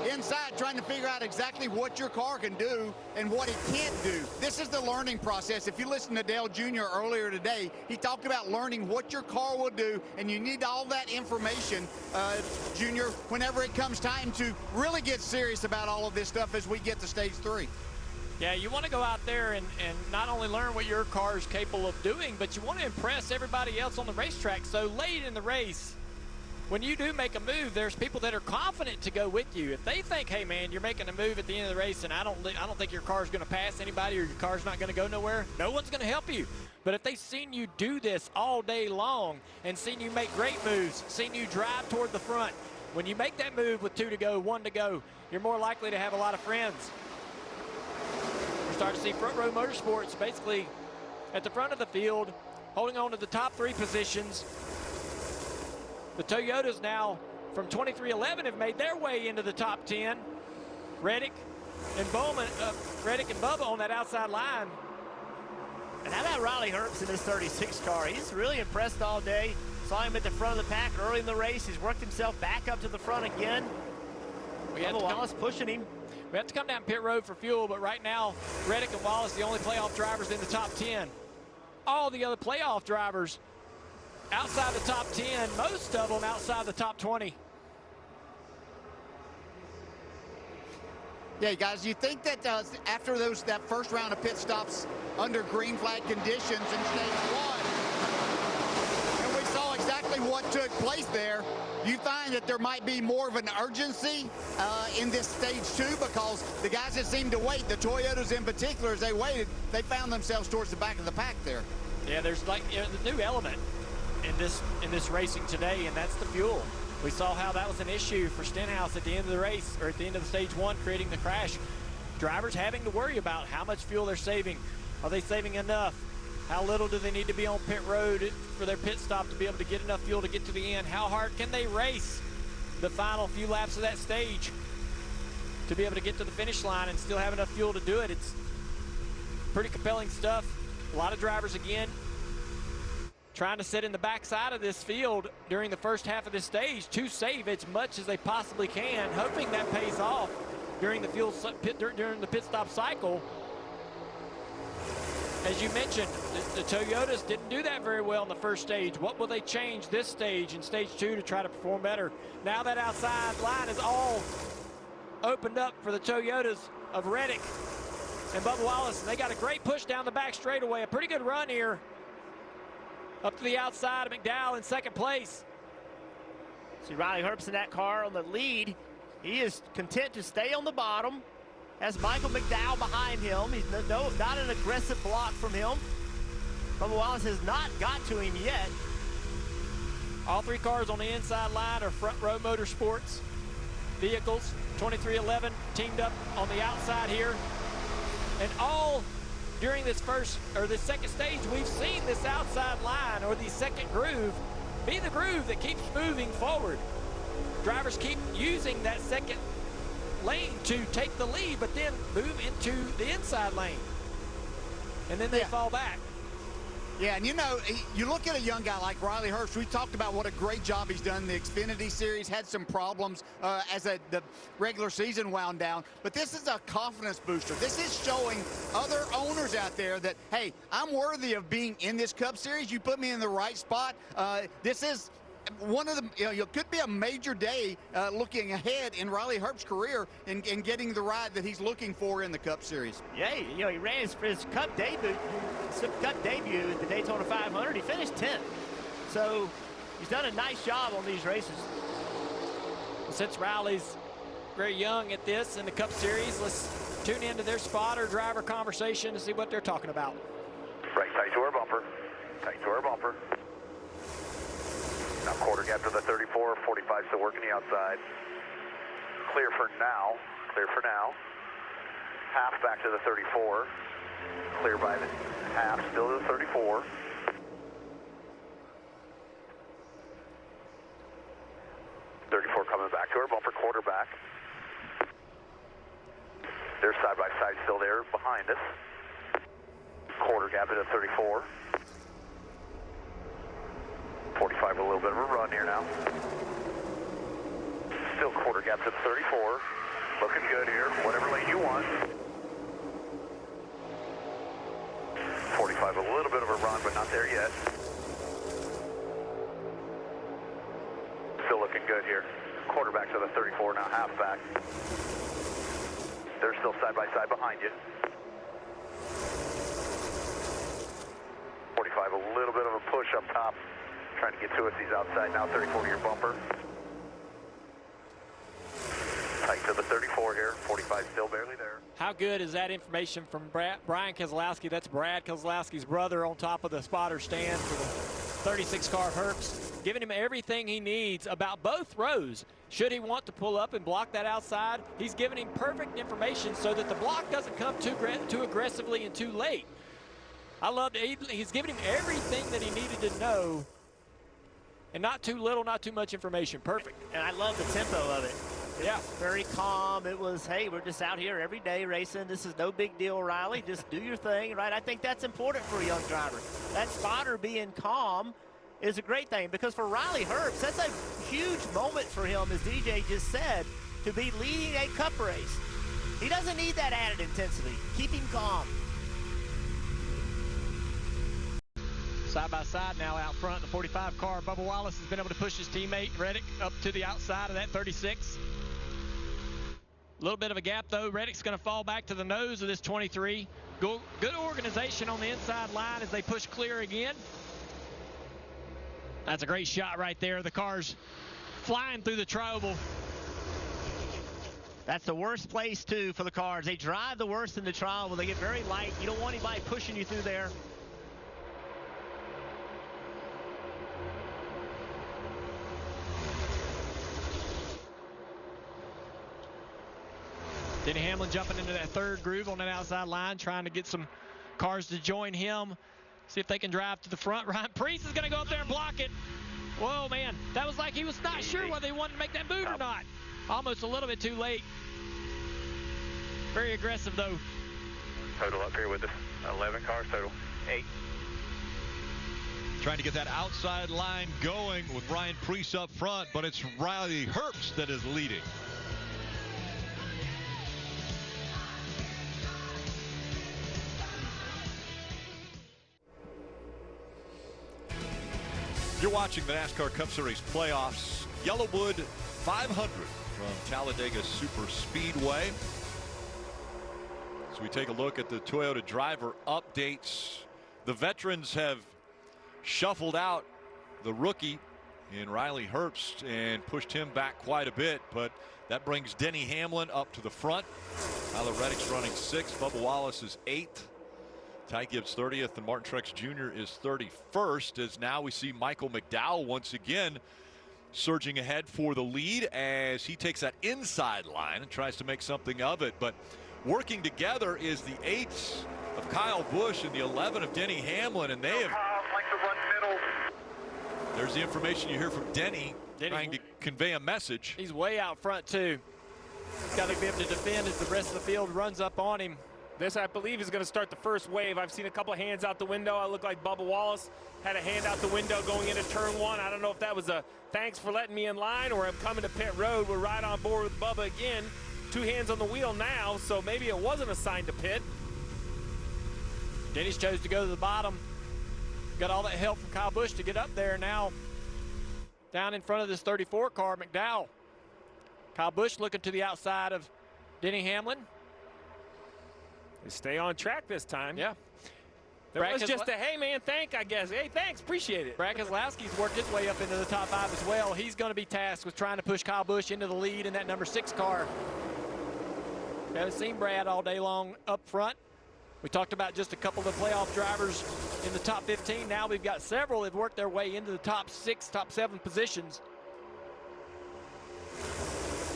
inside trying to figure out exactly what your car can do and what it can't do. This is the learning process. If you listen to Dale Jr. earlier today, he talked about learning what your car will do, and you need all that information, Junior, whenever it comes time to really get serious about all of this stuff as we get to stage 3. Yeah, you want to go out there and not only learn what your car is capable of doing, but you want to impress everybody else on the racetrack. So late in the race, when you do make a move, there's people that are confident to go with you. If they think, hey, man, you're making a move at the end of the race and I don't think your car's going to pass anybody or your car's not going to go nowhere, no one's going to help you. But if they've seen you do this all day long and seen you make great moves, seen you drive toward the front, when you make that move with 2 to go, 1 to go, you're more likely to have a lot of friends. We're starting to see Front Row Motorsports basically at the front of the field, holding on to the top 3 positions. The Toyotas now from 2311 have made their way into the top 10. Reddick and Bubba on that outside line. And how about Riley Herbst in this 36 car? He's really impressed all day. Saw him at the front of the pack early in the race. He's worked himself back up to the front again. Bubba Wallace pushing him. We have to come down pit road for fuel, but right now, Reddick and Wallace, the only playoff drivers in the top 10. All the other playoff drivers outside the top 10, most of them outside the top 20. Yeah, guys, you think that after that first round of pit stops under green flag conditions in stage 1, and we saw exactly what took place there, you find that there might be more of an urgency in this stage 2 because the guys that seemed to wait, the Toyotas in particular, as they waited, they found themselves towards the back of the pack there. Yeah, there's like the new element in this racing today, and that's the fuel. We saw how that was an issue for Stenhouse at the end of the race, or at the end of the stage 1, creating the crash. Drivers having to worry about how much fuel they're saving. Are they saving enough? How little do they need to be on pit road for their pit stop to be able to get enough fuel to get to the end? How hard can they race the final few laps of that stage to be able to get to the finish line and still have enough fuel to do it? It's pretty compelling stuff. A lot of drivers, again, trying to sit in the backside of this field during the first half of this stage to save as much as they possibly can, hoping that pays off during the during the pit stop cycle. As you mentioned, the Toyotas didn't do that very well in the first stage. What will they change this stage in stage 2 to try to perform better? Now that outside line is all opened up for the Toyotas of Reddick and Bubba Wallace. And they got a great push down the back straightaway. A pretty good run here up to the outside of McDowell in second place. See Riley Herbst in that car on the lead. He is content to stay on the bottom. Has Michael McDowell behind him. He's not an aggressive block from him. Bubba Wallace has not got to him yet. All 3 cars on the inside line are Front Row Motorsports vehicles. 2311 teamed up on the outside here. And all during this second stage, we've seen this outside line or the second groove be the groove that keeps moving forward. Drivers keep using that second lane to take the lead, but then move into the inside lane. And then they fall back. Yeah, and you know, you look at a young guy like Riley Herbst. We talked about what a great job he's done in the Xfinity Series. Had some problems as the regular season wound down. But this is a confidence booster. This is showing other owners out there that, hey, I'm worthy of being in this Cup Series. You put me in the right spot. This is one of the, it could be a major day looking ahead in Riley Herbst's career in getting the ride that he's looking for in the Cup Series. Yeah, he ran his Cup debut at the Daytona 500. He finished 10th. So he's done a nice job on these races. Since Riley's very young at this in the Cup Series, let's tune into their spotter driver conversation to see what they're talking about. Right, tight to our bumper. Tight to our bumper. Now quarter gap to the 34, 45 still working the outside. Clear for now, clear for now. Half back to the 34. Clear by the half, still to the 34. Coming back to our bumper, quarter back. They're side by side still there behind us. Quarter gap to the 34. 45, a little bit of a run here now. Still quarter gap to the 34. Looking good here, whatever lane you want. 45, a little bit of a run, but not there yet. Still looking good here. Quarter back to the 34, now half back. They're still side by side behind you. 45, a little bit of a push up top. Trying to get to us. He's outside now. 34 to your bumper. Tight to the 34 here. 45 still barely there. How good is that information from Brian Keselowski? That's Brad Keselowski's brother on top of the spotter stand for the 36 car Hertz, giving him everything he needs about both rows. Should he want to pull up and block that outside, he's giving him perfect information so that the block doesn't come too aggressively and too late. I loved it. He's giving him everything that he needed to know, and not too little, not too much information. Perfect. And I love the tempo of it. Yeah. Very calm. It was, hey, we're just out here every day racing. This is no big deal, Riley. Just do your thing, right? I think that's important for a young driver. That spotter being calm is a great thing, because for Riley Herbst, that's a huge moment for him, as DJ just said, to be leading a cup race. He doesn't need that added intensity. Keep him calm. Side by side now out front, the 45 car. Bubba Wallace has been able to push his teammate Reddick up to the outside of that 36. A little bit of a gap though. Reddick's going to fall back to the nose of this 23. Good organization on the inside line as they push clear again. That's a great shot right there. The car's flying through the trioval. That's the worst place too for the cars. They drive the worst in the trioval. They get very light. You don't want anybody pushing you through there. Denny Hamlin jumping into that third groove on that outside line, trying to get some cars to join him. See if they can drive to the front. Ryan Preece is going to go up there and block it. Whoa, man. That was like he was not sure whether he wanted to make that boot or not. Almost a little bit too late. Very aggressive, though. Total up here with us. 11 cars total. 8. Trying to get that outside line going with Ryan Preece up front, but it's Riley Herbst that is leading. You're watching the NASCAR Cup Series playoffs. Yellowwood 500 from Talladega Super Speedway. So we take a look at the Toyota driver updates. The veterans have shuffled out the rookie in Riley Herbst and pushed him back quite a bit, but that brings Denny Hamlin up to the front. Tyler Reddick's running 6th. Bubba Wallace is 8th. Ty Gibbs 30th, and Martin Truex Jr. is 31st, as now we see Michael McDowell once again surging ahead for the lead as he takes that inside line and tries to make something of it. But working together is the 8s of Kyle Busch and the 11 of Denny Hamlin, and they have... There's the information you hear from Denny trying to convey a message. He's way out front, too. He's got to be able to defend as the rest of the field runs up on him. This, I believe, is going to start the first wave. I've seen a couple of hands out the window. I look like Bubba Wallace had a hand out the window going into turn 1. I don't know if that was a thanks for letting me in line or I'm coming to pit road. We're right on board with Bubba again. 2 hands on the wheel now, so maybe it wasn't a sign to pit. Denny's chose to go to the bottom. Got all that help from Kyle Busch to get up there. Now down in front of this 34 car, McDowell. Kyle Busch looking to the outside of Denny Hamlin. They stay on track this time. Yeah. There was just a, hey, man, I guess. Hey, thanks, appreciate it. Brad Keselowski's worked his way up into the top 5 as well. He's going to be tasked with trying to push Kyle Busch into the lead in that number 6 car. We haven't seen Brad all day long up front. We talked about just a couple of the playoff drivers in the top 15. Now we've got several that have worked their way into the top 6, top 7 positions.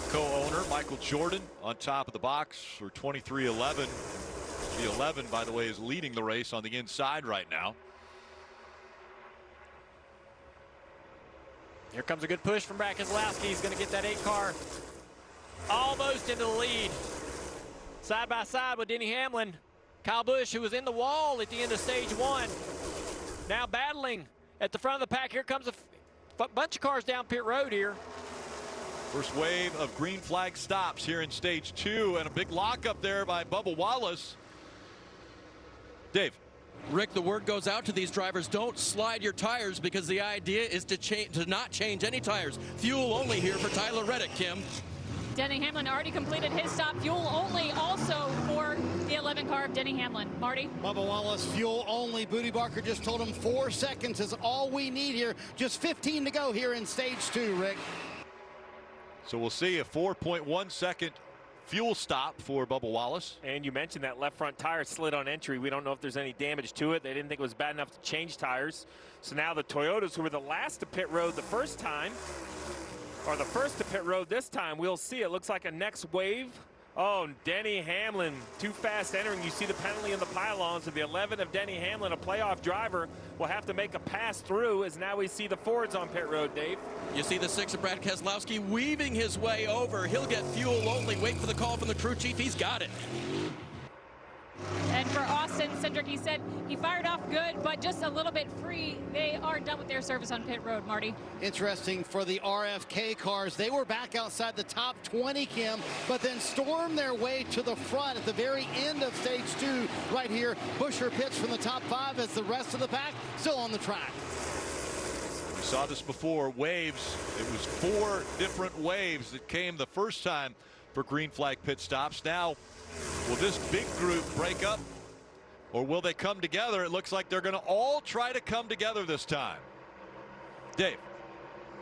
Co-owner Michael Jordan on top of the box for 23-11. The 11, by the way, is leading the race on the inside right now. Here comes a good push from Brad Keselowski. He's going to get that 8 car almost into the lead. Side by side with Denny Hamlin. Kyle Busch, who was in the wall at the end of stage 1, now battling at the front of the pack. Here comes a bunch of cars down pit road here. First wave of green flag stops here in stage 2, and a big lockup there by Bubba Wallace. Dave. Rick, the word goes out to these drivers, don't slide your tires, because the idea is to not change any tires. Fuel only here for Tyler Reddick, Kim. Denny Hamlin already completed his stop. Fuel only also for the 11 car of Denny Hamlin. Marty? Bubba Wallace, fuel only. Booty Barker just told him 4 seconds is all we need here. Just 15 to go here in stage 2, Rick. So we'll see a 4.1 second fuel stop for Bubba Wallace. And you mentioned that left front tire slid on entry. We don't know if there's any damage to it. They didn't think it was bad enough to change tires. So now the Toyotas, who were the last to pit road the first time, or the first to pit road this time, we'll see. It looks like a next wave. Oh, Denny Hamlin, too fast entering. You see the penalty in the pylons of the 11 of Denny Hamlin, a playoff driver, will have to make a pass through as now we see the Fords on pit road, Dave. You see the 6 of Brad Keselowski weaving his way over. He'll get fuel only. Wait for the call from the crew chief. He's got it. And for Austin Cindric, he said he fired off good, but just a little bit free. They are done with their service on pit road, Marty. Interesting for the RFK cars. They were back outside the top 20, Kim, but then stormed their way to the front at the very end of stage 2 right here. Buescher pits from the top 5 as the rest of the pack still on the track. We saw this before, waves. It was 4 different waves that came the first time for green flag pit stops. Now, will this big group break up, or will they come together? It looks like they're going to all try to come together this time. Dave.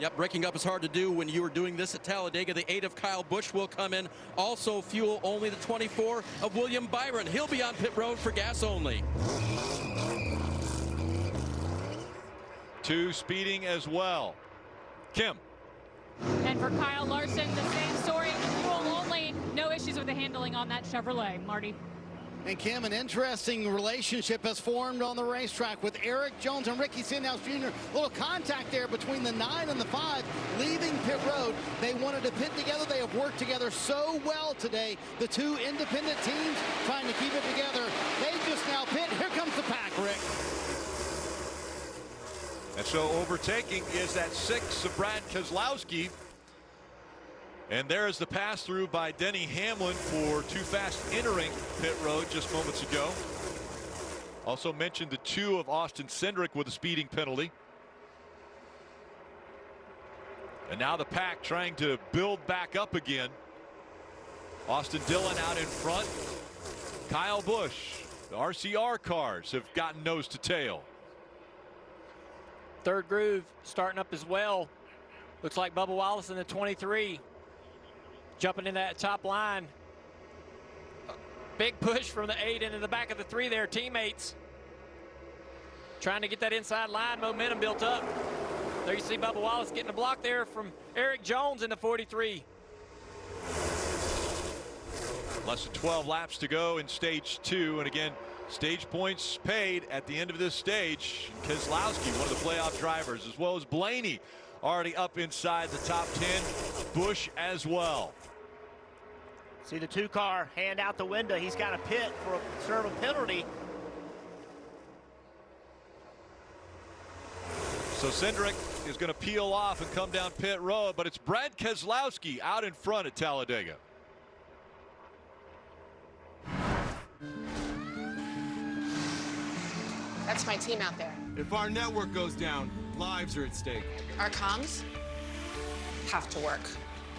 Yep, breaking up is hard to do when you were doing this at Talladega. The 8 of Kyle Busch will come in. Also fuel only the 24 of William Byron. He'll be on pit road for gas only. 2 speeding as well. Kim. And for Kyle Larson, the same story. Fuel only. No issues with the handling on that Chevrolet, Marty. And Kim, an interesting relationship has formed on the racetrack with Eric Jones and Ricky Stenhouse Jr. A little contact there between the 9 and the 5 leaving pit road. They wanted to pit together. They have worked together so well today. The 2 independent teams trying to keep it together. They just now pit. Here comes the pack, Rick. And so overtaking is that 6 of Brad Keselowski. And there is the pass through by Denny Hamlin for too fast entering pit road just moments ago. Also mentioned the 2 of Austin Cindric with a speeding penalty. And now the pack trying to build back up again. Austin Dillon out in front. Kyle Busch. The RCR cars have gotten nose to tail. Third groove starting up as well. Looks like Bubba Wallace in the 23. Jumping in that top line. Big push from the 8 into the back of the 3 there, teammates. Trying to get that inside line, momentum built up. There you see Bubba Wallace getting a block there from Eric Jones in the 43. Less than 12 laps to go in stage 2. And again, stage points paid at the end of this stage. Keselowski, one of the playoff drivers, as well as Blaney, already up inside the top 10. Busch as well. See the 2 car hand out the window. He's got a pit for a serve a penalty. So Cindric is going to peel off and come down pit road, but it's Brad Keselowski out in front at Talladega. That's my team out there. If our network goes down, lives are at stake. Our comms have to work.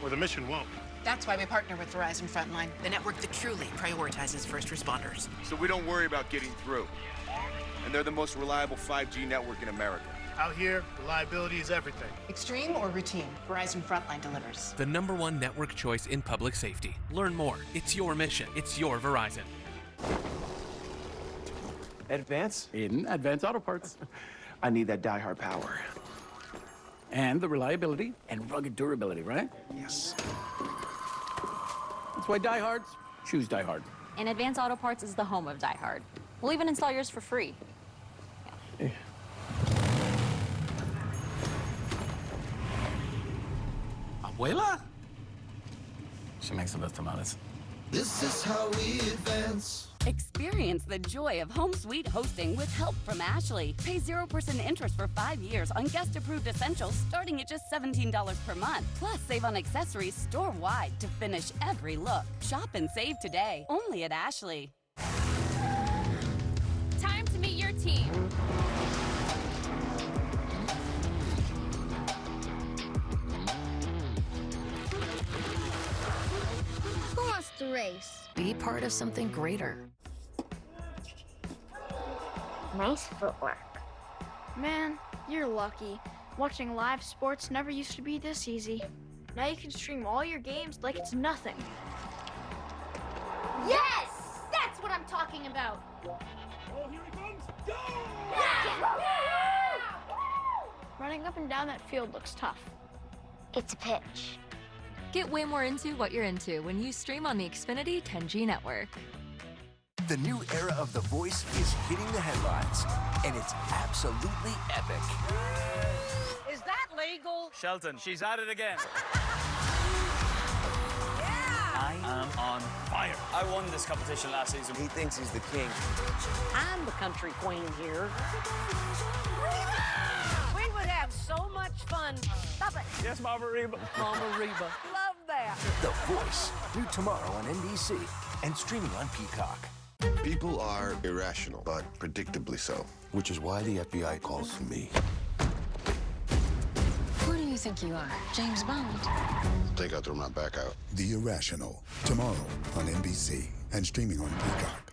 Or the mission won't. That's why we partner with Verizon Frontline. The network that truly prioritizes first responders. So we don't worry about getting through. And they're the most reliable 5G network in America. Out here, reliability is everything. Extreme or routine, Verizon Frontline delivers. The #1 network choice in public safety. Learn more. It's your mission. It's your Verizon. Advance? In Advance Auto Parts. I need that die-hard power. And the reliability and rugged durability, right? Yes. That's why diehards choose Die Hard. And Advance Auto Parts is the home of Die Hard. We'll even install yours for free. Yeah. Abuela? She makes the best tamales. This is how we advance. Experience the joy of home suite hosting with help from Ashley. Pay 0% interest for 5 years on guest-approved essentials starting at just $17 per month. Plus, save on accessories store-wide to finish every look. Shop and save today, only at Ashley. Time to meet your team. Who wants to race? Be part of something greater. Nice footwork. Man, you're lucky. Watching live sports never used to be this easy. Now you can stream all your games like it's nothing. Yes! That's what I'm talking about! Oh, here he comes! Go! Running up and down that field looks tough. It's a pitch. Get way more into what you're into when you stream on the Xfinity 10G network. The new era of The Voice is hitting the headlines, and it's absolutely epic. Is that legal? Shelton, she's at it again. I am on fire. I won this competition last season. He thinks he's the king. I'm the country queen here. We would have so much fun. Stop it. Yes, Mama Reba. Mama Reba. Love that. The Voice, new tomorrow on NBC and streaming on Peacock. People are irrational, but predictably so, which is why the FBI calls me. Who do you think you are, James Bond? Think I'll throw my back out. The Irrational, tomorrow on NBC and streaming on Peacock.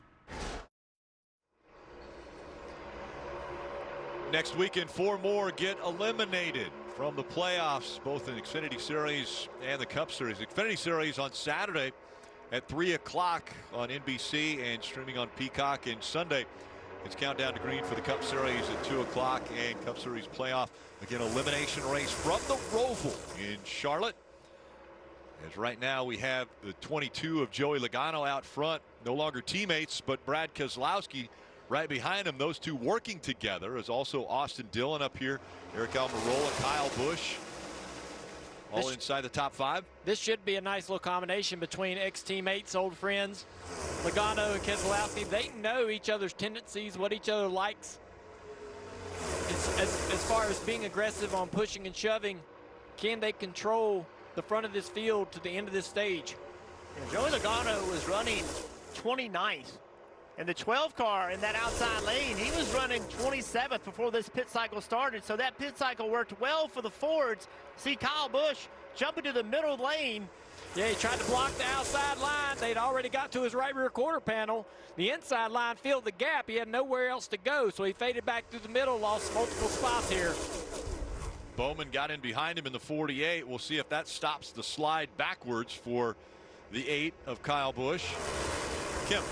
Next weekend, 4 more get eliminated from the playoffs, both in Xfinity Series and the Cup Series. Xfinity Series on Saturday at 3 o'clock on NBC and streaming on Peacock. And Sunday, it's Countdown to Green for the Cup Series at 2 o'clock and Cup Series playoff. Again, elimination race from the Roval in Charlotte. As right now we have the 22 of Joey Logano out front, no longer teammates, but Brad Keselowski right behind him. Those two working together, as also Austin Dillon up here, Eric Almirola, Kyle Busch, all inside the top 5. This should be a nice little combination between ex-teammates, old friends. Logano and Keselowski, they know each other's tendencies, what each other likes. As far as being aggressive on pushing and shoving, can they control the front of this field to the end of this stage? And Joey Logano was running 29th. In the 12 car in that outside lane, he was running 27th before this pit cycle started. So that pit cycle worked well for the Fords. See Kyle Busch jumping to the middle lane. Yeah, he tried to block the outside line. They'd already got to his right rear quarter panel. The inside line filled the gap. He had nowhere else to go, so he faded back through the middle, lost multiple spots here. Bowman got in behind him in the 48. We'll see if that stops the slide backwards for the 8 of Kyle Busch. Kim.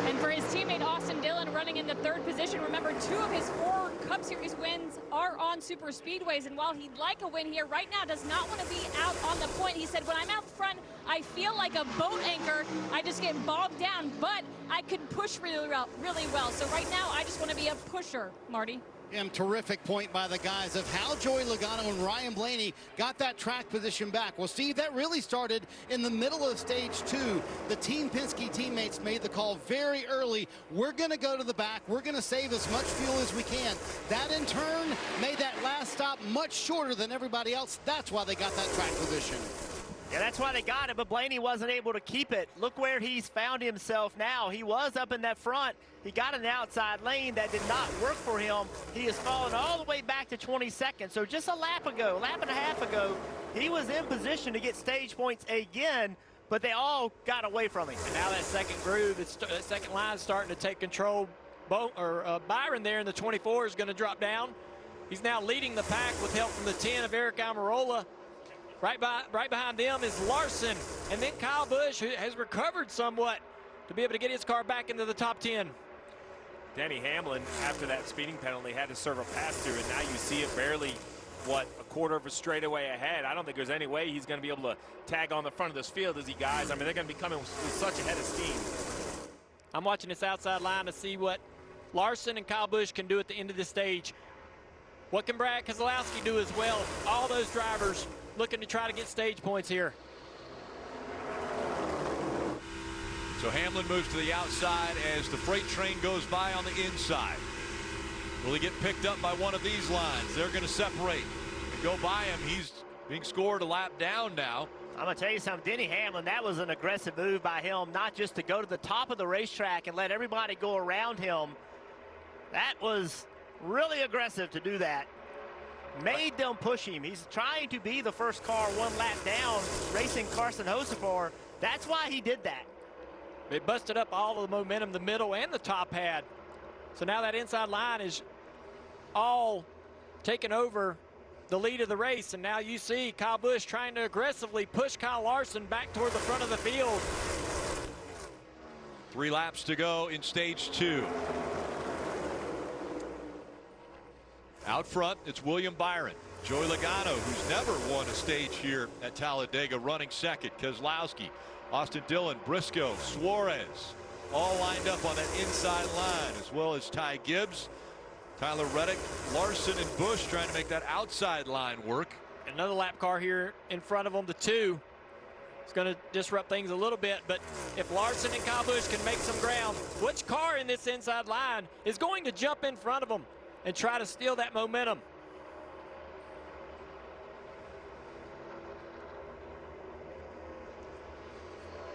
And for his teammate Austin Dillon running in the 3rd position, remember 2 of his 4 Cup Series wins are on super speedways, and while he'd like a win here, right now does not want to be out on the point. He said, when I'm out front, I feel like a boat anchor. I just get bogged down, but I can push really well. So right now, I just want to be a pusher, Marty. Terrific point by the guys of how Joey Logano and Ryan Blaney got that track position back. Well, Steve, that really started in the middle of stage 2. The Team Penske teammates made the call very early. We're going to go to the back. We're going to save as much fuel as we can. That, in turn, made that last stop much shorter than everybody else. That's why they got that track position. Yeah, that's why they got it, but Blaney wasn't able to keep it. Look where he's found himself now. He was up in that front. He got an outside lane that did not work for him. He has fallen all the way back to 22nd. So just a lap and a half ago, he was in position to get stage points again, but they all got away from him. And now that second groove, that second line is starting to take control. Byron there in the 24 is going to drop down. He's now leading the pack with help from the 10 of Eric Almirola. Right behind them is Larson, and then Kyle Busch, who has recovered somewhat to be able to get his car back into the top 10. Denny Hamlin, after that speeding penalty, had to serve a pass-through, and now you see it barely, what, a quarter of a straightaway ahead. I don't think there's any way he's going to be able to tag on the front of this field, is he, guys? I mean, they're going to be coming with such a head of steam. I'm watching this outside line to see what Larson and Kyle Busch can do at the end of this stage. What can Brad Keselowski do as well? All those drivers looking to try to get stage points here. So Hamlin moves to the outside as the freight train goes by on the inside. Will he get picked up by one of these lines? They're going to separate and go by him. He's being scored a lap down now. I'm going to tell you something, Denny Hamlin, that was an aggressive move by him, not just to go to the top of the racetrack and let everybody go around him. That was really aggressive to do that. Made them push him. He's trying to be the first car 1 lap down, racing Carson Hocevar. That's why he did that. They busted up all of the momentum the middle and the top had. So now that inside line is all taking over the lead of the race, and now you see Kyle Busch trying to aggressively push Kyle Larson back toward the front of the field. 3 laps to go in stage 2. Out front, it's William Byron. Joey Logano, who's never won a stage here at Talladega, running second. Keselowski, Austin Dillon, Briscoe, Suarez, all lined up on that inside line, as well as Ty Gibbs, Tyler Reddick, Larson, and Busch trying to make that outside line work. Another lap car here in front of them, the 2. It's going to disrupt things a little bit, but if Larson and Kyle Busch can make some ground, which car in this inside line is going to jump in front of them and try to steal that momentum?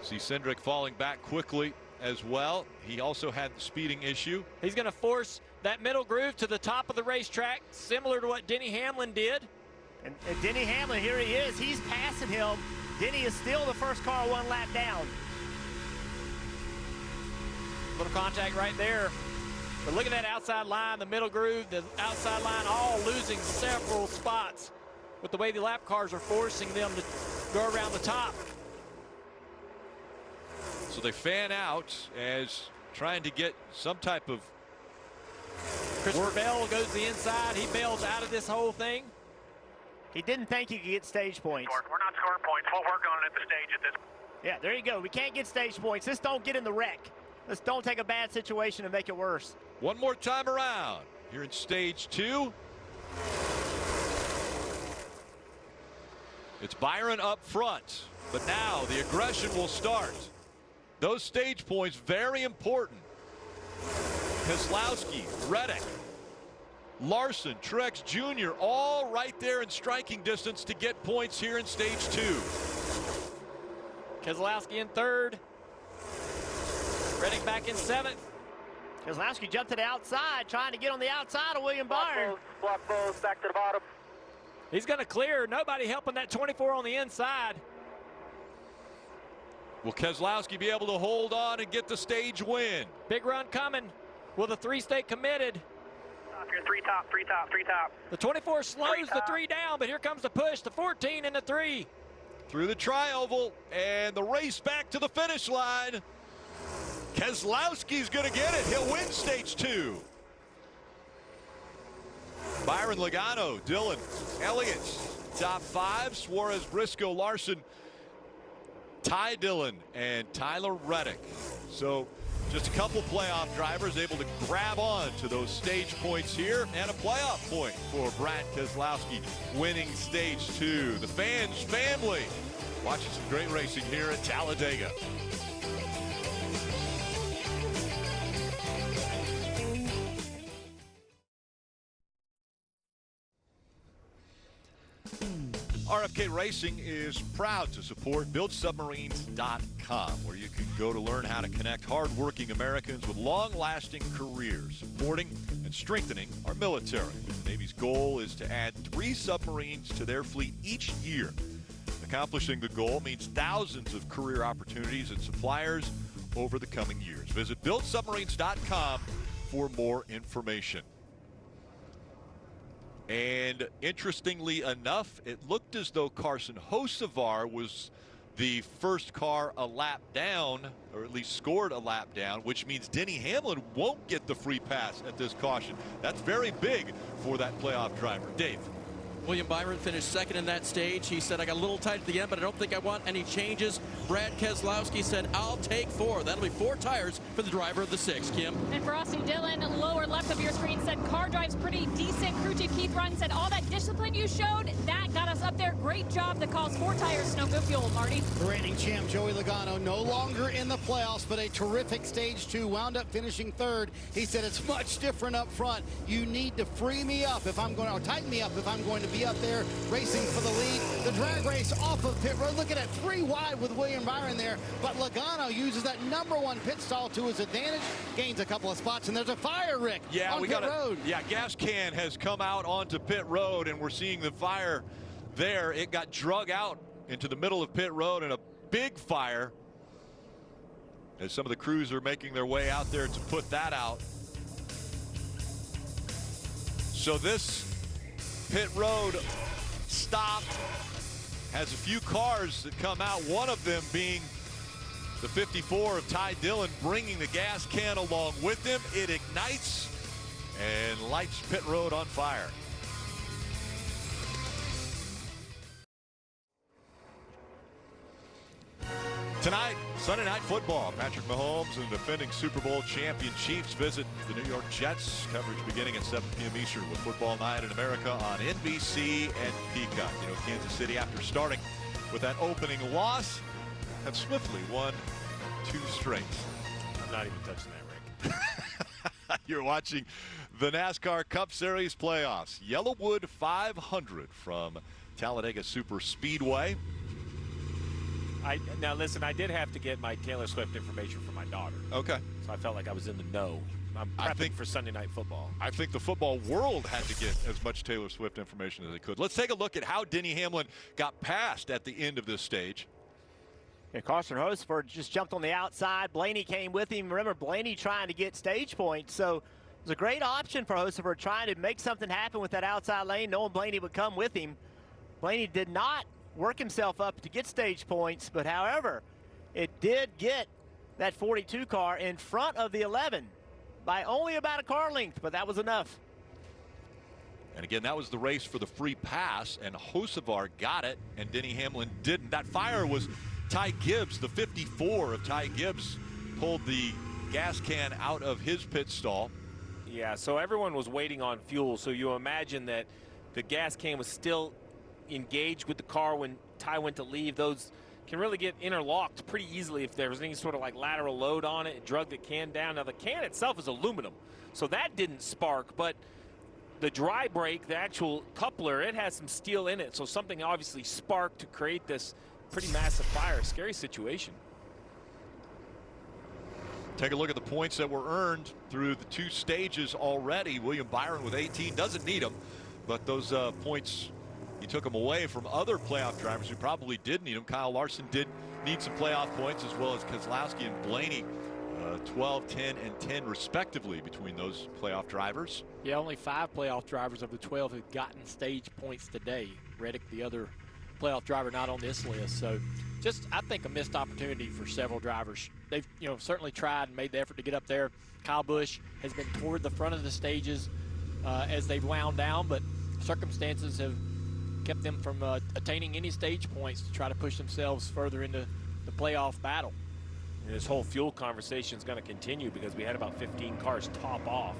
See Cindric falling back quickly as well. He also had the speeding issue. He's going to force that middle groove to the top of the racetrack, similar to what Denny Hamlin did. And Denny Hamlin, here he is. He's passing him. Denny is still the first car 1 lap down. Little contact right there. But look at that outside line, the middle groove, the outside line, all losing several spots with the way the lap cars are forcing them to go around the top. So they fan out as trying to get some type of Christopher Bell goes to the inside. He bails out of this whole thing. He didn't think he could get stage points. We're not scoring points. We'll work on it at the stage at this. Yeah, there you go. We can't get stage points. Let's don't get in the wreck. Let's don't take a bad situation and make it worse. One more time around here in stage 2. It's Byron up front, but now the aggression will start. Those stage points, very important. Keselowski, Reddick, Larson, Truex Jr., all right there in striking distance to get points here in stage 2. Keselowski in 3rd. Reddick back in 7th. Keselowski jumped to the outside, trying to get on the outside of William Byron. Block both, back to the bottom. He's going to clear. Nobody helping that 24 on the inside. Will Keselowski be able to hold on and get the stage win? Big run coming. Will the 3 stay committed? You're 3 top, 3 top, 3 top. The 24 slows the 3 down, but here comes the push, the 14 and the 3. Through the tri-oval and the race back to the finish line. Keselowski's going to get it. He'll win stage 2. Byron, Logano, Dillon, Elliott, top 5. Suarez, Briscoe, Larson, Ty Dillon, and Tyler Reddick. So just a couple playoff drivers able to grab on to those stage points here, and a playoff point for Brad Keselowski winning stage 2. The fans, family, watching some great racing here at Talladega. RFK Racing is proud to support BuildSubmarines.com, where you can go to learn how to connect hardworking Americans with long-lasting careers, supporting and strengthening our military. The Navy's goal is to add 3 submarines to their fleet each year. Accomplishing the goal means thousands of career opportunities and suppliers over the coming years. Visit BuildSubmarines.com for more information. And interestingly enough, it looked as though Carson Hocevar was the first car a lap down, or at least scored a lap down, which means Denny Hamlin won't get the free pass at this caution. That's very big for that playoff driver. Dave. William Byron finished 2nd in that stage. He said, I got a little tight at the end, but I don't think I want any changes. Brad Keselowski said, I'll take 4. That'll be 4 tires for the driver of the 6. Kim. And for Austin Dillon, lower left of your screen, said car drives pretty decent. Crew chief Keith Run said all that discipline you showed, that got us up there. Great job to cause 4 tires, no good fuel, Marty. The reigning champ Joey Logano no longer in the playoffs, but a terrific stage 2, wound up finishing 3rd. He said it's much different up front. You need to free me up if I'm going to, or tighten me up if I'm going to be up there racing for the lead. The drag race off of pit road. Look at it, 3 wide with William Byron there, but Logano uses that #1 pit stall to his advantage, gains a couple of spots, and there's a fire, Rick, yeah, on pit road. Yeah, gas can has come out onto pit road, and we're seeing the fire there. It got drug out into the middle of pit road, and a big fire as some of the crews are making their way out there to put that out. So this pit road stop has a few cars that come out, one of them being the 54 of Ty Dillon, bringing the gas can along with him. It ignites and lights pit road on fire. Tonight, Sunday Night Football. Patrick Mahomes and the defending Super Bowl champion Chiefs visit the New York Jets. Coverage beginning at 7 p.m. Eastern with Football Night in America on NBC and Peacock. You know, Kansas City, after starting with that opening loss, have swiftly won 2 straight. I'm not even touching that, Rick. You're watching the NASCAR Cup Series playoffs. Yellowwood 500 from Talladega Super Speedway. Now listen, I did have to get my Taylor Swift information from my daughter. Okay. So I felt like I was in the know. I'm prepping for Sunday Night Football. I think the football world had to get as much Taylor Swift information as they could. Let's take a look at how Denny Hamlin got past at the end of this stage. Yeah, Carson Hocefer just jumped on the outside. Blaney came with him. Remember, Blaney trying to get stage points. So it was a great option for Hocefer, trying to make something happen with that outside lane, knowing Blaney would come with him. Blaney did not work himself up to get stage points, but however, it did get that 42 car in front of the 11 by only about a car length, but that was enough. And again, that was the race for the free pass, and Hocevar got it, and Denny Hamlin didn't. That fire was Ty Gibbs, the 54 of Ty Gibbs, pulled the gas can out of his pit stall. Yeah, so everyone was waiting on fuel, so you imagine that the gas can was still engaged with the car when Ty went to leave. Those can really get interlocked pretty easily if there was any sort of like lateral load on it. It drug the can down. Now the can itself is aluminum, so that didn't spark, but the dry brake, the actual coupler, it has some steel in it, so something obviously sparked to create this pretty massive fire. Scary situation. Take a look at the points that were earned through the 2 stages already. William Byron with 18 doesn't need them, but those points, he took them away from other playoff drivers who probably did need them. Kyle Larson did need some playoff points, as well as Keselowski and Blaney. 12, 10, and 10 respectively between those playoff drivers. Yeah, only 5 playoff drivers of the 12 have gotten stage points today. Reddick, the other playoff driver, not on this list. So just, I think, a missed opportunity for several drivers. They've, certainly tried and made the effort to get up there. Kyle Busch has been toward the front of the stages as they've wound down, but circumstances have kept them from attaining any stage points to try to push themselves further into the playoff battle. And this whole fuel conversation is going to continue because we had about 15 cars top off.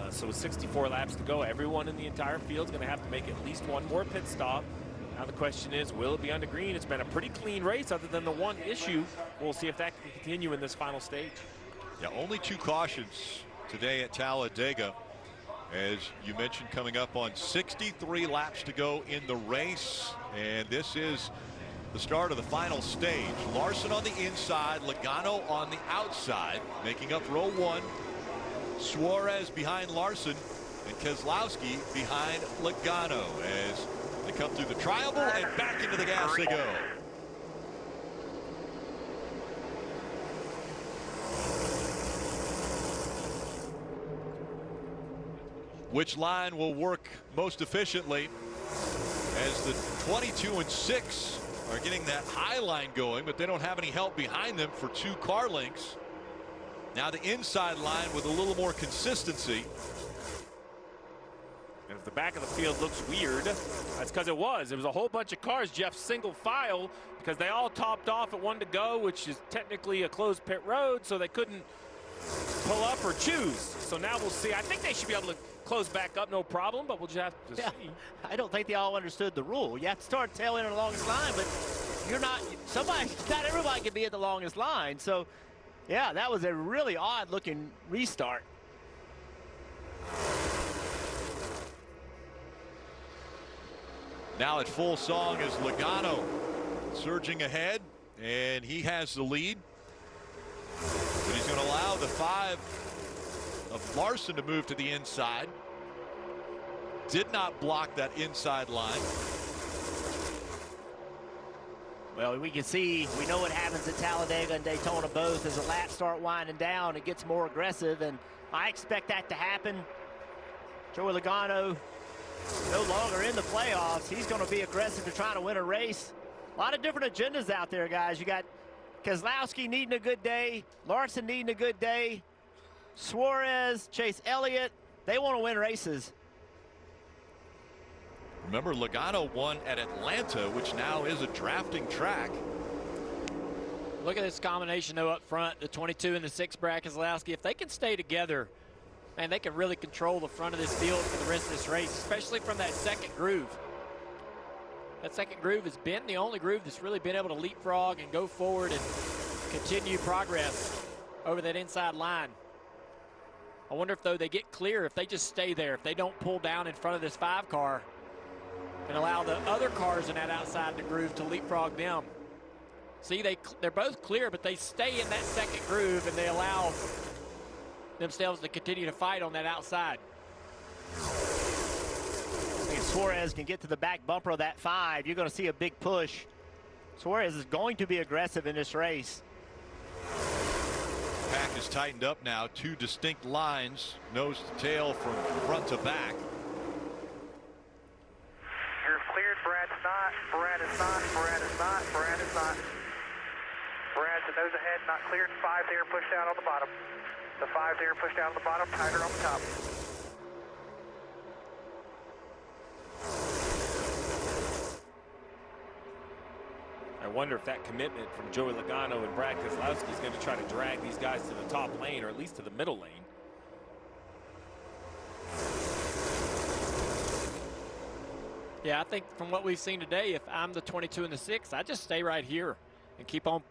So with 64 laps to go, everyone in the entire field is going to have to make at least one more pit stop. Now the question is, will it be under green? It's been a pretty clean race other than the one issue. We'll see if that can continue in this final stage. Yeah, only 2 cautions today at Talladega. As you mentioned, coming up on 63 laps to go in the race. And this is the start of the final stage. Larson on the inside, Logano on the outside, making up row 1. Suarez behind Larson, and Keselowski behind Logano as they come through the tri-oval and back into the gas they go. Which line will work most efficiently as the 22 and 6 are getting that high line going, but they don't have any help behind them for 2 car lengths. Now the inside line with a little more consistency. And if the back of the field looks weird, that's because it was a whole bunch of cars, Jeff, single file, because they all topped off at 1 to go, which is technically a closed pit road, so they couldn't pull up or choose. So now we'll see. I think they should be able to close back up, no problem, but we'll just have to see. I don't think they all understood the rule. You have to start tail end of the longest line, but you're not, not everybody can be at the longest line. So, yeah, that was a really odd looking restart. Now at full song is Logano surging ahead, and he has the lead. But he's going to allow the 5 of Larson to move to the inside. Did not block that inside line. Well, we can see, we know what happens at Talladega and Daytona both. As the laps start winding down, it gets more aggressive, and I expect that to happen Joey Logano no longer in the playoffs. He's going to be aggressive to try to win a race. A lot of different agendas out there, guys. You got Keselowski needing a good day, Larson needing a good day, Suarez, Chase Elliott, they want to win races. Remember, Logano won at Atlanta, which now is a drafting track. Look at this combination, though, up front, the 22 and the 6, Brad Keselowski. If they can stay together, man, they can really control the front of this field for the rest of this race, especially from that second groove. That second groove has been the only groove that's really been able to leapfrog and go forward and continue progress over that inside line. I wonder if, though, they get clear, if they just stay there, if they don't pull down in front of this 5 car and allow the other cars in that outside the groove to leapfrog them. See, they're both clear, but they stay in that second groove and they allow themselves to continue to fight on that outside. If Suarez can get to the back bumper of that 5, you're going to see a big push. Suarez is going to be aggressive in this race. Pack is tightened up now. 2 distinct lines, nose to tail from front to back. You're cleared. Brad's not. Brad is not. Brad is not. Brad is not. Brad's the nose ahead, not cleared. 5 there, pushed out on the bottom. The 5 there, pushed out on the bottom, tighter on the top. I wonder if that commitment from Joey Logano and Brad Keselowski is going to try to drag these guys to the top lane, or at least to the middle lane. Yeah, I think from what we've seen today, if I'm the 22 and the 6, I just stay right here and keep on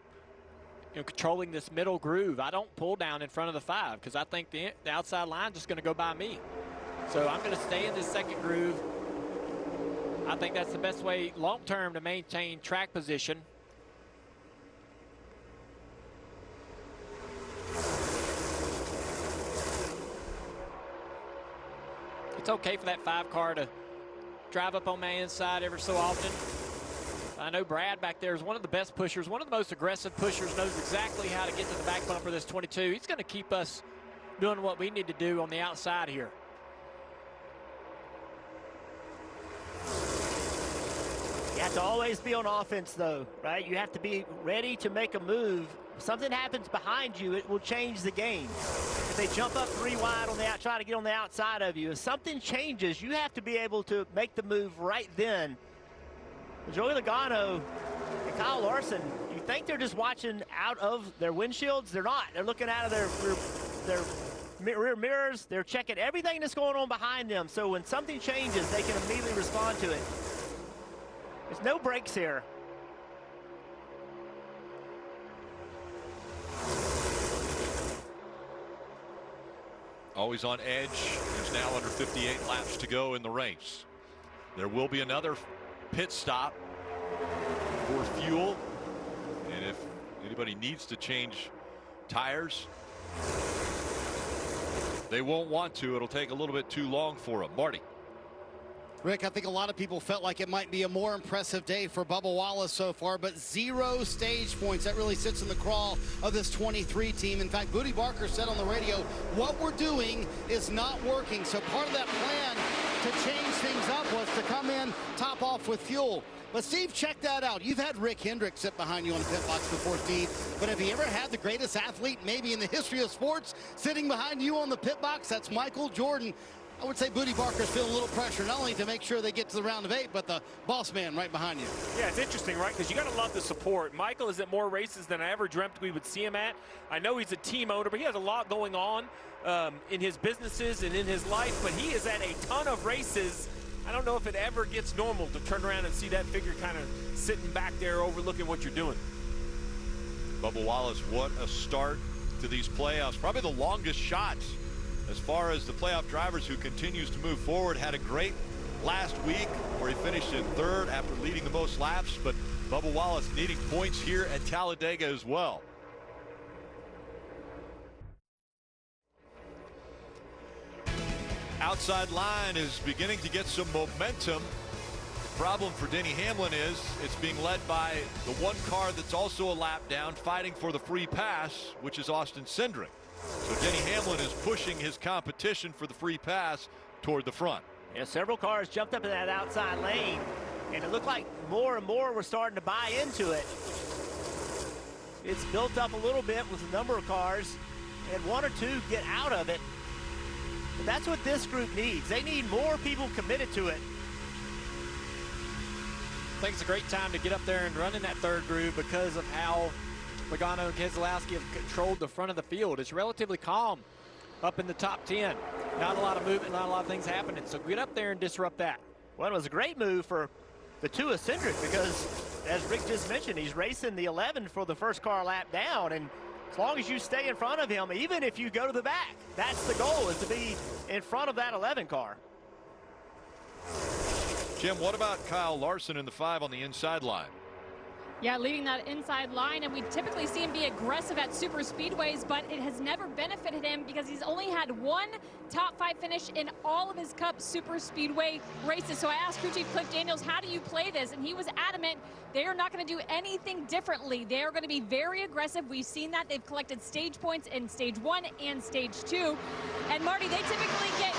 controlling this middle groove. I don't pull down in front of the 5 because I think the outside line is just going to go by me. So I'm going to stay in this second groove. I think that's the best way long-term to maintain track position. It's okay for that 5 car to drive up on my inside every so often. I know Brad back there is one of the best pushers, one of the most aggressive pushers, knows exactly how to get to the back bumper of this 22. He's going to keep us doing what we need to do on the outside here. You have to always be on offense, though, right? You have to be ready to make a move. If something happens behind you, it will change the game. If they jump up 3 wide on the out, try to get on the outside of you, if something changes, you have to be able to make the move right then. Joey Logano and Kyle Larson, you think they're just watching out of their windshields? They're not. They're looking out of their rear mirrors. They're checking everything that's going on behind them. So when something changes, they can immediately respond to it. There's no breaks here. Always on edge. There's now under 58 laps to go in the race. There will be another pit stop for fuel, and if anybody needs to change tires, they won't want to. It'll take a little bit too long for them. Marty. Rick, I think a lot of people felt like it might be a more impressive day for Bubba Wallace so far, but 0 stage points. That really sits in the crawl of this 23 team. In fact, Booty Barker said on the radio, what we're doing is not working. So part of that plan to change things up was to come in, top off with fuel. But Steve, check that out. You've had Rick Hendrick sit behind you on the pit box before, Steve. But have you ever had the greatest athlete maybe in the history of sports sitting behind you on the pit box? That's Michael Jordan. I would say Booty Barker's feeling a little pressure, not only to make sure they get to the round of 8, but the boss man right behind you. Yeah, it's interesting, right? Because you got to love the support. Michael is at more races than I ever dreamt we would see him at. I know he's a team owner, but he has a lot going on in his businesses and in his life, but he is at a ton of races. I don't know if it ever gets normal to turn around and see that figure kind of sitting back there overlooking what you're doing. Bubba Wallace, what a start to these playoffs. Probably the longest shots as far as the playoff drivers who continues to move forward. Had a great last week where he finished in 3rd after leading the most laps, but Bubba Wallace needing points here at Talladega as well. Outside line is beginning to get some momentum. The problem for Denny Hamlin is it's being led by the one car that's also a lap down, fighting for the free pass, which is Austin Cindric. So Denny Hamlin is pushing his competition for the free pass toward the front. Yeah, several cars jumped up in that outside lane, and it looked like more and more were starting to buy into it. It's built up a little bit with a number of cars, and one or two get out of it. But that's what this group needs. They need more people committed to it. I think it's a great time to get up there and run in that third groove because of how Logano and Keselowski have controlled the front of the field. It's relatively calm up in the top 10. Not a lot of movement, not a lot of things happening. So get up there and disrupt that. Well, it was a great move for the two of Cindric because, as Rick just mentioned, he's racing the 11 for the first car lap down. And as long as you stay in front of him, even if you go to the back, that's the goal, is to be in front of that 11 car. Jim, what about Kyle Larson in the 5 on the inside line? Yeah, leading that inside line, and we typically see him be aggressive at super speedways, but it has never benefited him because he's only had one top 5 finish in all of his Cup super speedway races. So I asked crew chief Cliff Daniels, how do you play this? And he was adamant they are not going to do anything differently. They are going to be very aggressive. We've seen that. They've collected stage points in stage 1 and stage 2. And Marty, they typically get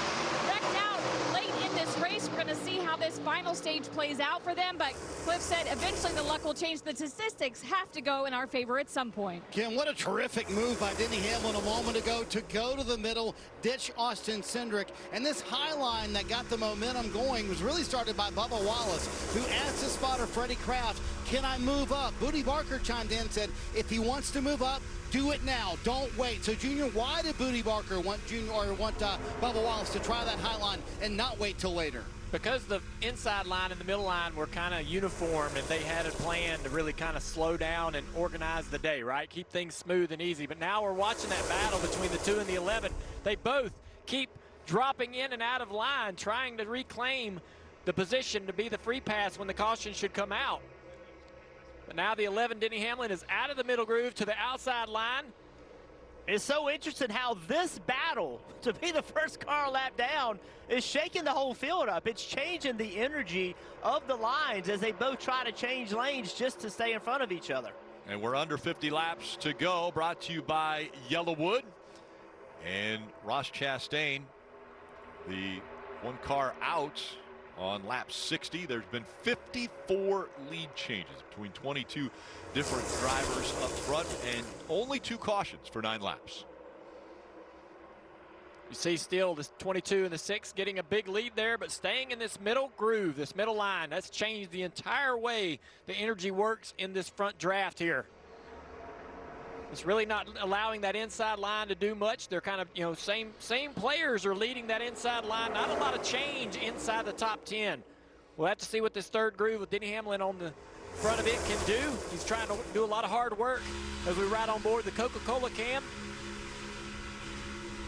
wrecked out late in this race. We're going to see how this final stage plays out for them, but Cliff said eventually the luck will change. The statistics have to go in our favor at some point. Kim, what a terrific move by Denny Hamlin a moment ago to go to the middle, ditch Austin Cindric, and this high line that got the momentum going was really started by Bubba Wallace, who asked his spotter Freddie Kraft, can I move up? Booty Barker chimed in and said, if he wants to move up, do it now. Don't wait. So, Junior, why did Booty Barker want Bubba Wallace to try that high line and not wait till later? Because the inside line and the middle line were kind of uniform, and they had a plan to really kind of slow down and organize the day, right? Keep things smooth and easy. But now we're watching that battle between the 2 and the 11. They both keep dropping in and out of line, trying to reclaim the position to be the free pass when the caution should come out. But now the 11, Denny Hamlin, is out of the middle groove to the outside line. It's so interesting how this battle to be the first car lap down is shaking the whole field up. It's changing the energy of the lines as they both try to change lanes just to stay in front of each other. And we're under 50 laps to go, brought to you by Yellowwood and Ross Chastain, the one car out on lap 60. There's been 54 lead changes between 22 different drivers up front and only 2 cautions for 9 laps. You see still this 22 and the 6 getting a big lead there, but staying in this middle groove, this middle line. That's changed the entire way the energy works in this front draft here. It's really not allowing that inside line to do much. They're kind of, you know, same players are leading that inside line. Not a lot of change inside the top 10. We'll have to see what this third groove with Denny Hamlin on the front of it can do. He's trying to do a lot of hard work as we ride on board the Coca-Cola Cam.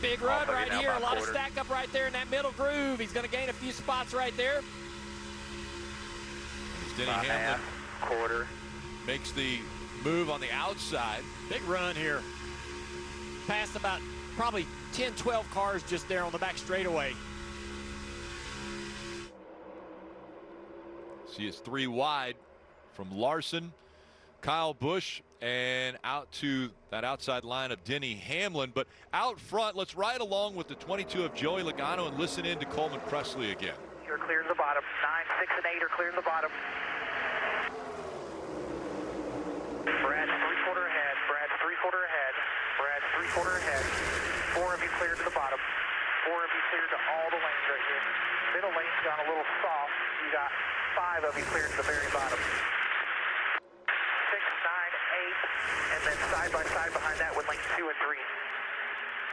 Big run right here. A lot of stack up right there in that middle groove. He's going to gain a few spots right there. Denny Hamlin quarter makes the move on the outside. Big run here. Passed about probably 10, 12 cars just there on the back straightaway. See, it's 3 wide from Larson, Kyle Busch, and out to that outside line of Denny Hamlin. But out front, let's ride along with the 22 of Joey Logano and listen in to Coleman Presley again. You're clear to the bottom. 9, 6, and 8 are clear to the bottom. Brad's 3/4 ahead. Brad's 3/4 ahead. Brad's 3/4 ahead. 4 of you clear to the bottom. 4 of you clear to all the lanes right here. Middle lane's gone a little soft. You got 5 of you clear to the very bottom. 6, 9, 8, and then side by side behind that with lanes 2 and 3.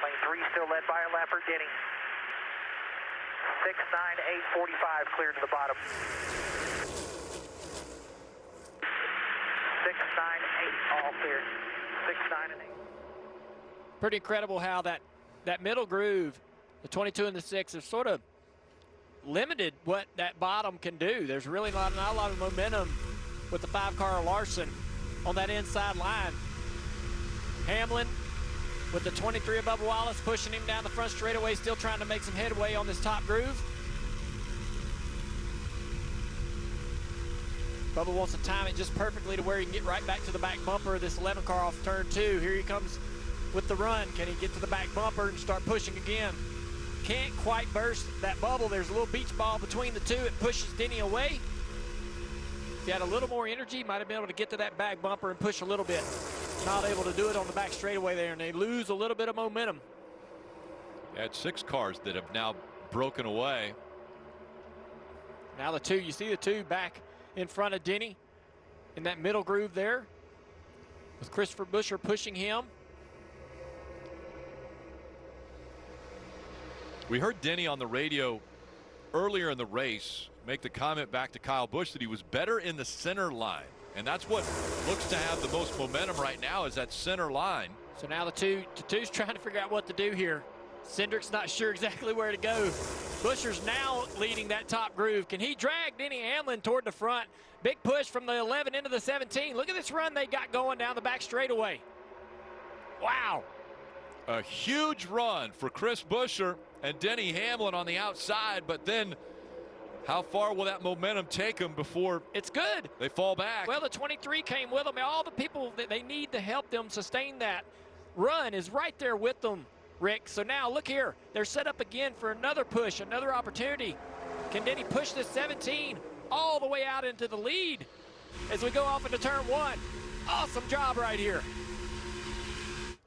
Lane 3 still led by a lapper, Denny. 6, 9, 8, 45 clear to the bottom. 6, 9, 8 all clear. 6, 9, and 8. Pretty incredible how that middle groove, the 22 and the 6, have sort of limited what that bottom can do. There's really not a lot of momentum with the 5-car Larson on that inside line. Hamlin with the 23 above Wallace pushing him down the front straightaway, still trying to make some headway on this top groove. Bubba wants to time it just perfectly to where he can get right back to the back bumper of this 11 car off turn 2. Here he comes with the run. Can he get to the back bumper and start pushing again? can't quite burst that bubble. There's a little beach ball between the two. It pushes Denny away. If he had a little more energy, might have been able to get to that back bumper and push a little bit. Not able to do it on the back straightaway there, and they lose a little bit of momentum. Had 6 cars that have now broken away. Now the two, you see the two back in front of Denny in that middle groove there with Christopher Buescher pushing him. We heard Denny on the radio earlier in the race make the comment back to Kyle Busch that he was better in the center line. And that's what looks to have the most momentum right now, is that center line. So now the two's trying to figure out what to do here. Cindric's not sure exactly where to go. Buescher's now leading that top groove. Can he drag Denny Hamlin toward the front? Big push from the 11 into the 17. Look at this run they got going down the back straightaway. Wow. A huge run for Chris Buescher and Denny Hamlin on the outside, but then how far will that momentum take them before it's good? They fall back. Well, the 23 came with them. All the people that they need to help them sustain that run is right there with them, Rick. So now look here. They're set up again for another push, another opportunity. Can Denny push this 17 all the way out into the lead as we go off into turn 1? Awesome job right here.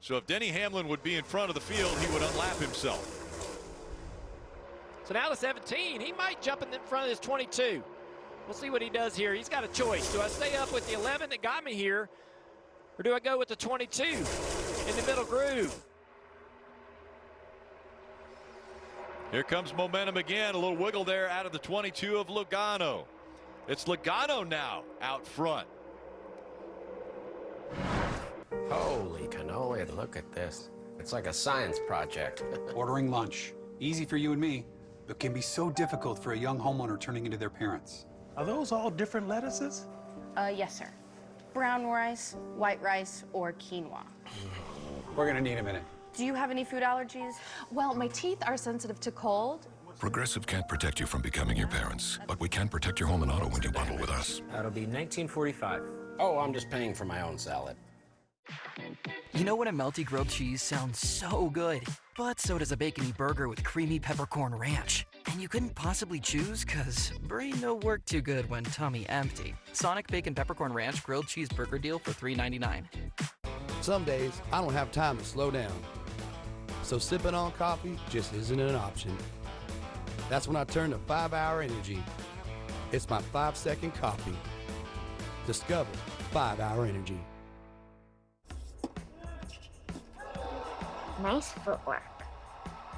So if Denny Hamlin would be in front of the field, he would unlap himself. So now the 17, he might jump in front of this 22. We'll see what he does here. He's got a choice. Do I stay up with the 11 that got me here, or do I go with the 22 in the middle groove? Here comes momentum again. A little wiggle there out of the 22 of Logano. It's Logano now out front. Holy cannoli, look at this. It's like a science project. Ordering lunch. Easy for you and me, but can be so difficult for a young homeowner turning into their parents. Are those all different lettuces? Yes, sir. Brown rice, white rice, or quinoa. We're gonna need a minute. Do you have any food allergies? Well, my teeth are sensitive to cold. Progressive can't protect you from becoming your parents, but we can protect your home and auto when you bundle with us. That'll be $19.45. Oh, I'm just paying for my own salad. You know when a melty grilled cheese sounds so good, but so does a bacony burger with creamy peppercorn ranch. And you couldn't possibly choose, cause brain no work too good when tummy empty. Sonic Bacon Peppercorn Ranch Grilled Cheese Burger Deal for $3.99. Some days, I don't have time to slow down. So sipping on coffee just isn't an option. That's when I turn to 5 Hour Energy. It's my 5-second coffee. Discover 5 Hour Energy. Nice footwork.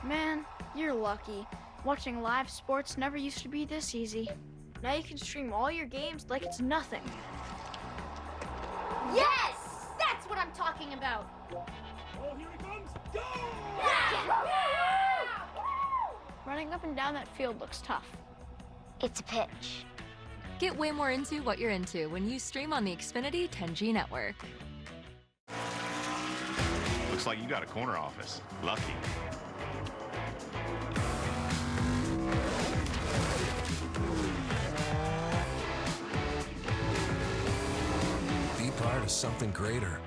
Man, you're lucky. Watching live sports never used to be this easy. Now you can stream all your games like it's nothing. Yes! That's what I'm talking about. Oh, here he comes. Go! Running up and down that field looks tough. It's a pitch. Get way more into what you're into when you stream on the Xfinity 10G network. Looks like you got a corner office. Lucky. Be part of something greater.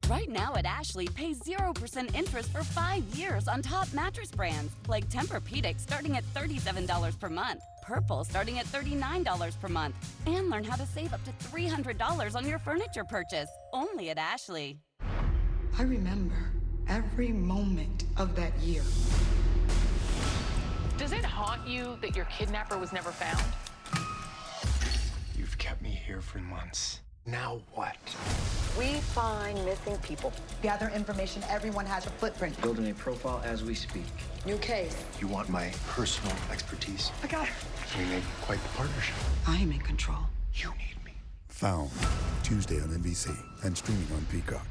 Right now at Ashley, pay 0% interest for 5 years on top mattress brands like Tempur-Pedic starting at $37 per month, Purple starting at $39 per month, and learn how to save up to $300 on your furniture purchase, only at Ashley. I remember every moment of that year. Does it haunt you that your kidnapper was never found? You've kept me here for months. Now what? We find missing people. Gather information. Everyone has a footprint. Building a profile as we speak. New case. You want my personal expertise? I got it. We make quite the partnership. I am in control. You need me. Found, Tuesday on NBC and streaming on Peacock.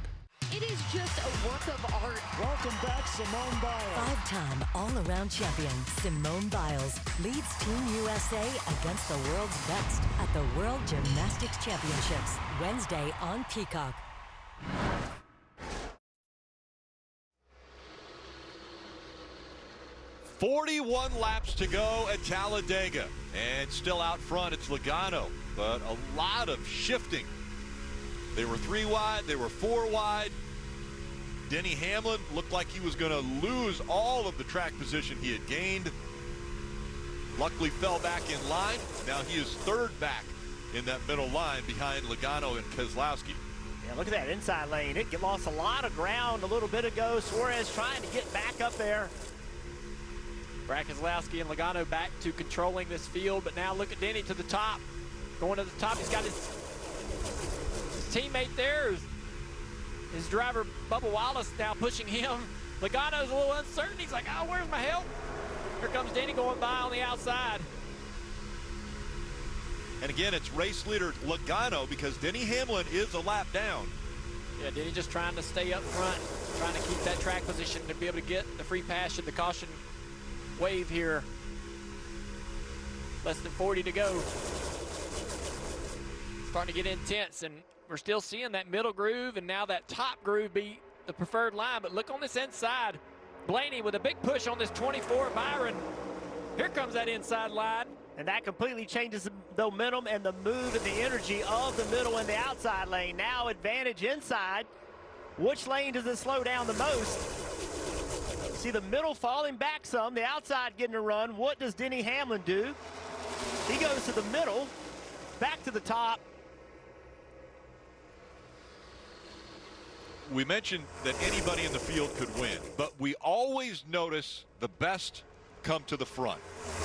It is just a work of art. Welcome back, Simone Biles. 5-time all-around champion Simone Biles leads Team USA against the world's best at the World Gymnastics Championships, Wednesday on Peacock. "41 laps to go at Talladega, and still out front it's Logano, but a lot of shifting. They were 3 wide, they were 4 wide. Denny Hamlin looked like he was going to lose all of the track position he had gained. Luckily fell back in line. Now he is third back in that middle line behind Logano and Keselowski. Yeah, look at that inside lane. It lost a lot of ground a little bit ago. Suarez trying to get back up there. Brad Keselowski and Logano back to controlling this field, but now look at Denny to the top. Going to the top, he's got his teammate there. His driver, Bubba Wallace, now pushing him. Logano's a little uncertain. He's like, oh, where's my help? Here comes Denny going by on the outside. And again, it's race leader Logano because Denny Hamlin is a lap down. Yeah, Denny just trying to stay up front, trying to keep that track position to be able to get the free pass should the caution wave here. Less than 40 to go. Starting to get intense, and we're still seeing that middle groove and now that top groove be the preferred line. But look on this inside. Blaney with a big push on this 24. Byron. Here comes that inside line. And that completely changes the momentum and the move and the energy of the middle and the outside lane. Now advantage inside. Which lane does it slow down the most? See the middle falling back some, the outside getting a run. What does Denny Hamlin do? He goes to the middle, back to the top. We mentioned that anybody in the field could win, but we always notice the best come to the front.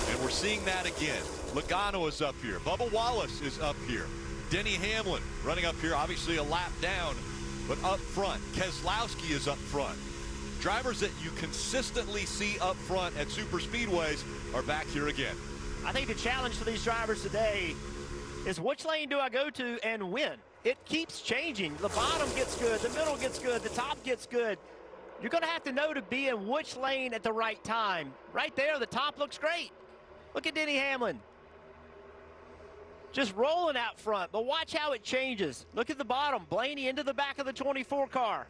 And we're seeing that again. Logano is up here. Bubba Wallace is up here. Denny Hamlin running up here, obviously a lap down, but up front. Keselowski is up front. Drivers that you consistently see up front at super speedways are back here again. I think the challenge for these drivers today is which lane do I go to and win? It keeps changing. The bottom gets good, the middle gets good, the top gets good. You're going to have to know to be in which lane at the right time. Right there, the top looks great. Look at Denny Hamlin. Just rolling out front, but watch how it changes. Look at the bottom. Blaney into the back of the 24 car.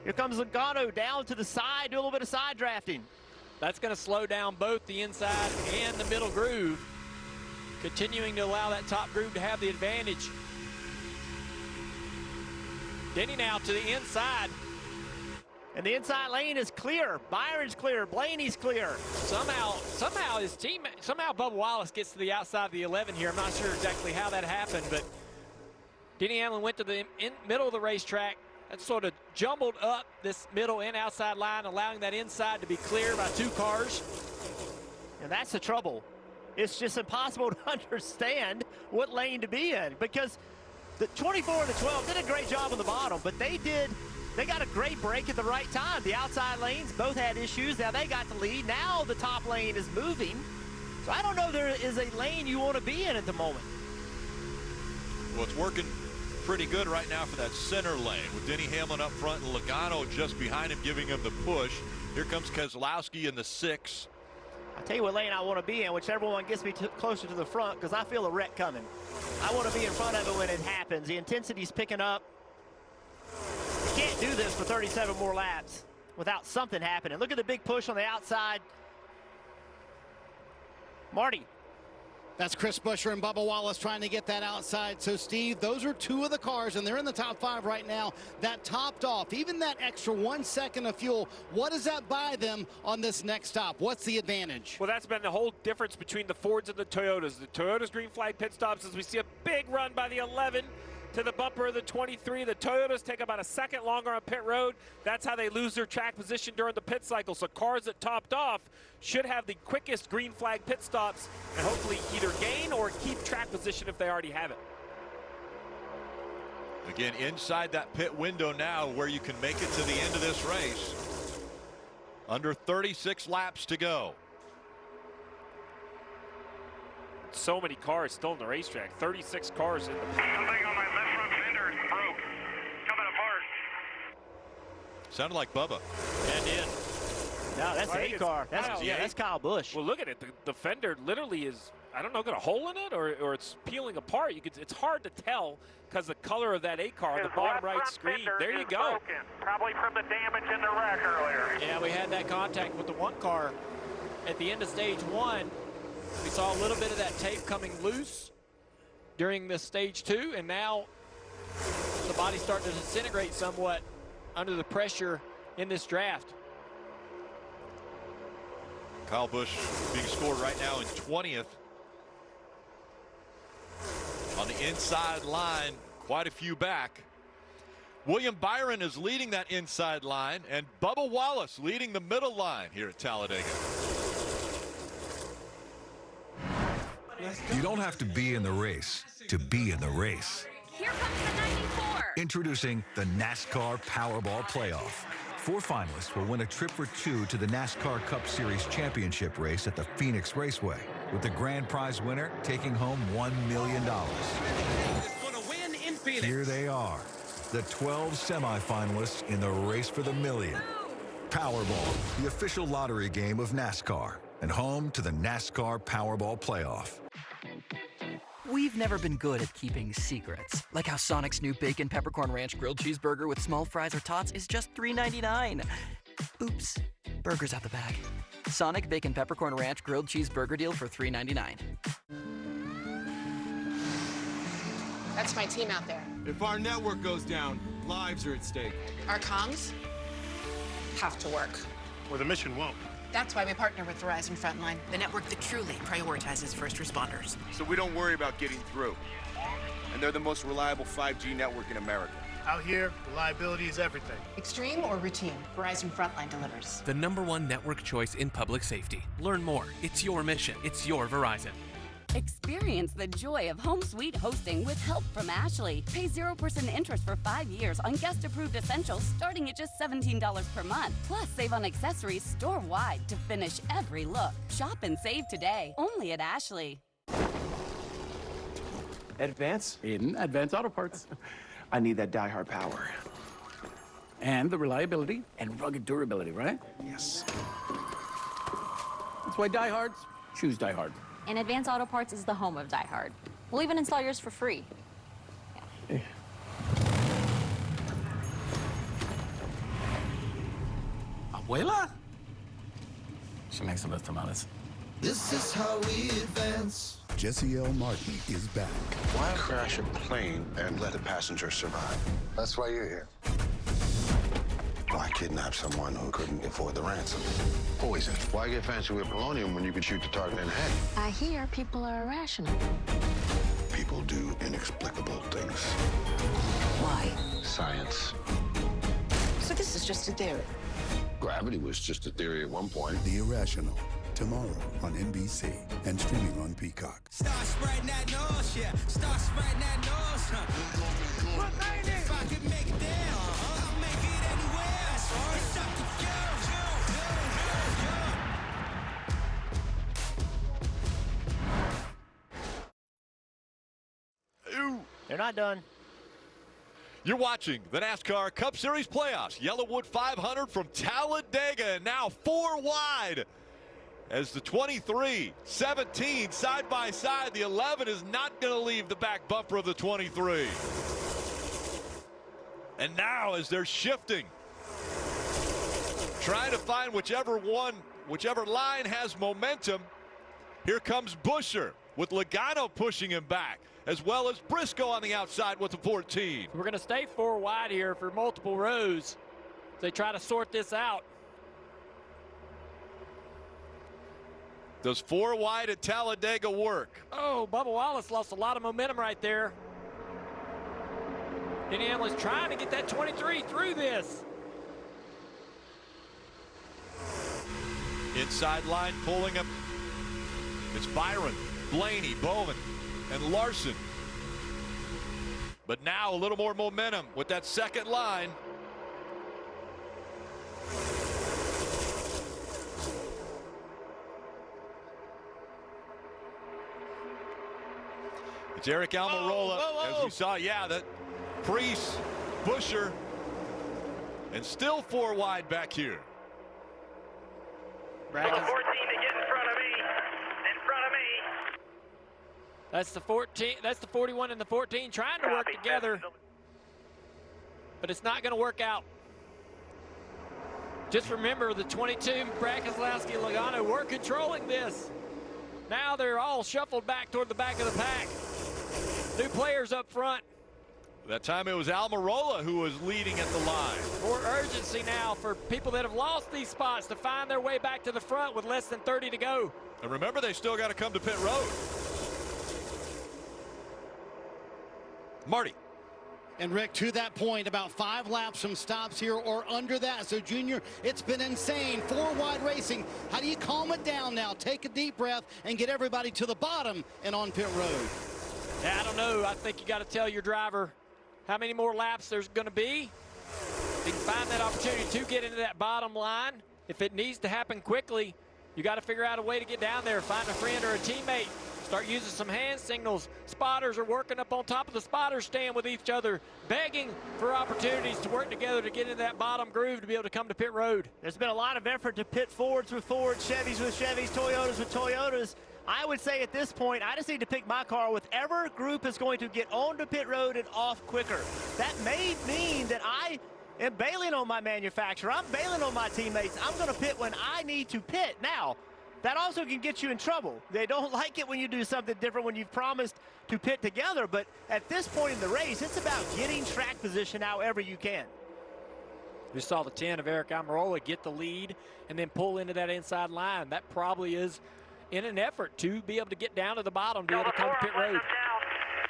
Here comes Logano down to the side, do a little bit of side drafting. That's going to slow down both the inside and the middle groove, continuing to allow that top groove to have the advantage. Denny now to the inside. And the inside lane is clear. Byron's clear. Blaney's clear. Somehow his teammate, Bubba Wallace gets to the outside of the 11 here. I'm not sure exactly how that happened, but Denny Hamlin went to the middle of the racetrack. That sort of jumbled up this middle and outside line, allowing that inside to be clear by two cars. And that's the trouble. It's just impossible to understand what lane to be in because the 24 and the 12 did a great job on the bottom, but they got a great break at the right time. The outside lanes both had issues. Now they got the lead. Now the top lane is moving. So I don't know if there is a lane you want to be in at the moment. Well, it's working pretty good right now for that center lane with Denny Hamlin up front and Logano just behind him giving him the push. Here comes Keselowski in the 6. I'll tell you what lane I want to be in, whichever one gets me closer to the front because I feel a wreck coming. I want to be in front of it when it happens. The intensity's picking up. You can't do this for 37 more laps without something happening. Look at the big push on the outside. Marty. That's Chris Buescher and Bubba Wallace trying to get that outside. So, Steve, those are two of the cars, and they're in the top 5 right now. That topped off, even that extra 1 second of fuel, what does that buy them on this next stop? What's the advantage? Well, that's been the whole difference between the Fords and the Toyotas. The Toyotas green flag pit stops as we see a big run by the 11 to the bumper of the 23. The Toyotas take about a second longer on pit road. That's how they lose their track position during the pit cycle. So cars that topped off should have the quickest green flag pit stops and hopefully either gain or keep track position if they already have it. Again, inside that pit window now where you can make it to the end of this race. Under 36 laps to go. So many cars still in the racetrack. 36 cars in the pit. Something on my left front fender broke. Coming apart. Sounded like Bubba. And in. No, that's the A-car. That's Kyle Busch. Well, look at it. The fender literally is, I don't know, got a hole in it or it's peeling apart. It's hard to tell because the color of that A-car on the bottom right screen. There you go. Broken, probably from the damage in the wreck earlier. Yeah, we had that contact with the one car at the end of stage 1. We saw a little bit of that tape coming loose during this stage 2, and now the body's starting to disintegrate somewhat under the pressure in this draft. Kyle Busch being scored right now in 20th. On the inside line, quite a few back. William Byron is leading that inside line, and Bubba Wallace leading the middle line here at Talladega. You don't have to be in the race to be in the race. Here comes the 94. Introducing the NASCAR Powerball Playoff. 4 finalists will win a trip for 2 to the NASCAR Cup Series championship race at the Phoenix Raceway, with the grand prize winner taking home $1 million. Here they are, the 12 semifinalists in the race for the million. Powerball, the official lottery game of NASCAR, and home to the NASCAR Powerball Playoff. We've never been good at keeping secrets, like how Sonic's new Bacon Peppercorn Ranch Grilled Cheeseburger with small fries or tots is just $3.99. Oops, burger's out the bag. Sonic Bacon Peppercorn Ranch Grilled Cheeseburger deal for $3.99. That's my team out there. If our network goes down, lives are at stake. Our comms have to work. Or the mission won't. That's why we partner with Verizon Frontline, the network that truly prioritizes first responders. So we don't worry about getting through. And they're the most reliable 5G network in America. Out here, reliability is everything. Extreme or routine, Verizon Frontline delivers. The #1 network choice in public safety. Learn more. It's your mission. It's your Verizon. Experience the joy of home suite hosting with help from Ashley. Pay 0% interest for 5 years on guest-approved essentials starting at just $17 per month. Plus, save on accessories store-wide to finish every look. Shop and save today, only at Ashley. Advance? In Advance Auto Parts. I need that die-hard power. And the reliability and rugged durability, right? Yes. That's why diehards choose Die Hard. And Advance Auto Parts is the home of Die Hard. We'll even install yours for free. Yeah. Abuela? She makes the best tamales. This is how we advance. Jesse L. Martin is back. Why crash a plane and let a passenger survive? That's why you're here. Why kidnap someone who couldn't afford the ransom? Poison. Why get fancy with polonium when you could shoot the target in the head? I hear people are irrational. People do inexplicable things. Why? Science. So this is just a theory. Gravity was just a theory at one point. The Irrational. Tomorrow on NBC and streaming on Peacock. Start spreading that noise, yeah. Start spreading that noise, huh? If I can make it there, I'll make it anywhere. It's up to you. They're not done. You're watching the NASCAR Cup Series playoffs. Yellowwood 500 from Talladega, and now 4 wide. As the 23, 17 side by side, the 11 is not going to leave the back bumper of the 23. And now as they're shifting, trying to find whichever line has momentum, here comes Buescher with Logano pushing him back, as well as Briscoe on the outside with the 14. We're going to stay 4 wide here for multiple rows as they try to sort this out. Does 4 wide at Talladega work? Oh, Bubba Wallace lost a lot of momentum right there. Denny Hamlin's trying to get that 23 through this. Inside line pulling him. It's Byron, Blaney, Bowman, and Larson. But now a little more momentum with that second line. It's Eric Almirola, as we saw. Yeah, that Priest, Buescher, and still 4 wide back here. Brackets. 14 to get in front of me. In front of me. That's the 14. That's the 41 and the 14 trying to work together, but it's not going to work out. Just remember, the 22, Brad Keselowski and Logano were controlling this. Now they're all shuffled back toward the back of the pack. New players up front. That time it was Almirola who was leading at the line. More urgency now for people that have lost these spots to find their way back to the front with less than 30 to go. And remember, they still got to come to pit road. Marty. And Rick, to that point, about 5 laps from stops here or under that. So, Junior, it's been insane. 4 wide racing. How do you calm it down now? Take a deep breath and get everybody to the bottom and on pit road. Yeah, I don't know. I think you got to tell your driver how many more laps there's going to be. If you can find that opportunity to get into that bottom line, if it needs to happen quickly, you got to figure out a way to get down there, find a friend or a teammate. Start using some hand signals. Spotters are working up on top of the spotter stand with each other, begging for opportunities to work together to get into that bottom groove to be able to come to pit road. There's been a lot of effort to pit Fords with Fords, Chevys with Chevys, Toyotas with Toyotas. I would say at this point, I just need to pick my car. Whichever group is going to get onto pit road and off quicker. That may mean that I am bailing on my manufacturer. I'm bailing on my teammates. I'm going to pit when I need to pit. Now, that also can get you in trouble. They don't like it when you do something different when you've promised to pit together. But at this point in the race, it's about getting track position however you can. We saw the 10 of Eric Almirola get the lead and then pull into that inside line. That probably is in an effort to be able to get down to the bottom, to be able to come to pit road.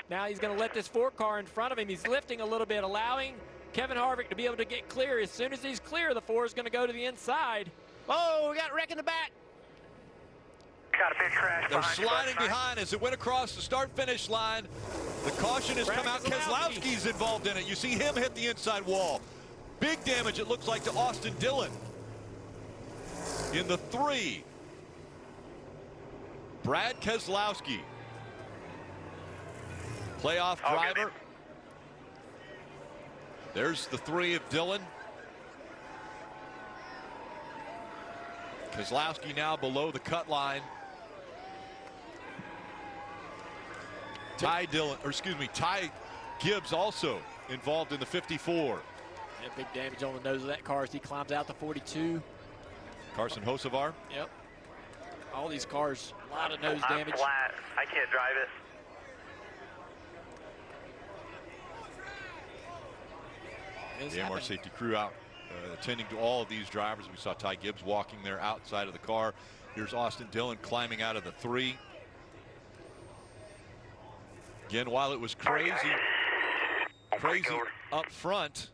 Now he's going to let this 4 car in front of him. He's lifting a little bit, allowing Kevin Harvick to be able to get clear. As soon as he's clear, the 4 is going to go to the inside. Oh, we got wreck in the back. Got a big crash. They're sliding behind as it went across the start-finish line. The caution has come out. Keselowski's involved in it. You see him hit the inside wall. Big damage, it looks like, to Austin Dillon. In the 3, Brad Keselowski, playoff driver. There's the 3 of Dillon. Keselowski now below the cut line. Ty Gibbs also involved in the 54. And big damage on the nose of that car as he climbs out the 42. Carson Hocevar. Yep. All these cars, a lot of nose damage. I'm flat. I can't drive it. The MR safety crew out attending to all of these drivers. We saw Ty Gibbs walking there outside of the car. Here's Austin Dillon climbing out of the 3. Again, while it was crazy up front.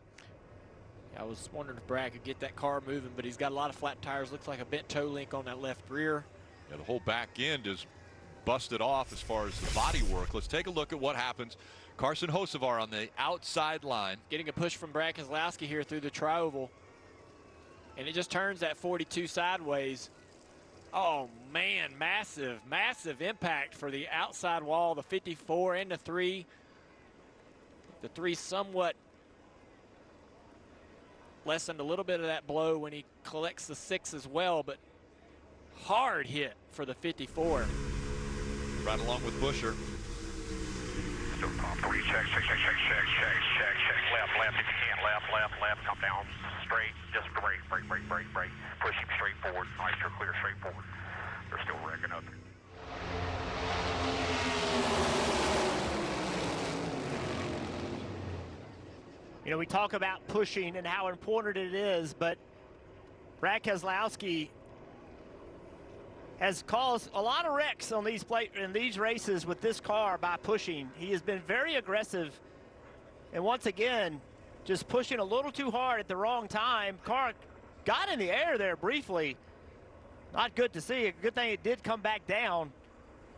I was wondering if Brad could get that car moving, but he's got a lot of flat tires. Looks like a bent toe link on that left rear. Yeah, the whole back end is busted off as far as the body work. Let's take a look at what happens. Carson Hocevar on the outside line. Getting a push from Brad Keselowski here through the tri-oval. And it just turns that 42 sideways. Oh, man, massive, massive impact for the outside wall, the 54 and the 3. The 3 somewhat lessened a little bit of that blow when he collects the 6 as well, but hard hit for the 54. Right along with Busher. Still pump 3, check. Left if you can, left, come down, straight, just brake. Push him straight forward. All right, you're clear, straight forward. They're still wrecking up. You know, we talk about pushing and how important it is, but Brad Keselowski has caused a lot of wrecks on these races with this car by pushing. He has been very aggressive, and once again, just pushing a little too hard at the wrong time. Car got in the air there briefly. Not good to see. A good thing it did come back down,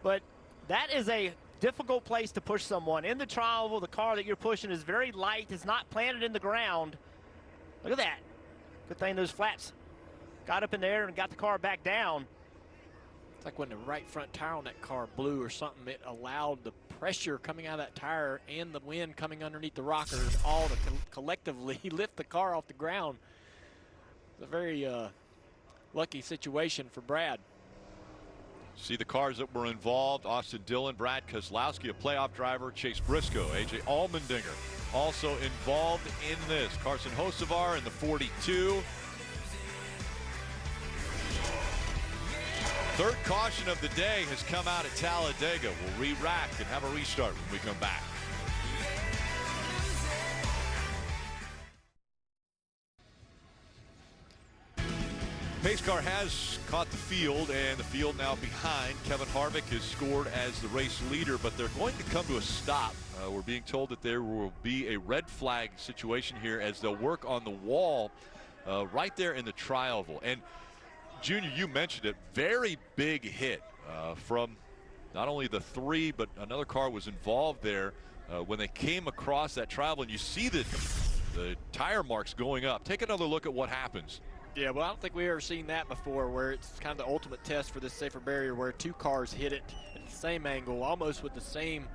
but that is a difficult place to push someone. In the tri-oval, the car that you're pushing is very light. It's not planted in the ground. Look at that. Good thing those flaps got up in there and got the car back down. It's like when the right front tire on that car blew or something, it allowed the pressure coming out of that tire and the wind coming underneath the rockers all to collectively lift the car off the ground. It's a very lucky situation for Brad. See the cars that were involved: Austin Dillon, Brad Keselowski, a playoff driver, Chase Briscoe, AJ Allmendinger also involved in this. Carson Hocevar in the 42. Third caution of the day has come out at Talladega. We'll re-rack and have a restart when we come back. pace car has caught the field, and the field now behind. Kevin Harvick has scored as the race leader, but they're going to come to a stop. We're being told that there will be a red flag situation here as they'll work on the wall right there in the tri-oval. And Junior, you mentioned it, very big hit from not only the 3, but another car was involved there when they came across that tri-oval, and you see the tire marks going up. Take another look at what happens. Yeah, well, I don't think we've ever seen that before, where it's kind of the ultimate test for this safer barrier, where 2 cars hit it at the same angle, almost with the same,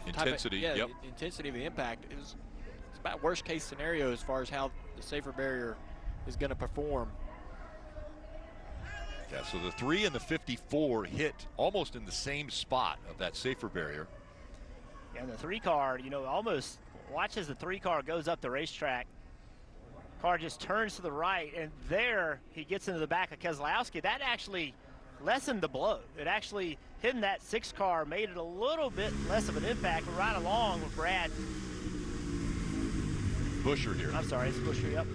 intensity. Intensity of the impact. It's about worst case scenario as far as how the safer barrier is going to perform. Yeah, so the 3 and the 54 hit almost in the same spot of that safer barrier. Yeah, and the 3 car, almost watch as the 3 car goes up the racetrack. Car just turns to the right, and there he gets into the back of Keselowski. That actually lessened the blow. It actually, hitting that 6 car made it a little bit less of an impact, but right along with Brad. Buscher here. I'm sorry, it's Buscher, yep.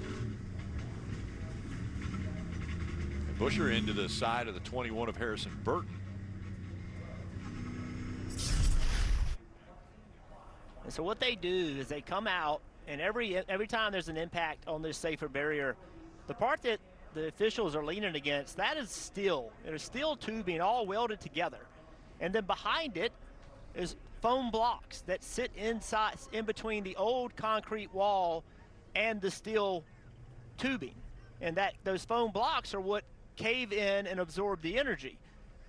And Buscher into the side of the 21 of Harrison Burton. And so what they do is they come out, and every time there's an impact on this safer barrier, the part that the officials are leaning against, that is steel. It is steel tubing all welded together. And then behind it is foam blocks that sit inside, in between the old concrete wall and the steel tubing. And those foam blocks are what cave in and absorb the energy.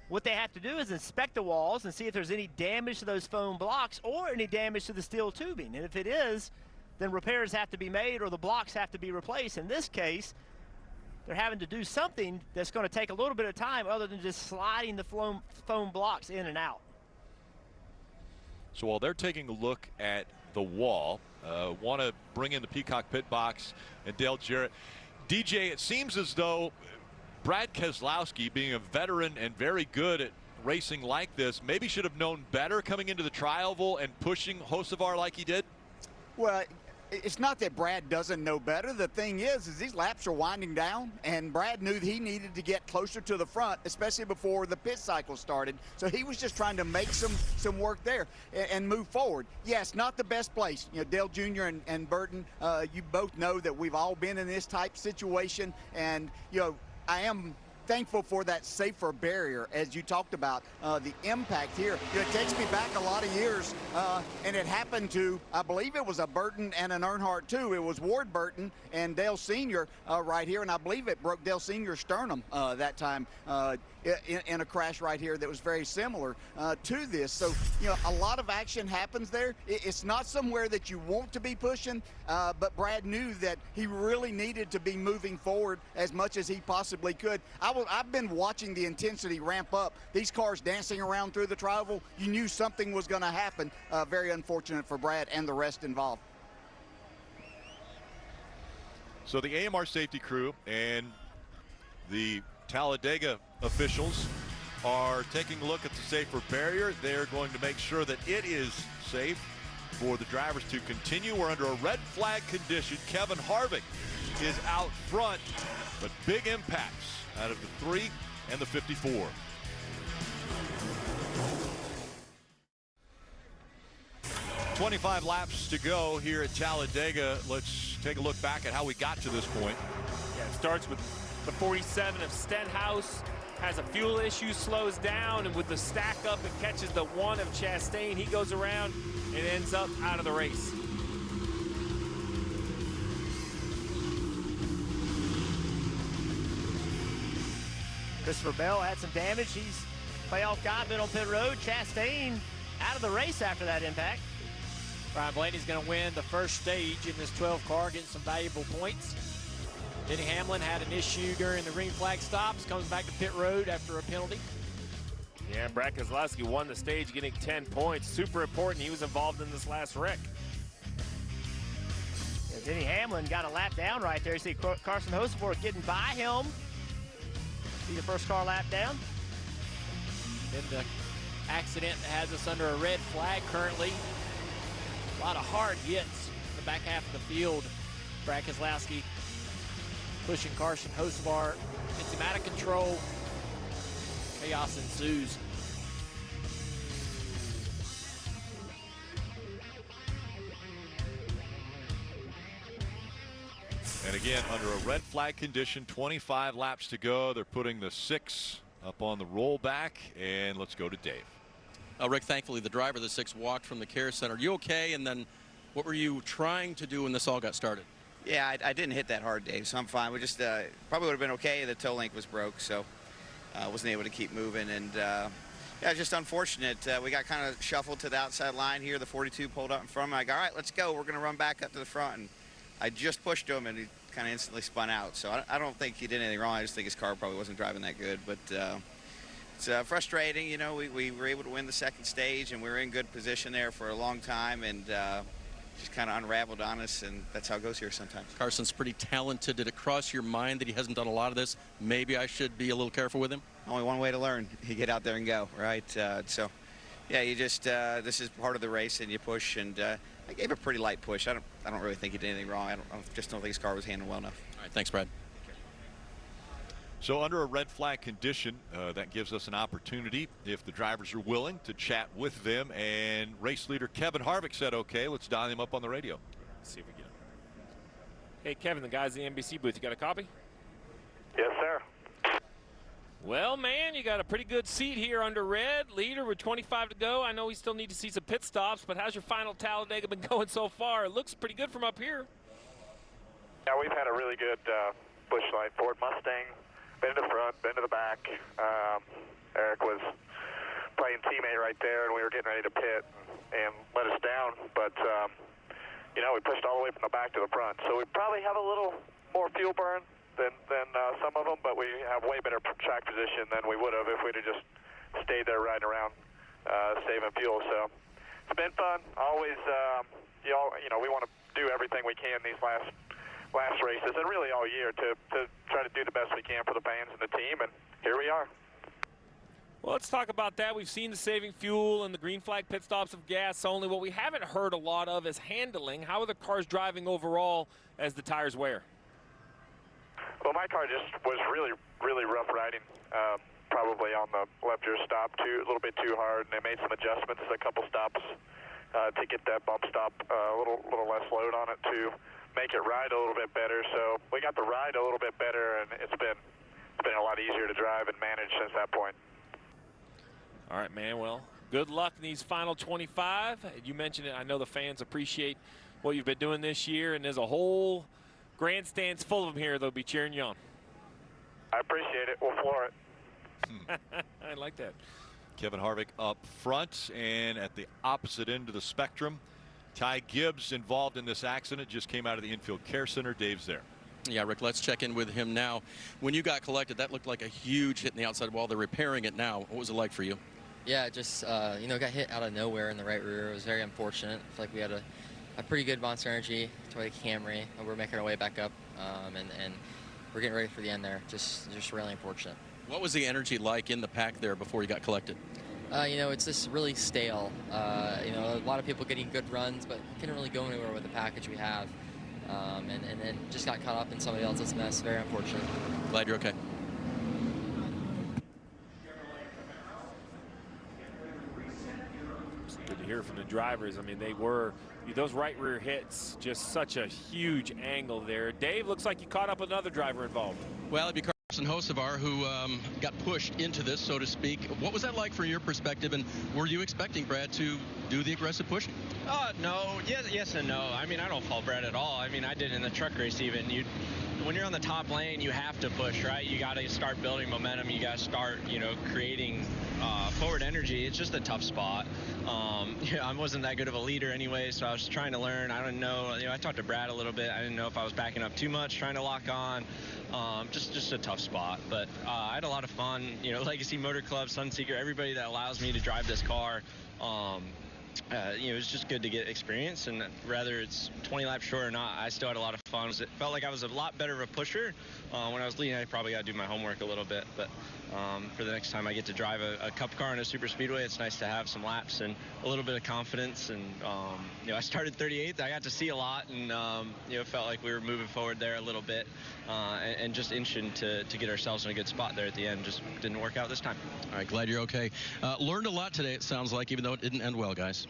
What they have to do is inspect the walls and see if there's any damage to those foam blocks or any damage to the steel tubing. And if it is, then repairs have to be made or the blocks have to be replaced. In this case, they're having to do something that's going to take a little bit of time other than just sliding the foam blocks in and out. So while they're taking a look at the wall, want to bring in the Peacock pit box and Dale Jarrett. DJ, it seems as though Brad Keselowski, being a veteran and very good at racing like this, maybe should have known better coming into the tri-oval and pushing Hocevar like he did? Well, it's not that Brad doesn't know better. The thing is these laps are winding down, and Brad knew he needed to get closer to the front, especially before the pit cycle started. So he was just trying to make some work there and move forward. Yes, not the best place. Dale Jr. and Burton, you both know that we've all been in this type situation, and I am thankful for that safer barrier, as you talked about, the impact here. It takes me back a lot of years, and it happened to, I believe it was a Burton and an Earnhardt too. It was Ward Burton and Dale Sr. Right here, and I believe it broke Dale Sr.'s sternum that time in a crash right here that was very similar to this. So, a lot of action happens there. It's not somewhere that you want to be pushing, but Brad knew that he really needed to be moving forward as much as he possibly could. I've been watching the intensity ramp up. These cars dancing around through the tri-oval. You knew something was going to happen. Very unfortunate for Brad and the rest involved. So the AMR safety crew and the Talladega officials are taking a look at the safer barrier. They're going to make sure that it is safe for the drivers to continue. We're under a red flag condition. Kevin Harvick is out front, but big impacts out of the 3 and the 54. "25 laps to go here at Talladega." Let's take a look back at how we got to this point. Yeah, it starts with the 47 of Stenhouse. Has a fuel issue, slows down, and with the stack up, it catches the 1 of Chastain. He goes around and ends up out of the race. Christopher Bell had some damage. He's playoff guy, been on pit road. Chastain out of the race after that impact. Ryan Blaney's going to win the first stage in this 12 car, getting some valuable points. Denny Hamlin had an issue during the green flag stops, comes back to pit road after a penalty. Yeah, Brad Keselowski won the stage, getting 10 points. Super important. He was involved in this last wreck. Yeah, Denny Hamlin got a lap down right there. You see Carson Hocevar getting by him. See the first car lap down. Then the accident that has us under a red flag currently. A lot of hard hits in the back half of the field. Brad Keselowski pushing Carson Hocevar. Gets him out of control. Chaos ensues. And again, under a red flag condition, 25 laps to go. They're putting the 6 up on the rollback, and let's go to Dave. Rick, thankfully the driver of the 6 walked from the care center. You okay? And then what were you trying to do when this all got started? Yeah, I didn't hit that hard, Dave, so I'm fine. We just probably would have been okay. The toe link was broke, so I wasn't able to keep moving. And yeah, just unfortunate. We got kind of shuffled to the outside line here. The 42 pulled up in front of me. I go, all right, let's go. We're going to run back up to the front. And I just pushed him, and he kind of instantly spun out. So I don't think he did anything wrong. I just think his car probably wasn't driving that good. But it's frustrating. You know, we were able to win the second stage, and we were in good position there for a long time, and just kind of unraveled on us, and that's how it goes here sometimes. Carson's pretty talented. Did it cross your mind that he hasn't done a lot of this? Maybe I should be a little careful with him? Only one way to learn. You get out there and go, right? So, yeah, you just this is part of the race, and you push, and I gave a pretty light push. I don't really think he did anything wrong. I just don't think his car was handled well enough. All right, thanks, Brad. So under a red flag condition, that gives us an opportunity, if the drivers are willing, to chat with them. And race leader Kevin Harvick said, okay, let's dial him up on the radio. Let's see if we get him. Hey, Kevin, the guys in the NBC booth, you got a copy? Yes, sir. Well, man, you got a pretty good seat here under red. Leader with 25 to go. I know we still need to see some pit stops, but how's your final Talladega been going so far? It looks pretty good from up here. Yeah, we've had a really good bush line. Ford Mustang, been to the front, been to the back. Eric was playing teammate right there, and we were getting ready to pit and let us down. But, you know, we pushed all the way from the back to the front. So we probably have a little more fuel burn than some of them, but we have way better track position than we would have if we'd have just stayed there riding around saving fuel. So it's been fun. Always, you know, we want to do everything we can these last races, and really all year, to try to do the best we can for the fans and the team, and here we are. Well, let's talk about that. We've seen the saving fuel and the green flag pit stops of gas only. What we haven't heard a lot of is handling. How are the cars driving overall as the tires wear? Well, my car just was really, really rough riding. Probably on the left rear stop a little bit too hard, and they made some adjustments, a couple stops to get that bump stop a little less load on it to make it ride a little bit better. So we got the ride a little bit better, and it's been a lot easier to drive and manage since that point. All right, man. Well, good luck in these final 25. You mentioned it. I know the fans appreciate what you've been doing this year, and there's a whole grandstands full of them here. They'll be cheering you on. I appreciate it. We'll floor it. I like that. Kevin Harvick up front, and at the opposite end of the spectrum, Ty Gibbs, involved in this accident, just came out of the infield care center. Dave's there. Yeah, Rick, let's check in with him now. When you got collected, that looked like a huge hit in the outside wall. They're repairing it now. What was it like for you? Yeah, just, you know, got hit out of nowhere in the right rear. It was very unfortunate. I feel like we had a pretty good Monster Energy Toyota Camry, and we're making our way back up, and we're getting ready for the end there. Just really unfortunate. What was the energy like in the pack there before you got collected? You know, it's just really stale. You know, a lot of people getting good runs, but couldn't really go anywhere with the package we have. And then just got caught up in somebody else's mess. Very unfortunate. Glad you're okay. It's good to hear from the drivers. I mean, those right rear hits, just such a huge angle there. Dave, looks like you caught up with another driver involved. Well, it'd be Carson Hocevar, who got pushed into this, so to speak. What was that like from your perspective, and were you expecting Brad to do the aggressive pushing? No. Yes and no. I mean, I don't fault Brad at all. I mean, I did in the truck race even. When you're on the top lane, you have to push, right? You got to start building momentum. You got to start, you know, creating forward energy. It's just a tough spot. I wasn't that good of a leader anyway, so I was trying to learn. I don't know. You know, I talked to Brad a little bit. I didn't know if I was backing up too much, trying to lock on. Just a tough spot. But I had a lot of fun. You know, Legacy Motor Club, Sunseeker, everybody that allows me to drive this car. You know, it's just good to get experience, and whether it's 20 laps short or not, I still had a lot of fun. It felt like I was a lot better of a pusher. When I was leading, I probably got to do my homework a little bit, but for the next time I get to drive a cup car in a super speedway, it's nice to have some laps and a little bit of confidence. And I started 38th. I got to see a lot, and it felt like we were moving forward there a little bit, and just inching to get ourselves in a good spot there at the end. Just didn't work out this time. All right, glad you're okay. Learned a lot today, it sounds like, even though it didn't end well, guys.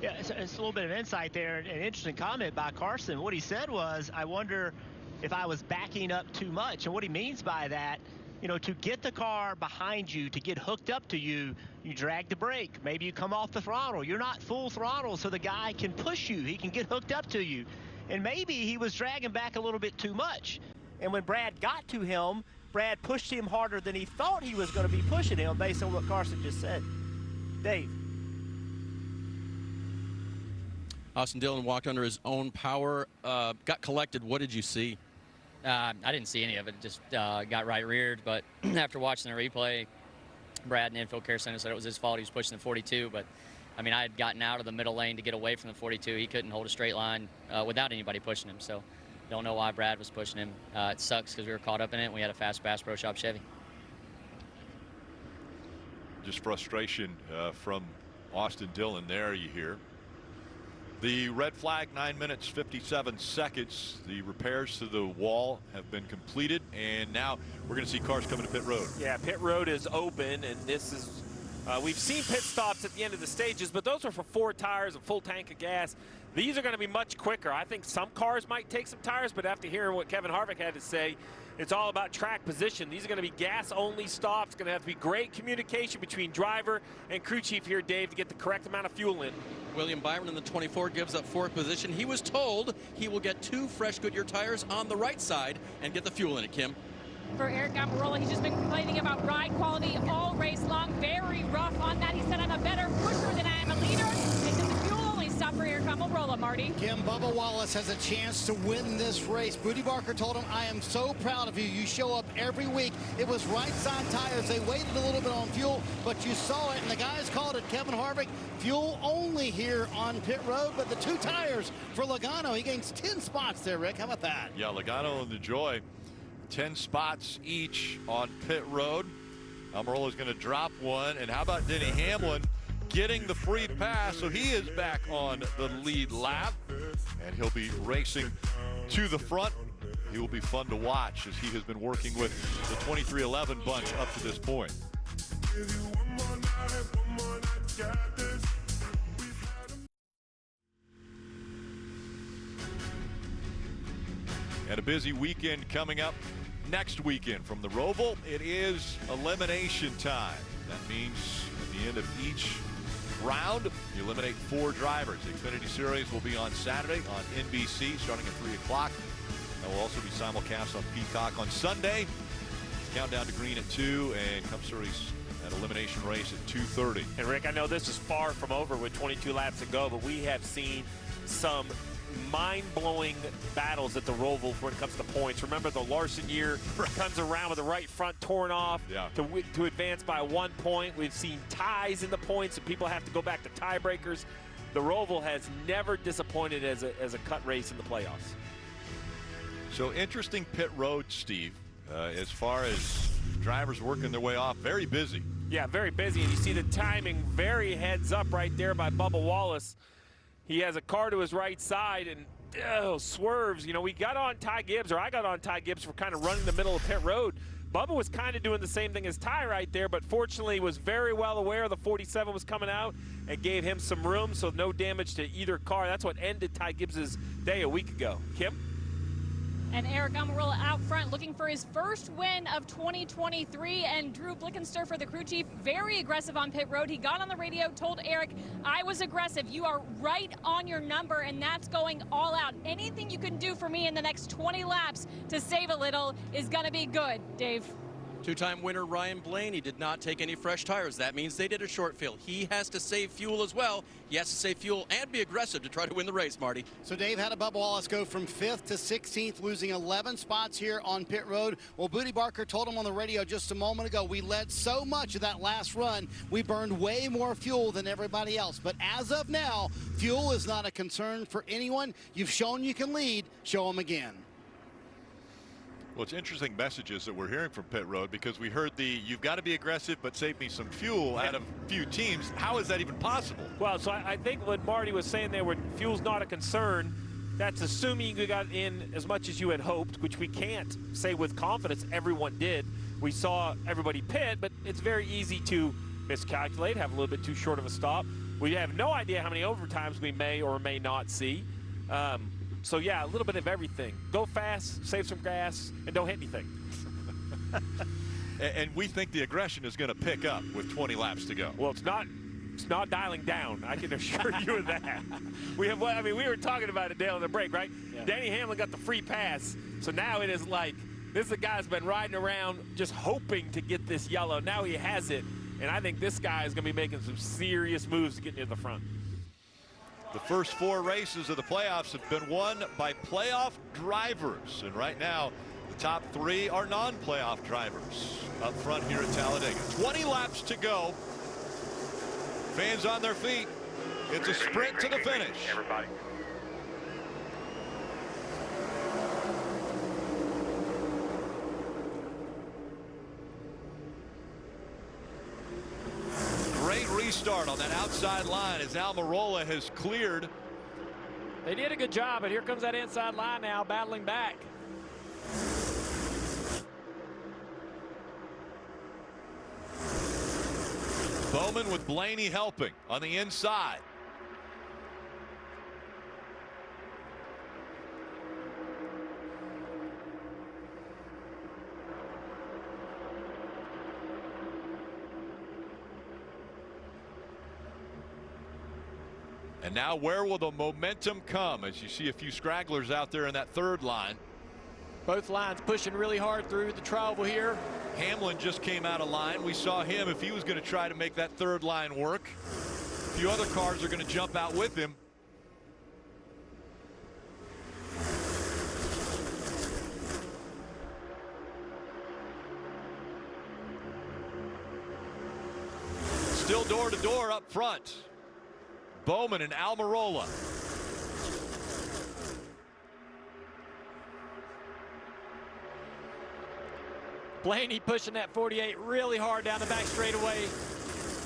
Yeah, it's a little bit of insight there. An interesting comment by Carson. What he said was, I wonder if I was backing up too much. And what he means by that, to get the car behind you, to get hooked up to you, you drag the brake. Maybe you come off the throttle. You're not full throttle, so the guy can push you. He can get hooked up to you. And maybe he was dragging back a little bit too much. And when Brad got to him, Brad pushed him harder than he thought he was going to be pushing him, based on what Carson just said. Dave. Austin Dillon walked under his own power, got collected. What did you see? I didn't see any of it. Just got right reared. But after watching the replay, Brad in the infield care center said it was his fault. He was pushing the 42. But, I mean, I had gotten out of the middle lane to get away from the 42. He couldn't hold a straight line without anybody pushing him. So don't know why Brad was pushing him. It sucks because we were caught up in it, and we had a fast Bass Pro Shop Chevy. Just frustration from Austin Dillon there, you hear. The red flag, 9 minutes, 57 seconds. The repairs to the wall have been completed, and now we're going to see cars coming to pit road. Yeah, pit road is open, and this is, we've seen pit stops at the end of the stages, but those are for 4 tires, a full tank of gas. These are going to be much quicker. I think some cars might take some tires, but after hearing what Kevin Harvick had to say, it's all about track position. These are going to be gas-only stops. Going to have to be great communication between driver and crew chief here, Dave, to get the correct amount of fuel in. William Byron in the 24 gives up 4th position. He was told he will get 2 fresh Goodyear tires on the right side and get the fuel in it, Kim. For Eric Almirola, he's just been complaining about ride quality all race long. Very rough on that. He said, I'm a better pusher than I am a leader. And the fuel only stop for Eric Almirola, Marty. Kim, Bubba Wallace has a chance to win this race. Booty Barker told him, I am so proud of you. You show up every week. It was right side tires. They waited a little bit on fuel, but you saw it, and the guys called it. Kevin Harvick, fuel only here on pit road, but the 2 tires for Logano. He gains 10 spots there, Rick. How about that? Yeah, Logano and the Joy, 10 spots each on pit road. Almirola's going to drop one. And how about Denny Hamlin getting the free pass? So he is back on the lead lap, and he'll be racing to the front. He will be fun to watch as he has been working with the 2311 bunch up to this point. And a busy weekend coming up next weekend. From the Roval, it is elimination time. That means at the end of each round, you eliminate 4 drivers. The Xfinity Series will be on Saturday on NBC starting at 3 o'clock. That will also be simulcast on Peacock on Sunday. Countdown to green at 2, and Cup Series at elimination race at 2:30. And Rick, I know this is far from over with 22 laps to go, but we have seen some mind-blowing battles at the Roval when it comes to points. Remember the Larson year comes around with the right front torn off to advance by 1 point. We've seen ties in the points, and people have to go back to tiebreakers. The Roval has never disappointed as a cut race in the playoffs. So interesting pit road, Steve, as far as drivers working their way off. Very busy. Yeah, very busy, and you see the timing very heads up right there by Bubba Wallace. He has a car to his right side and swerves. You know, we got on Ty Gibbs, or I got on Ty Gibbs for kind of running the middle of pit road. Bubba was kind of doing the same thing as Ty right there, but fortunately was very well aware the 47 was coming out and gave him some room, so no damage to either car. That's what ended Ty Gibbs's day a week ago. Kim? And Eric Almirola out front looking for his first win of 2023. And Drew Blickenster, the crew chief, very aggressive on pit road. He got on the radio, told Eric, I was aggressive. You are right on your number, and that's going all out. Anything you can do for me in the next 20 laps to save a little is going to be good, Dave. Two-time winner Ryan Blaney did not take any fresh tires. That means they did a short fill. He has to save fuel as well. He has to save fuel and be aggressive to try to win the race, Marty. So Dave, had Bubba Wallace go from 5th to 16th, losing 11 spots here on pit road. Well, Booty Barker told him on the radio just a moment ago, we led so much of that last run, we burned way more fuel than everybody else. But as of now, fuel is not a concern for anyone. You've shown you can lead, show them again. Well, it's interesting messages that we're hearing from pit road, because we heard the you've got to be aggressive but save me some fuel out of a few teams. How is that even possible? Well, so I think what Marty was saying there, when fuel's not a concern, that's assuming you got in as much as you had hoped, which we can't say with confidence everyone did. We saw everybody pit, but it's very easy to miscalculate, have a little bit too short of a stop. We have no idea how many overtimes we may or may not see. So yeah, a little bit of everything. Go fast, save some gas, and don't hit anything. And we think the aggression is going to pick up with 20 laps to go. Well, it's not dialing down. I can assure you of that. We were talking about it, Dale, in the break, right? Yeah. Danny Hamlin got the free pass, so now it is like this is a guy's been riding around just hoping to get this yellow. Now he has it, and I think this guy is going to be making some serious moves to get near the front. The first 4 races of the playoffs have been won by playoff drivers. And right now, the top 3 are non-playoff drivers up front here at Talladega. 20 laps to go. Fans on their feet. It's a sprint to the finish. Everybody. Great restart on that outside line as Almirola has cleared. They did a good job, but here comes that inside line now, battling back. Bowman with Blaney helping on the inside. And now where will the momentum come as you see a few scragglers out there in that third line? Both lines pushing really hard through the travel here. Hamlin just came out of line. We saw him if he was going to try to make that third line work. A few other cars are going to jump out with him. Still door to door up front. Bowman and Almirola. Blaney pushing that 48 really hard down the back straightaway.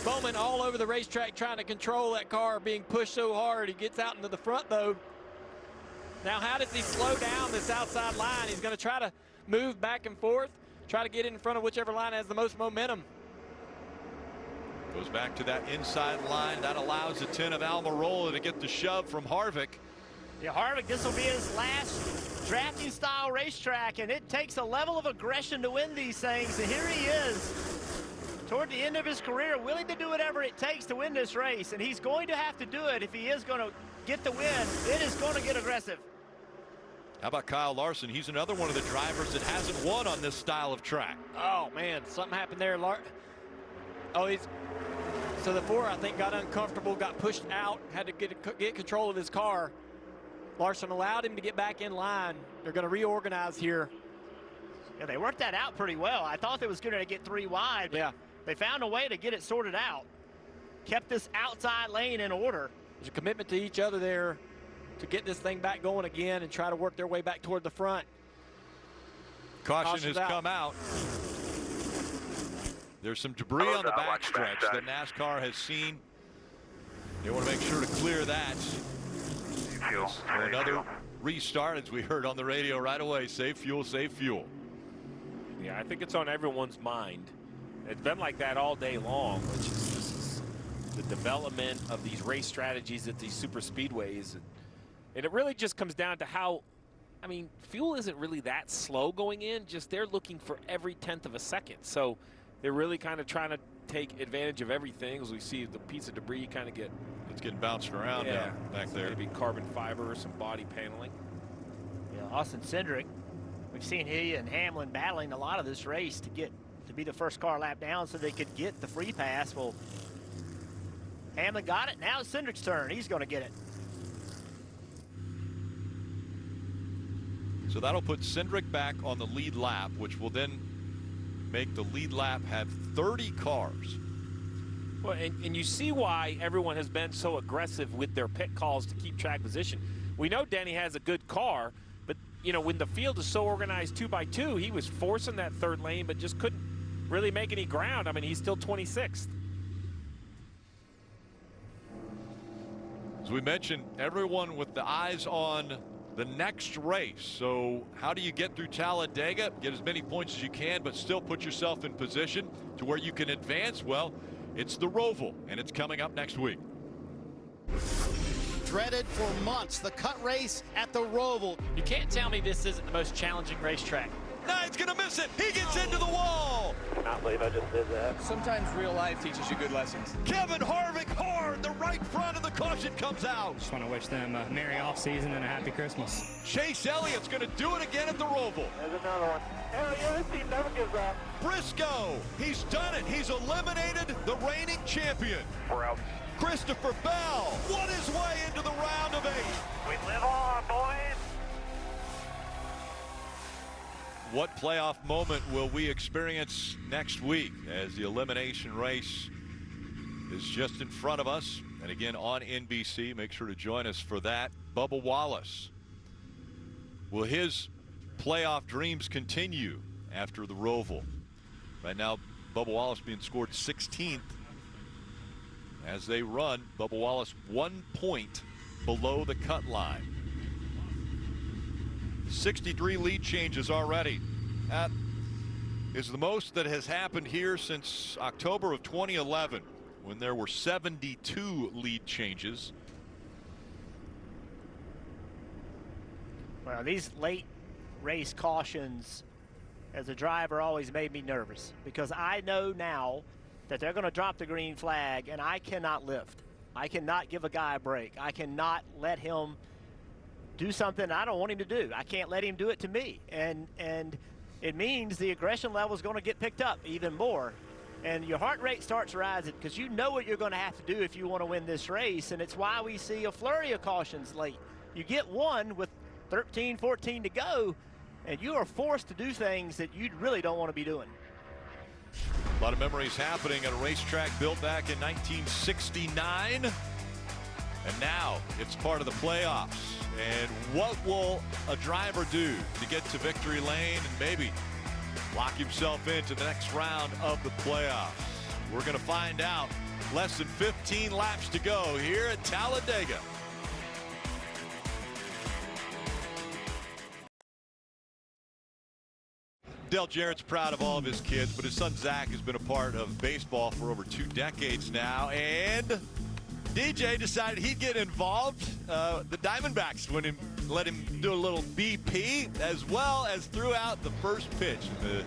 Bowman all over the racetrack trying to control that car being pushed so hard. He gets out into the front though. Now how does he slow down this outside line? He's going to try to move back and forth, try to get in front of whichever line has the most momentum. Goes back to that inside line. That allows the 10 of Almirola to get the shove from Harvick. Yeah, Harvick, this will be his last drafting style racetrack, and it takes a level of aggression to win these things. And here he is toward the end of his career, willing to do whatever it takes to win this race. And he's going to have to do it if he is going to get the win. It is going to get aggressive. How about Kyle Larson? He's another one of the drivers that hasn't won on this style of track. Oh man, something happened there. So the 4, I think, got uncomfortable, got pushed out, had to get control of his car. Larson allowed him to get back in line. They're going to reorganize here. Yeah, they worked that out pretty well. I thought they was going to get 3 wide, but yeah, they found a way to get it sorted out. Kept this outside lane in order. There's a commitment to each other there to get this thing back going again and try to work their way back toward the front. Caution has come out. There's some debris on the backstretch that NASCAR has seen. They want to make sure to clear that. Another restart, as we heard on the radio right away. Save fuel, save fuel. Yeah, I think it's on everyone's mind. It's been like that all day long, which is the development of these race strategies at these super speedways. And it really just comes down to how, I mean, fuel isn't really that slow going in, just they're looking for every 1/10 of a second. So they're really kind of trying to take advantage of everything as we see the piece of debris kind of get. It's getting bounced around back there. Maybe carbon fiber or some body paneling. Yeah, Austin Cindric, we've seen he and Hamlin battling a lot of this race to get to be the first car lap down so they could get the free pass. Well, Hamlin got it. Now it's Cindric's turn. He's going to get it. So that'll put Cindric back on the lead lap, which will then make the lead lap have 30 cars. Well, and you see why everyone has been so aggressive with their pit calls to keep track position. We know Denny has a good car, but, you know, when the field is so organized 2 by 2, he was forcing that third lane, but just couldn't really make any ground. I mean, he's still 26th. As we mentioned, everyone with the eyes on the next race. So how do you get through Talladega, get as many points as you can, but still put yourself in position to where you can advance? Well, it's the Roval, and it's coming up next week. Dreaded for months, the cut race at the Roval. You can't tell me this isn't the most challenging racetrack. No, he's going to miss it. He gets into the wall. Not believe I just did that. Sometimes real life teaches you good lessons. Kevin Harvick hard. The right front of the caution comes out. Just want to wish them a merry off season and a happy Christmas. Chase Elliott's going to do it again at the Roval. There's another one. Hell yeah, this team never gives up. Briscoe, he's done it. He's eliminated the reigning champion. We're out. Christopher Bell won his way into the round of 8. We live on, boys. What playoff moment will we experience next week as the elimination race is just in front of us? And again on NBC, make sure to join us for that. Bubba Wallace, will his playoff dreams continue after the Roval? Right now, Bubba Wallace being scored 16th. As they run, Bubba Wallace 1 point below the cut line. 63 lead changes already. That is the most that has happened here since October of 2011, when there were 72 lead changes. Well, these late race cautions as a driver always made me nervous, because I know now that they're going to drop the green flag and I cannot lift. I cannot give a guy a break. I cannot let him do something I don't want him to do. I can't let him do it to me. And it means the aggression level is going to get picked up even more. And your heart rate starts rising because you know what you're going to have to do if you want to win this race. And it's why we see a flurry of cautions late. You get one with 13, 14 to go, and you are forced to do things that you really don't want to be doing. A lot of memories happening at a racetrack built back in 1969. And now it's part of the playoffs. And what will a driver do to get to victory lane and maybe lock himself into the next round of the playoffs? We're going to find out. Less than 15 laps to go here at Talladega. Dale Jarrett's proud of all of his kids, but his son Zach has been a part of baseball for over 2 decades now, and DJ decided he'd get involved. The Diamondbacks let him do a little BP, as well as threw out the first pitch in the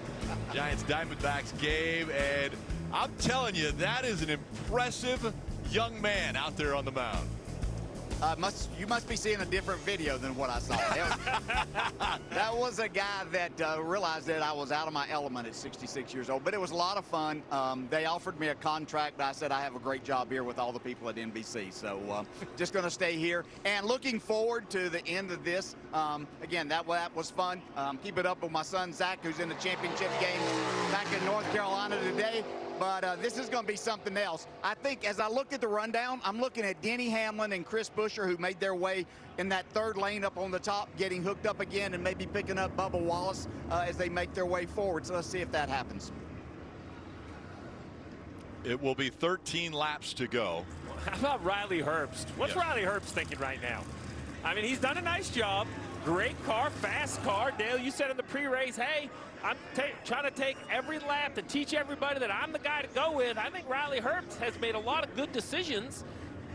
Giants-Diamondbacks game, and I'm telling you, that is an impressive young man out there on the mound. You must be seeing a different video than what I saw. That was a guy that realized that I was out of my element at 66 years old, but it was a lot of fun. They offered me a contract. I said I have a great job here with all the people at NBC, so just going to stay here. And looking forward to the end of this. Again, that was fun. Keep it up with my son, Zach, who's in the championship game back in North Carolina today. But this is going to be something else. I think as I look at the rundown, I'm looking at Denny Hamlin and Chris Buescher, who made their way in that third lane up on the top, getting hooked up again and maybe picking up Bubba Wallace as they make their way forward. So let's see if that happens. It will be 13 laps to go. How about Riley Herbst? What's Riley Herbst thinking right now? I mean, he's done a nice job. Great car, fast car. Dale, you said in the pre-race, hey, I'm trying to take every lap to teach everybody that I'm the guy to go with. I think Riley Herbst has made a lot of good decisions.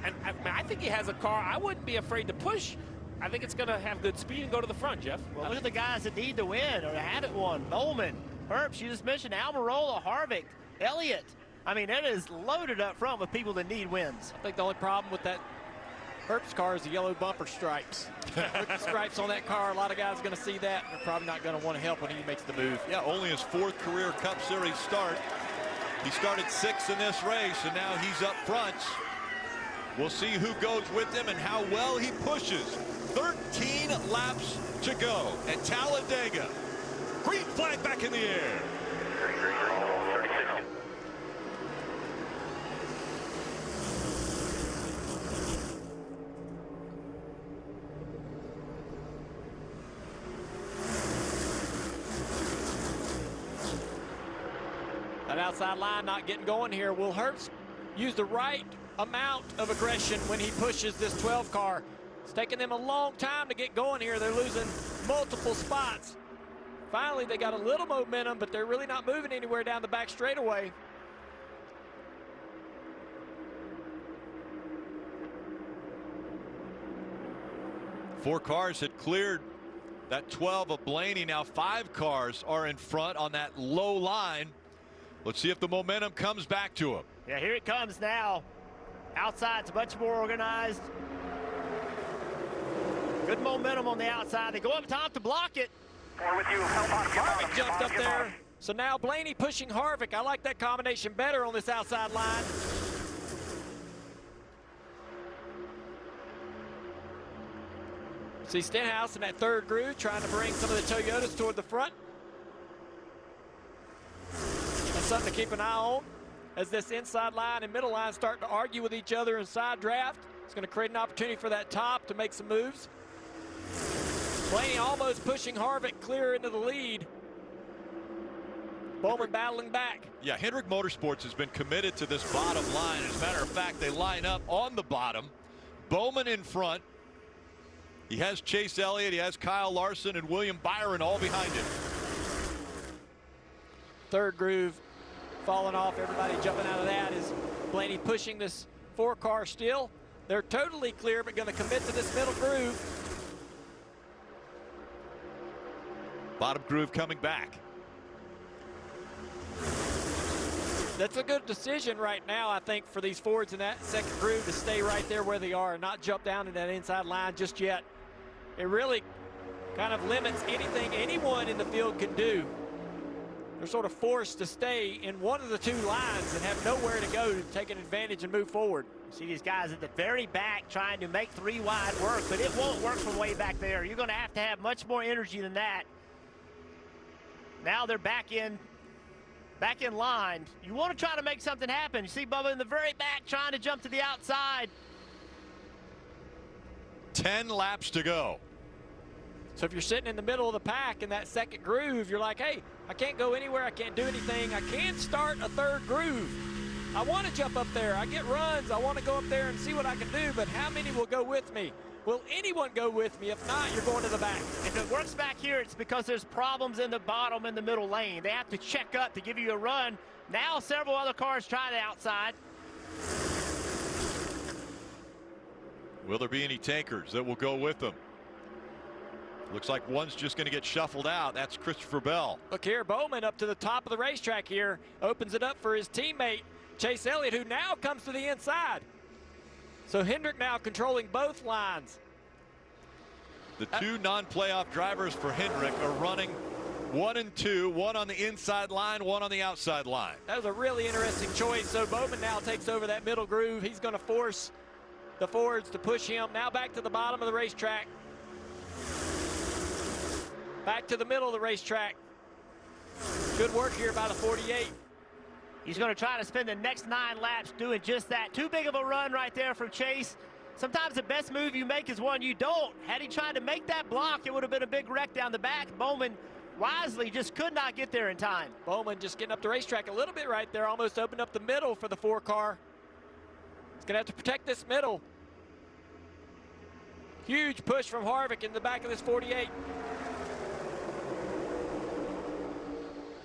And I think he has a car I wouldn't be afraid to push. I think it's going to have good speed and go to the front, Jeff. Well, look at the guys that need to win or haven't won. Bowman, Herbst, you just mentioned Almirola, Harvick, Elliott. I mean, it is loaded up front with people that need wins. I think the only problem with that Herb's car is the yellow bumper stripes. With the stripes on that car, a lot of guys are going to see that. They're probably not going to want to help when he makes the move. Yeah, only his 4th career Cup Series start. He started 6th in this race, and now he's up front. We'll see who goes with him and how well he pushes. 13 laps to go at Talladega. Green flag back in the air. That outside line not getting going here. Will Herbst use the right amount of aggression when he pushes this 12 car? It's taking them a long time to get going here. They're losing multiple spots. Finally, they got a little momentum, but they're really not moving anywhere down the back straightaway. Four cars had cleared that 12 of Blaney. Now 5 cars are in front on that low line. Let's see if the momentum comes back to him. Yeah, here it comes now. Outside's much more organized. Good momentum on the outside. They go up top to block it. With you. Harvick jumped up there. So now Blaney pushing Harvick. I like that combination better on this outside line. See Stenhouse in that 3rd groove trying to bring some of the Toyotas toward the front. That's something to keep an eye on as this inside line and middle line start to argue with each other in side draft. It's going to create an opportunity for that top to make some moves. Blaney almost pushing Harvick clear into the lead. Bowman battling back. Yeah, Hendrick Motorsports has been committed to this bottom line. As a matter of fact, they line up on the bottom. Bowman in front. He has Chase Elliott, he has Kyle Larson and William Byron all behind him. 3rd groove falling off. Everybody jumping out of that. Is Blaney pushing this 4 car still? They're totally clear, but going to commit to this middle groove. Bottom groove coming back. That's a good decision right now, I think, for these Fords in that 2nd groove to stay right there where they are and not jump down to that inside line just yet. It really kind of limits anything anyone in the field can do. They're sort of forced to stay in one of the 2 lines and have nowhere to go to take an advantage and move forward. See these guys at the very back trying to make 3 wide work, but it won't work from way back there. You're going to have much more energy than that. Now they're back in line. You want to try to make something happen. You see Bubba in the very back trying to jump to the outside. 10 laps to go. So if you're sitting in the middle of the pack in that 2nd groove, you're like, hey, I can't go anywhere. I can't do anything. I can start a 3rd groove. I want to jump up there. I get runs. I want to go up there and see what I can do, but how many will go with me? Will anyone go with me? If not, you're going to the back. If it works back here, it's because there's problems in the bottom and the middle lane. They have to check up to give you a run. Now several other cars try the outside. Will there be any takers that will go with them? Looks like one's just going to get shuffled out. That's Christopher Bell. Look here, Bowman up to the top of the racetrack here. Opens it up for his teammate, Chase Elliott, who now comes to the inside. So Hendrick now controlling both lines. The 2 non-playoff drivers for Hendrick are running 1 and 2, 1 on the inside line, 1 on the outside line. That was a really interesting choice. So Bowman now takes over that middle groove. He's going to force the Fords to push him. Now back to the bottom of the racetrack. Back to the middle of the racetrack. Good work here by the 48. He's going to try to spend the next 9 laps doing just that. Too big of a run right there from Chase. Sometimes the best move you make is one you don't. Had he tried to make that block, it would have been a big wreck down the back. Bowman wisely just could not get there in time. Bowman just getting up the racetrack a little bit right there. Almost opened up the middle for the 4 car. He's going to have to protect this middle. Huge push from Harvick in the back of this 48.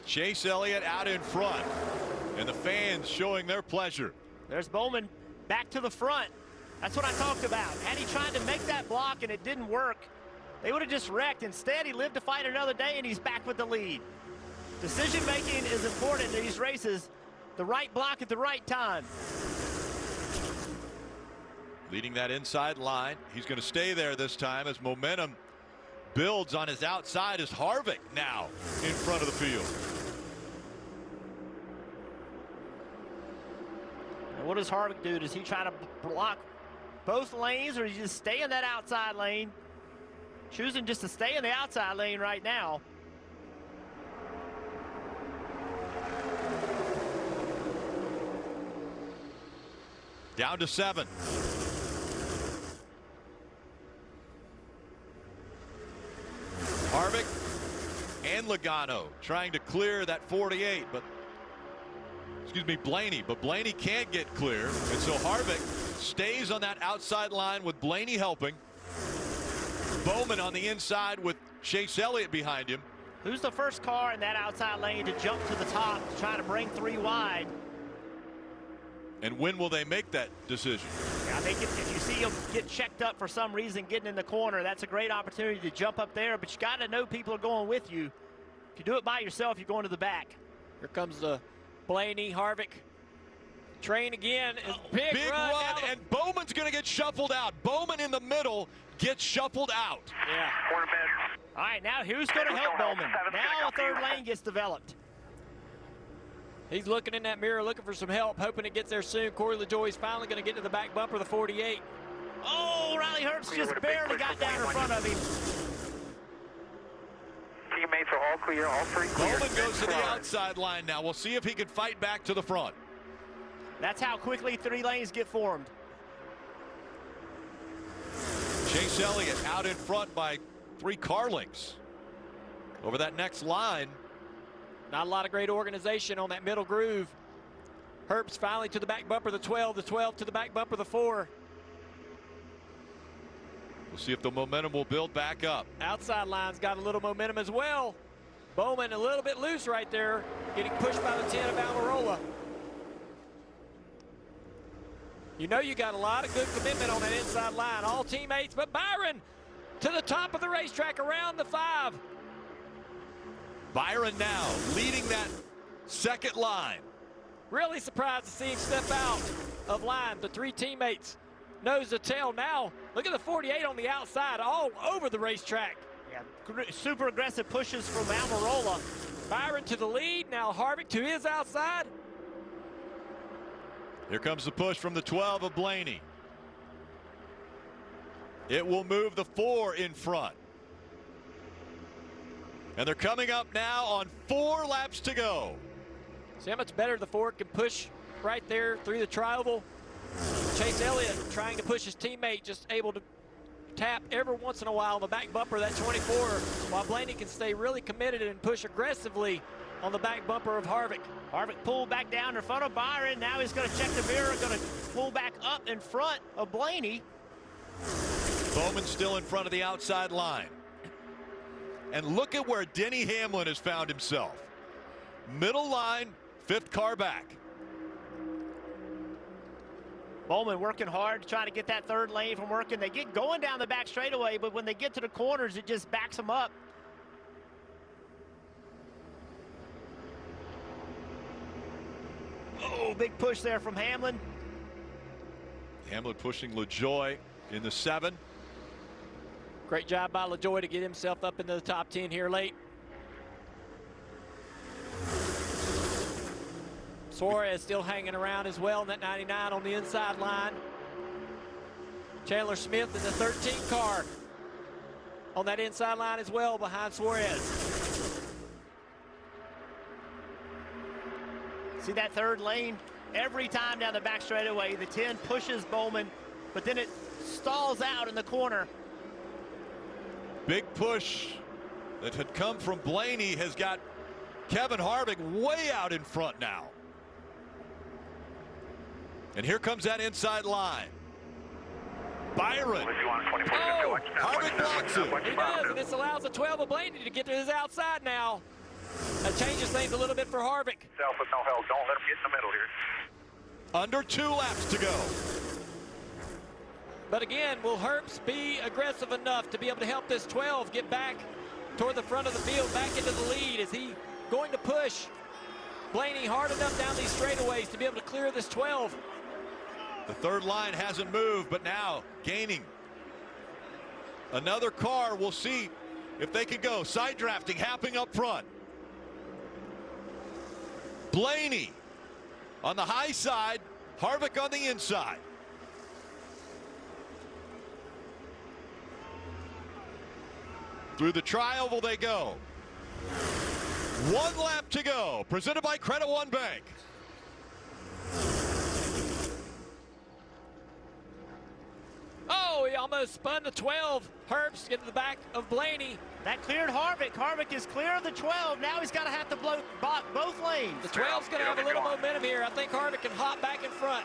Chase Elliott out in front, and the fans showing their pleasure. There's Bowman back to the front. That's what I talked about. Had he tried to make that block and it didn't work, they would have just wrecked. Instead, he lived to fight another day, and he's back with the lead. Decision making is important in these races. The right block at the right time. leading that inside line. He's going to stay there this time as momentum builds on his outside as Harvick now in front of the field. And what does Harvick do? Does he try to block both lanes, or does he just stay in that outside lane? Choosing just to stay in the outside lane right now. Down to 7. Harvick and Logano trying to clear that 48, but Blaney, but Blaney can't get clear, and so Harvick stays on that outside line with Blaney helping. Bowman on the inside with Chase Elliott behind him. Who's the first car in that outside lane to jump to the top to try to bring 3 wide? And when will they make that decision? I think if you see them get checked up for some reason getting in the corner, that's a great opportunity to jump up there, but you got to know people are going with you. If you do it by yourself, you're going to the back. Here comes the Blaney, Harvick train again. Big run, and Bowman's going to get shuffled out. Bowman in the middle gets shuffled out. Yeah. All right, now who's going to help Bowman? Now a third lane gets developed. He's looking in that mirror, looking for some help, hoping it gets there soon. Corey LaJoie's finally going to get to the back bumper of the 48. Oh, Riley Herbst just barely got down in front of him. Teammates are all clear, all 3 clear. Bowman goes to the outside line now. We'll see if he can fight back to the front. That's how quickly 3 lanes get formed. Chase Elliott out in front by 3 car lengths. Over that next line. Not a lot of great organization on that middle groove. Herbst finally to the back bumper, the 12 to the back bumper, the 4. We'll see if the momentum will build back up. Outside line's got a little momentum as well. Bowman a little bit loose right there, getting pushed by the 10 of Almirola. You know you got a lot of good commitment on that inside line. All teammates, but Byron to the top of the racetrack around the 5. Byron now leading that second line. Really surprised to see him step out of line. The 3 teammates nose to tail now. Look at the 48 on the outside all over the racetrack. Yeah, super aggressive pushes from Almirola. Byron to the lead, now Harvick to his outside. Here comes the push from the 12 of Blaney. It will move the 4 in front. And they're coming up now on 4 laps to go. See how much better the 4 can push right there through the tri-oval. Chase Elliott trying to push his teammate, just able to tap every once in a while on the back bumper of that 24, while Blaney can stay really committed and push aggressively on the back bumper of Harvick. Harvick pulled back down in front of Byron. Now he's going to check the mirror, going to pull back up in front of Blaney. Bowman still in front of the outside line. And look at where Denny Hamlin has found himself. Middle line, 5th car back. Bowman working hard, trying to get that 3rd lane from working. They get going down the back straightaway, but when they get to the corners, it just backs them up. Oh, big push there from Hamlin. Hamlin pushing LaJoie in the 7. Great job by LaJoie to get himself up into the top 10 here late. Suarez still hanging around as well in that 99 on the inside line. Chandler Smith in the 13 car on that inside line as well behind Suarez. See that 3rd lane? Every time down the back straightaway, the 10 pushes Bowman, but then it stalls out in the corner. Big push that had come from Blaney has got Kevin Harvick way out in front now. And here comes that inside line. Byron. Oh, Harvick blocks it. He does, and this allows the 12 of Blaney to get to his outside now. That changes things a little bit for Harvick. Self with no help. Don't let him get in the middle here. Under 2 laps to go. But again, will Herbst be aggressive enough to be able to help this 12 get back toward the front of the field, back into the lead? Is he going to push Blaney hard enough down these straightaways to be able to clear this 12? The third line hasn't moved, but now gaining another car. We'll see if they can go. Side drafting happening up front. Blaney on the high side, Harvick on the inside. Through the tri-oval they go. 1 lap to go. Presented by Credit One Bank. Oh, he almost spun to 12. Herbst into the back of Blaney. That cleared Harvick. Harvick is clear of the 12. Now he's got to have to block both lanes. The 12's going to have a little momentum here. I think Harvick can hop back in front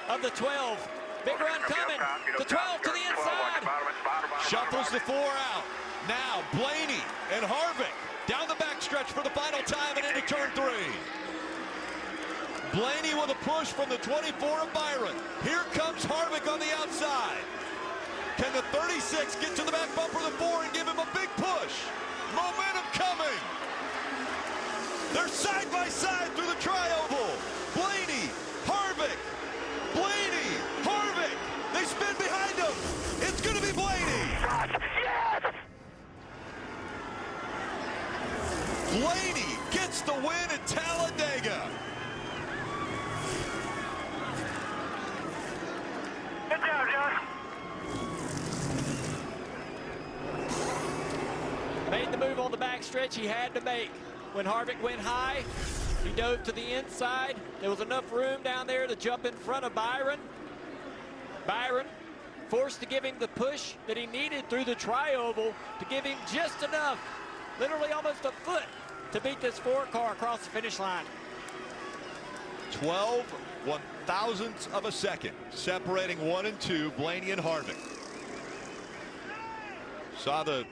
of the 12. Big run coming. The 12 to the inside. Shuffles the 4 out. Now Blaney and Harvick down the backstretch for the final time and into turn 3. Blaney with a push from the 24 of Byron. Here comes Harvick on the outside. Can the 36 get to the back bumper of the 4 and give him a big push? Momentum coming. They're side by side through the tri-oval. Blaney, Harvick, Blaney, Harvick. They spin behind him. It's going to be Blaney. Yes! Blaney gets the win at Talladega. Good job, Josh. Made the move on the backstretch he had to make. When Harvick went high, he dove to the inside. There was enough room down there to jump in front of Byron. Byron forced to give him the push that he needed through the tri-oval to give him just enough, literally almost a foot, to beat this 4 car across the finish line. 12 1,000ths of a second separating 1 and 2, Blaney and Harvick. Saw the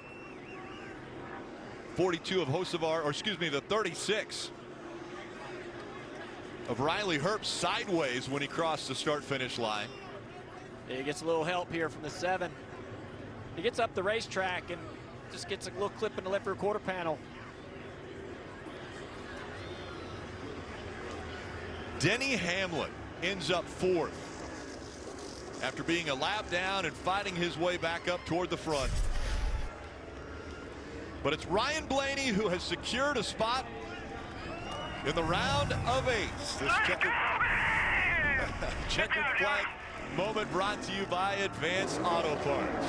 42 of Hocevar, or excuse me, the 36 of Riley Herbst sideways when he crossed the start-finish line. He gets a little help here from the 7. He gets up the racetrack and just gets a little clip in the left rear quarter panel. Denny Hamlin ends up 4th after being a lap down and fighting his way back up toward the front. But it's Ryan Blaney who has secured a spot in the round of 8. This checkered flag moment brought to you by Advance Auto Parts.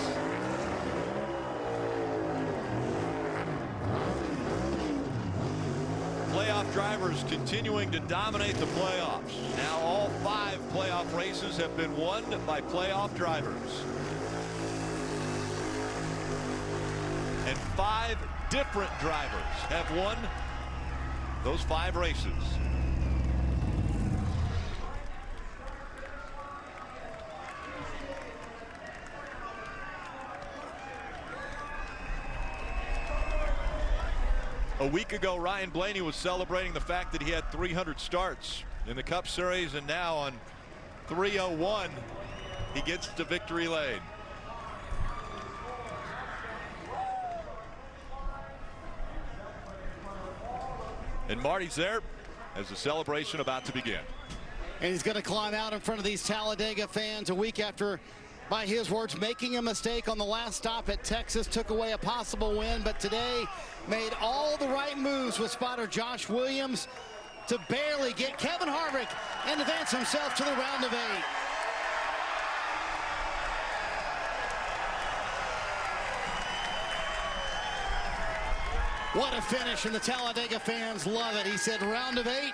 Playoff drivers continuing to dominate the playoffs. Now all 5 playoff races have been won by playoff drivers. And 5 different drivers have won those 5 races. A week ago, Ryan Blaney was celebrating the fact that he had 300 starts in the Cup Series, and now on 301, he gets to victory lane. And Marty's there as the celebration about to begin. And he's going to climb out in front of these Talladega fans a week after, by his words, making a mistake on the last stop at Texas, took away a possible win, but today made all the right moves with spotter Josh Williams to barely get Kevin Harvick and advance himself to the round of 8. What a finish, and the Talladega fans love it. He said, round of 8,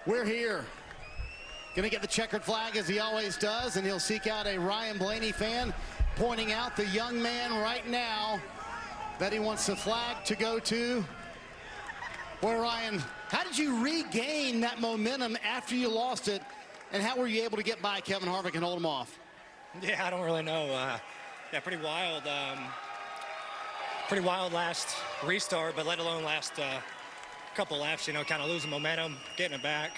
we're here. Gonna get the checkered flag as he always does, and he'll seek out a Ryan Blaney fan, pointing out the young man right now that he wants the flag to go to. Boy, Ryan, how did you regain that momentum after you lost it, and how were you able to get by Kevin Harvick and hold him off? Yeah, I don't really know. Yeah, pretty wild. Pretty wild last restart, but let alone last couple laps, you know, kind of losing momentum, getting it back.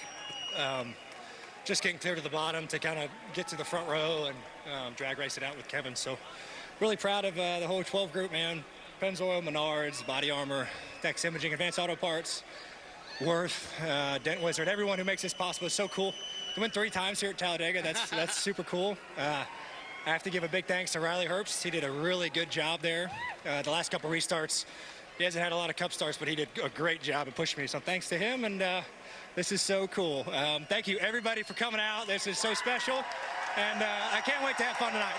Just getting clear to the bottom to kind of get to the front row and drag race it out with Kevin. So really proud of the whole 12 group, man. Pennzoil, Menards, Body Armor, Dex Imaging, Advanced Auto Parts, Worth, Dent Wizard, everyone who makes this possible. It's so cool to win 3 times here at Talladega, that's super cool. I have to give a big thanks to Riley Herbst. He did a really good job there. The last couple restarts, he hasn't had a lot of cup starts, but he did a great job of pushing me. So thanks to him, and this is so cool. Thank you, everybody, for coming out. This is so special, and I can't wait to have fun tonight.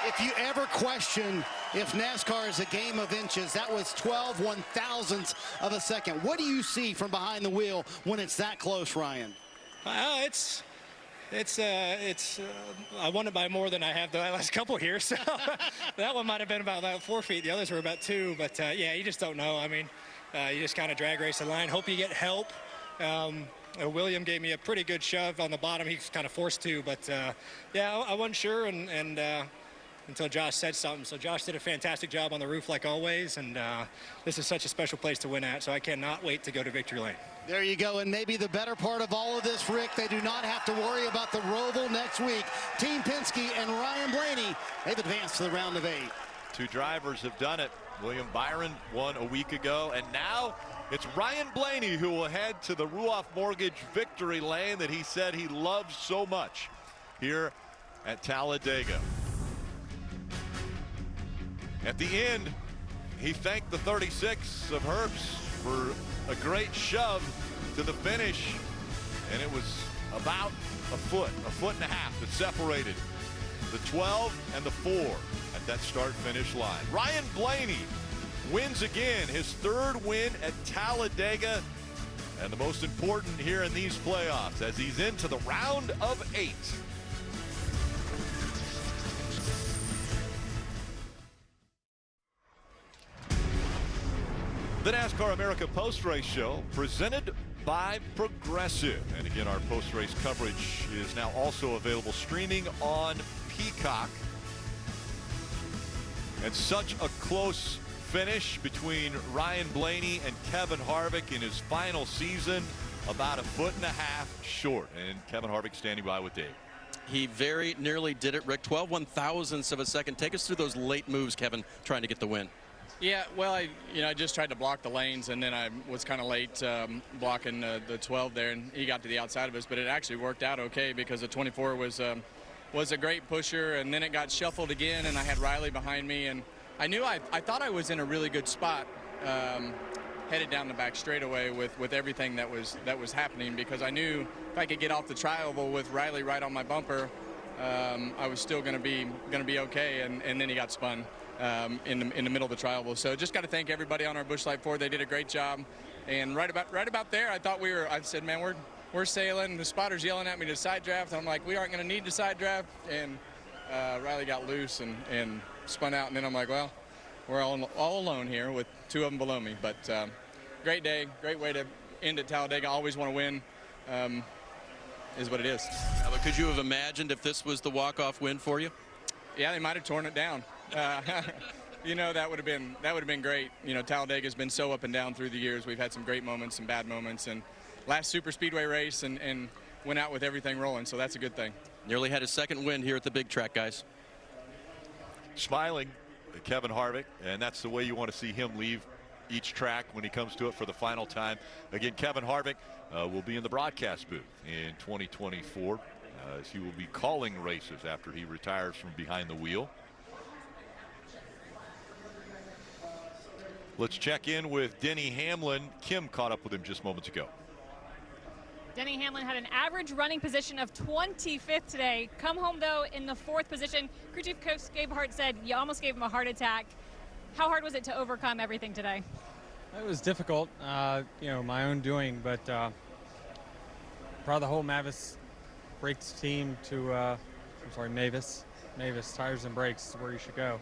If you ever question if NASCAR is a game of inches, that was 12 1,000ths of a second. What do you see from behind the wheel when it's that close, Ryan? I won it by more than I have the last couple here, so that one might have been about 4 feet. The others were about 2, but yeah, you just don't know. I mean, you just kind of drag race the line. Hope you get help. William gave me a pretty good shove on the bottom. He's kind of forced to, but yeah, I wasn't sure, and until Josh said something. So Josh did a fantastic job on the roof like always, and this is such a special place to win at, so I cannot wait to go to victory lane. There you go, and maybe the better part of all of this, Rick, they do not have to worry about the Roval next week. Team Penske and Ryan Blaney, they've advanced to the round of 8. 2 drivers have done it. William Byron won a week ago, and now it's Ryan Blaney who will head to the Ruoff Mortgage victory lane that he said he loves so much here at Talladega. At the end, he thanked the 36 of Herbst for a great shove to the finish, and it was about a foot and a half that separated the 12 and the 4 at that start-finish line. Ryan Blaney wins again, his 3rd win at Talladega, and the most important here in these playoffs as he's into the round of 8. The NASCAR America Post-Race Show presented by Progressive. And again, our post-race coverage is now also available streaming on Peacock. And such a close finish between Ryan Blaney and Kevin Harvick in his final season, about a foot and a half short. And Kevin Harvick standing by with Dave. He very nearly did it, Rick. 12 1,000ths of a second. Take us through those late moves, Kevin, trying to get the win. Yeah, well, I just tried to block the lanes, and then I was kind of late blocking the 12 there, and he got to the outside of us. But it actually worked out okay because the 24 was a great pusher, and then it got shuffled again, and I had Riley behind me, and I knew I thought I was in a really good spot headed down the back straightaway with everything that was happening, because I knew if I could get off the tri-oval with Riley right on my bumper, I was still going to be okay, and then he got spun in the middle of the tri-oval. So just got to thank everybody on our Busch Light 4. They did a great job, and right about there, I said, man, we're sailing. The spotter's yelling at me to side draft. I'm like, we aren't going to need to side draft, and Riley got loose and spun out, and then I'm like, well, we're all alone here with 2 of them below me. But great day, great way to end at Talladega. Always want to win, is what it is. But could you have imagined if this was the walk-off win for you? Yeah, they might have torn it down. That would have been great. Talladega's been so up and down through the years. We've had some great moments, some bad moments, and last super speedway race and went out with everything rolling, so that's a good thing. Nearly had his 2nd win here at the big track, guys. Smiling, Kevin Harvick, and that's the way you want to see him leave each track when he comes to it for the final time. Again, Kevin Harvick will be in the broadcast booth in 2024 as he will be calling races after he retires from behind the wheel. Let's check in with Denny Hamlin. Kim caught up with him just moments ago. Denny Hamlin had an average running position of 25th today. Come home, though, in the 4th position. Crew Chief Coach Gabehart said you almost gave him a heart attack. How hard was it to overcome everything today? It was difficult, my own doing, but proud of the whole Mavis Brakes team to, Mavis Tires and Brakes is where you should go.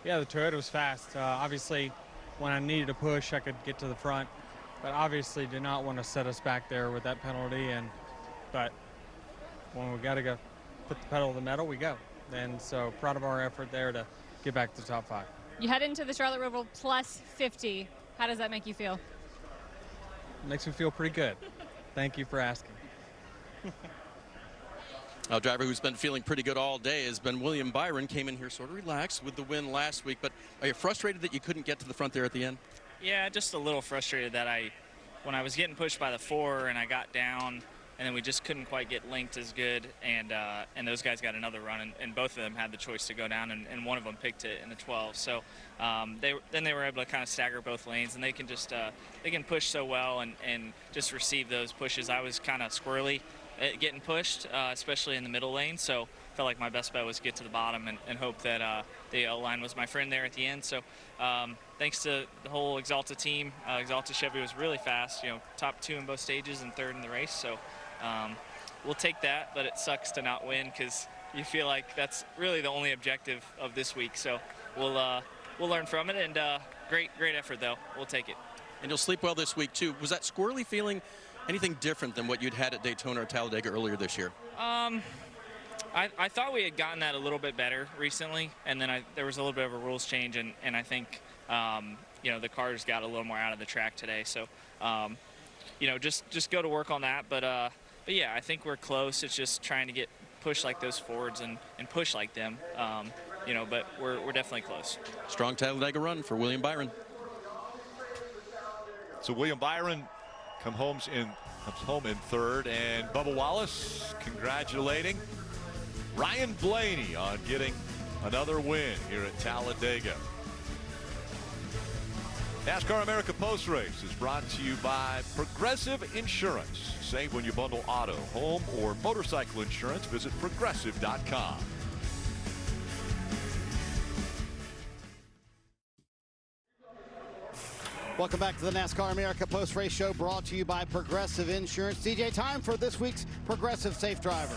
Yeah, the Toyota was fast. Obviously, when I needed a push, I could get to the front, but obviously did not want to set us back there with that penalty. But when we got to go put the pedal to the metal, we go. And so proud of our effort there to get back to the top 5. You head into the Charlotte Roval plus 50. How does that make you feel? It makes me feel pretty good. Thank you for asking. A driver who's been feeling pretty good all day has been William Byron. Came in here sort of relaxed with the win last week, but are you frustrated that you couldn't get to the front there at the end? Yeah, just a little frustrated that when I was getting pushed by the 4 and I got down, and then we just couldn't quite get linked as good, and those guys got another run, and both of them had the choice to go down, and one of them picked it in the 12. So they were able to kind of stagger both lanes, and they can just they can push so well and just receive those pushes. I was kind of squirrely at getting pushed, especially in the middle lane, so felt like my best bet was get to the bottom and hope that the line was my friend there at the end. So thanks to the whole Exalta team. Exalta Chevy was really fast, top 2 in both stages and 3rd in the race. So we'll take that, but it sucks to not win because you feel like that's really the only objective of this week. So we'll learn from it, and great effort though. We'll take it. And you'll sleep well this week too. Was that squirrely feeling anything different than what you'd had at Daytona or Talladega earlier this year? I thought we had gotten that a little bit better recently, and then there was a little bit of a rules change, and I think the cars got a little more out of the track today. So just go to work on that. But yeah, I think we're close. It's just trying to push like those Fords and push like them. But we're definitely close. Strong Talladega run for William Byron. So William Byron comes home in 3rd, and Bubba Wallace congratulating Ryan Blaney on getting another win here at Talladega. NASCAR America Post Race is brought to you by Progressive Insurance. Save when you bundle auto, home, or motorcycle insurance. Visit progressive.com. Welcome back to the NASCAR America Post Race Show, brought to you by Progressive Insurance. DJ, time for this week's Progressive Safe Driver.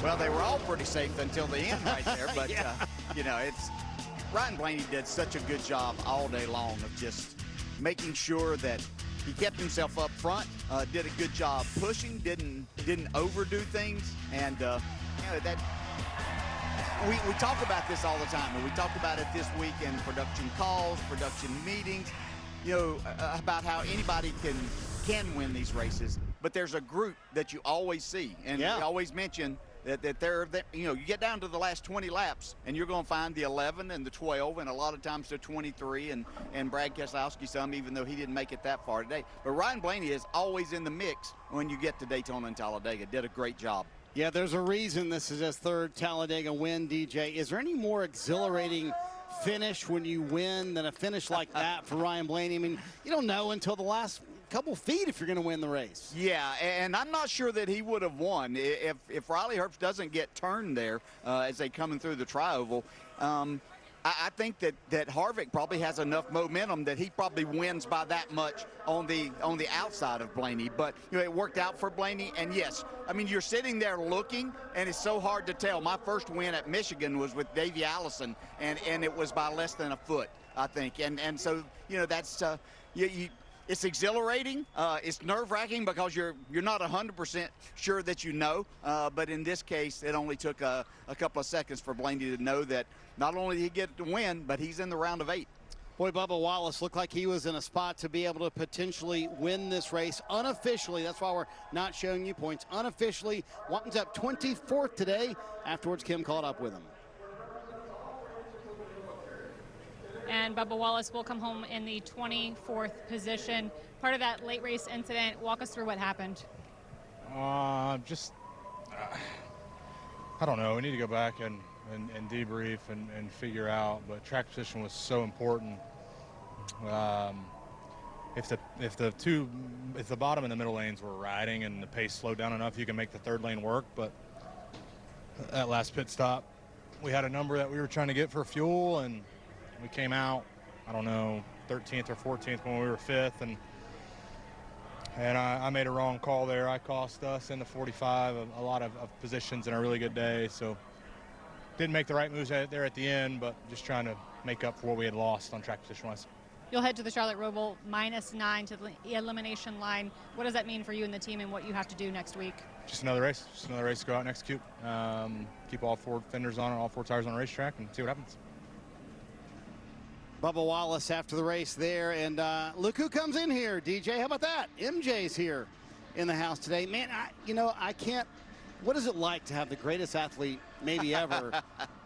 Well, they were all pretty safe until the end right there, but it's Ryan Blaney did such a good job all day long of just making sure that he kept himself up front, did a good job pushing, didn't overdo things, and that we talk about this all the time, and we talked about it this week in production calls, production meetings, about how anybody can win these races, but there's a group that you always see, and we always mention that they're, you get down to the last 20 laps, and you're going to find the 11 and the 12, and a lot of times the 23, and Brad Keselowski some, even though he didn't make it that far today. But Ryan Blaney is always in the mix when you get to Daytona and Talladega. Did a great job. Yeah, there's a reason this is his 3rd Talladega win, DJ. Is there any more exhilarating finish when you win than a finish like that for Ryan Blaney? I mean, you don't know until the last couple feet if you're going to win the race. Yeah, and I'm not sure that he would have won if Riley Herbst doesn't get turned there as they coming through the tri-oval. I think that Harvick probably has enough momentum that he probably wins by that much on the outside of Blaney. But it worked out for Blaney, and yes, I mean, you're sitting there looking, and it's so hard to tell. My first win at Michigan was with Davey Allison, and it was by less than a foot, I think. And so that's it's exhilarating. It's nerve-wracking because you're not 100% sure that but in this case, it only took a couple of seconds for Blaney to know that not only did he get to win, but he's in the round of 8. Boy, Bubba Wallace looked like he was in a spot to be able to potentially win this race unofficially. That's why we're not showing you points. Unofficially, Watton's up 24th today. Afterwards, Kim caught up with him. And Bubba Wallace will come home in the 24th position. Part of that late race incident, walk us through what happened. I don't know. We need to go back and debrief and figure out. But track position was so important. If the bottom and the middle lanes were riding and the pace slowed down enough, you can make the 3rd lane work. But that last pit stop, we had a number that we were trying to get for fuel, and we came out, I don't know, 13th or 14th when we were 5th, and I made a wrong call there. I cost us in the 45 a lot of positions in a really good day, so didn't make the right moves there at the end, but just trying to make up for what we had lost on track position-wise. You'll head to the Charlotte Roval -9 to the elimination line. What does that mean for you and the team and what you have to do next week? Just another race to go out and execute. Keep all 4 fenders on, all 4 tires on the racetrack, and see what happens. Bubba Wallace after the race there, and look who comes in here, DJ. How about that? MJ's here in the house today. Man, I can't. What is it like to have the greatest athlete maybe ever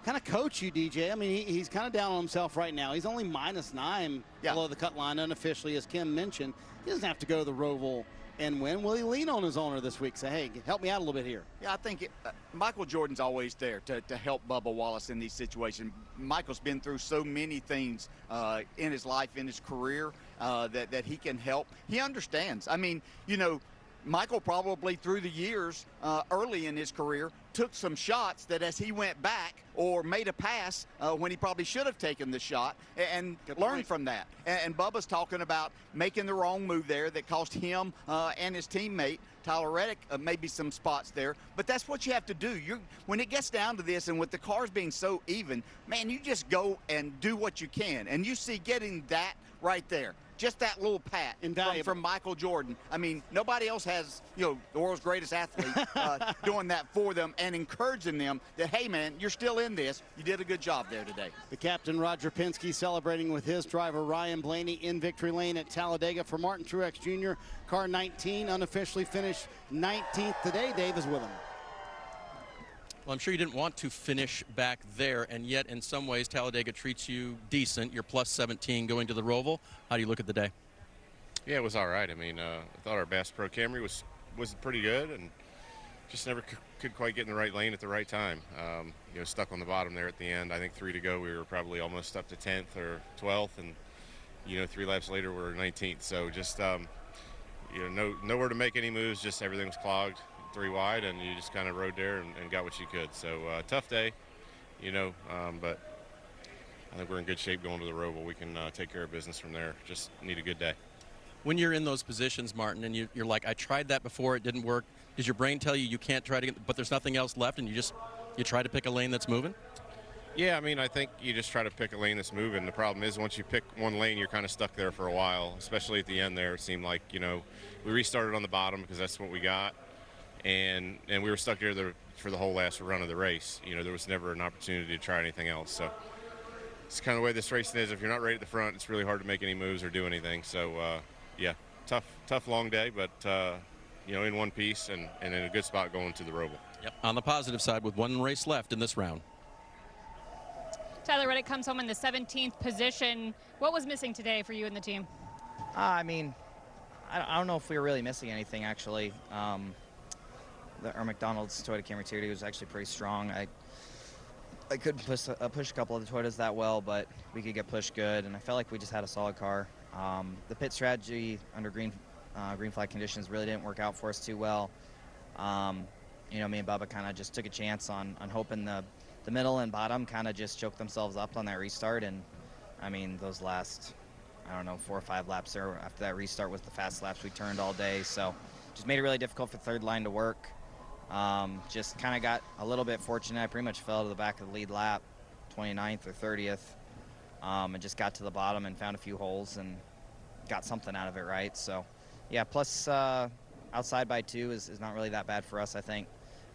kind of coach you, DJ? I mean, he's kind of down on himself right now. He's only -9 below the cut line unofficially, as Kim mentioned. He doesn't have to go to the Roval and win? Will he lean on his owner this week? Say, hey, help me out a little bit here. Yeah, I think Michael Jordan's always there to help Bubba Wallace in these situations. Michael's been through so many things in his life, in his career, that he can help. He understands. I mean, you know, Michael probably through the years early in his career took some shots that as he went back or made a pass when he probably should have taken the shot and learned from that. And Bubba's talking about making the wrong move there that cost him and his teammate Tyler Reddick maybe some spots there. But that's what you have to do. When it gets down to this and with the cars being so even, man, you just go and do what you can. And you see getting that right there. Just that little pat from Michael Jordan. I mean, nobody else has, you know, the world's greatest athlete doing that for them and encouraging them that, hey, man, you're still in this. You did a good job there today. The captain, Roger Penske, celebrating with his driver, Ryan Blaney, in victory lane at Talladega. For Martin Truex Jr., car 19, unofficially finished 19th today. Dave is with him. Well, I'm sure you didn't want to finish back there, and yet in some ways Talladega treats you decent. You're plus 17 going to the Roval. How do you look at the day? Yeah, it was all right. I mean, I thought our Bass Pro Camry was pretty good, and just never could quite get in the right lane at the right time. You know, stuck on the bottom there at the end. I think 3 to go, we were probably almost up to 10th or 12th, and you know, 3 laps later we're 19th. So just you know, nowhere to make any moves. Just everything was clogged. 3 wide, and you just kind of rode there and got what you could. So tough day, you know, but I think we're in good shape going to the Roval. We can take care of business from there. Just need a good day. When you're in those positions, Martin, and you're like, I tried that before, it didn't work, does your brain tell you can't try to get, but there's nothing else left, and you try to pick a lane that's moving? Yeah, I mean, I think you just try to pick a lane that's moving. The problem is once you pick one lane, you're kind of stuck there for a while, especially at the end there. It seemed like, you know, we restarted on the bottom because that's what we got. And we were stuck there for the whole last run of the race. You know, there was never an opportunity to try anything else. So it's kind of the way this racing is. If you're not right at the front, it's really hard to make any moves or do anything. So, yeah, tough long day, but, you know, in one piece and in a good spot going to the Roval. Yep. On the positive side, with one race left in this round. Tyler Reddick comes home in the 17th position. What was missing today for you and the team? I mean, I don't know if we were really missing anything, actually. Our McDonald's Toyota Camry T was actually pretty strong. I couldn't push a couple of the Toyotas that well, but we could get pushed good, and I felt like we just had a solid car. The pit strategy under green flag conditions really didn't work out for us too well. You know, me and Bubba kind of just took a chance on hoping the middle and bottom kind of just choked themselves up on that restart, and I mean, those last, I don't know, 4 or 5 laps there after that restart was the fast laps we turned all day, so just made it really difficult for third line to work. Just kind of got a little bit fortunate. I pretty much fell to the back of the lead lap, 29th or 30th, and just got to the bottom and found a few holes and got something out of it, right? So, yeah, plus outside by 2 is not really that bad for us, I think.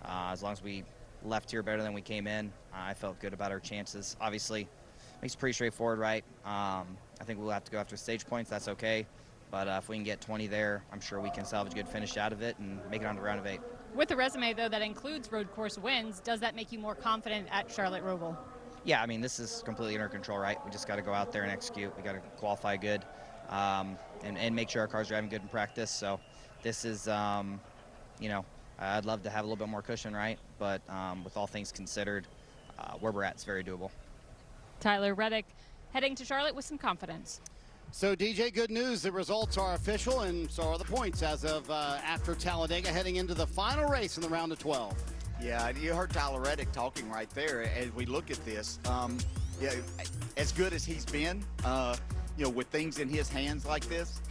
As long as we left here better than we came in, I felt good about our chances. Obviously, makes it pretty straightforward, right? I think we'll have to go after stage points. That's okay. But if we can get 20 there, I'm sure we can salvage a good finish out of it and make it on to round of 8. With a resume, though, that includes road course wins, does that make you more confident at Charlotte Roval? Yeah, I mean, this is completely under control, right? We just got to go out there and execute. We got to qualify good and make sure our cars are driving good in practice. So this is, you know, I'd love to have a little bit more cushion, right? But with all things considered, where we're at is very doable. Tyler Reddick heading to Charlotte with some confidence. So, DJ, good news. The results are official, and so are the points as of after Talladega, heading into the final race in the round of 12. Yeah, you heard Tyler Reddick talking right there as we look at this. Yeah, as good as he's been, you know, with things in his hands like this,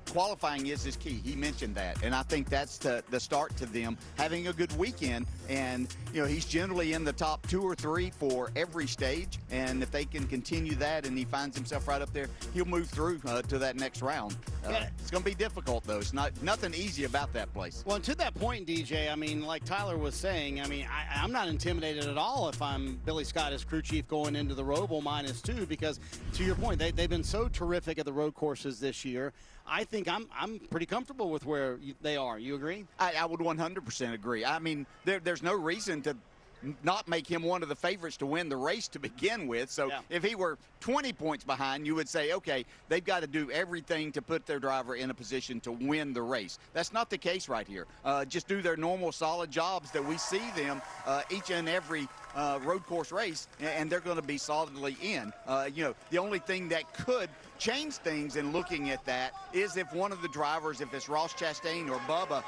qualifying is his key. He mentioned that, and I think that's the start to them having a good weekend. And you know, he's generally in the top 2 or 3 for every stage, and if they can continue that and he finds himself right up there, he'll move through to that next round. It's going to be difficult, though. It's nothing easy about that place. Well, to that point, DJ, I mean, like Tyler was saying, I mean, I'm not intimidated at all if I'm Billy Scott as crew chief going into the Roval -2, because to your point, they've been so terrific at the road courses this year. I think I'm pretty comfortable with where they are. You agree? I would 100% agree. I mean, there's no reason to not make him one of the favorites to win the race to begin with. So if he were 20 points behind, you would say, okay, they've got to do everything to put their driver in a position to win the race. That's not the case right here. Just do their normal solid jobs that we see them each and every road course race, and they're going to be solidly in. You know, the only thing that could change things in looking at that is if one of the drivers, if it's Ross Chastain or Bubba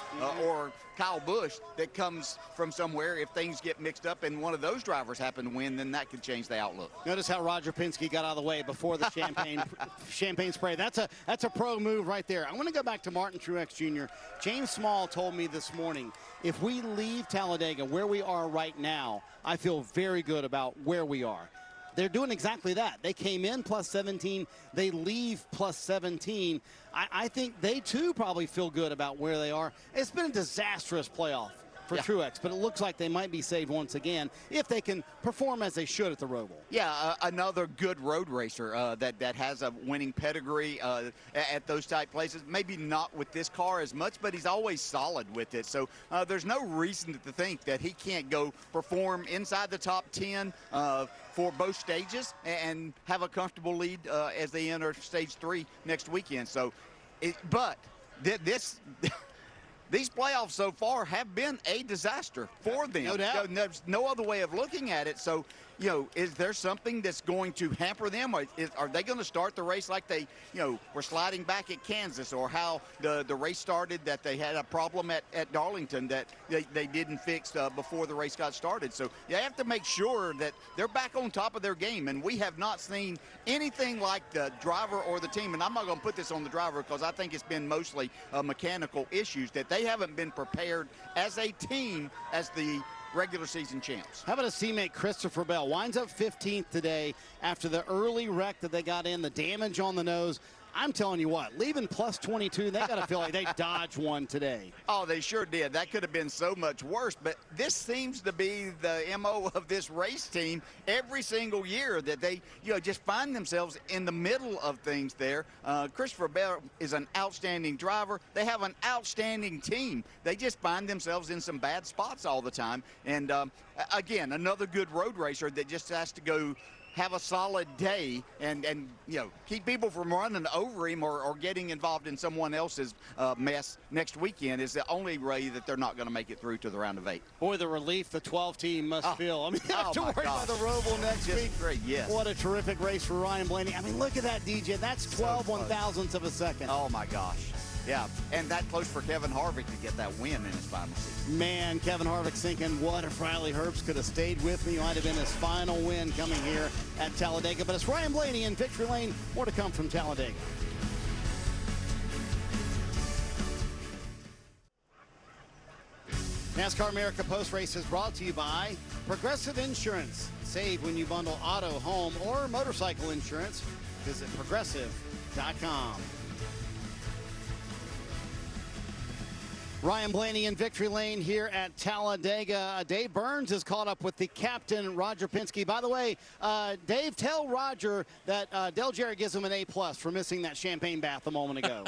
or Kyle Busch that comes from somewhere, if things get mixed up and one of those drivers happen to win, then that could change the outlook. Notice how Roger Penske got out of the way before the champagne spray. That's a pro move right there. I want to go back to Martin Truex Jr. James Small told me this morning, if we leave Talladega where we are right now, I feel very good about where we are. They're doing exactly that. They came in plus 17. They leave plus 17. I think they, too, probably feel good about where they are. It's been a disastrous playoff for Truex, but it looks like they might be saved once again if they can perform as they should at the Roval. Yeah, another good road racer that has a winning pedigree at those type places. Maybe not with this car as much, but he's always solid with it. So there's no reason to think that he can't go perform inside the top 10 for both stages and have a comfortable lead as they enter stage 3 next weekend. So, these playoffs so far have been a disaster for them. No doubt. There's no other way of looking at it. So, you know, is there something that's going to hamper them? Or are they going to start the race like they, you know, were sliding back at Kansas, or how the race started, that they had a problem at Darlington that they didn't fix before the race got started? So you have to make sure that they're back on top of their game, and we have not seen anything like the driver or the team, and I'm not going to put this on the driver because I think it's been mostly mechanical issues, that they haven't been prepared as a team as the regular season champs. How about his teammate Christopher Bell? Winds up 15th today after the early wreck that they got in, the damage on the nose. I'm telling you what, leaving plus 22, they got to feel like they dodged one today. Oh, they sure did. That could have been so much worse. But this seems to be the MO of this race team every single year, that they, you know, just find themselves in the middle of things there. Christopher Bell is an outstanding driver. They have an outstanding team. They just find themselves in some bad spots all the time. And again, another good road racer that just has to go have a solid day and you know, keep people from running over him or getting involved in someone else's mess next weekend is the only way that they're not going to make it through to the round of 8. Boy, the relief the 12 team must feel. I mean, they have to worry about the Roval next week. Great, yes. What a terrific race for Ryan Blaney. I mean, look at that, DJ. That's 12 1,000ths of a second. Oh, my gosh. Yeah, and that close for Kevin Harvick to get that win in his final season. Man, Kevin Harvick's thinking, what if Riley Herbst could have stayed with me? Might have been his final win coming here at Talladega. But it's Ryan Blaney in victory lane. More to come from Talladega. NASCAR America Post Race is brought to you by Progressive Insurance. Save when you bundle auto, home, or motorcycle insurance. Visit progressive.com. Ryan Blaney in victory lane here at Talladega. Dave Burns is caught up with the captain, Roger Penske. By the way, Dave, tell Roger that Del Jarrett gives him an A+ for missing that champagne bath a moment ago.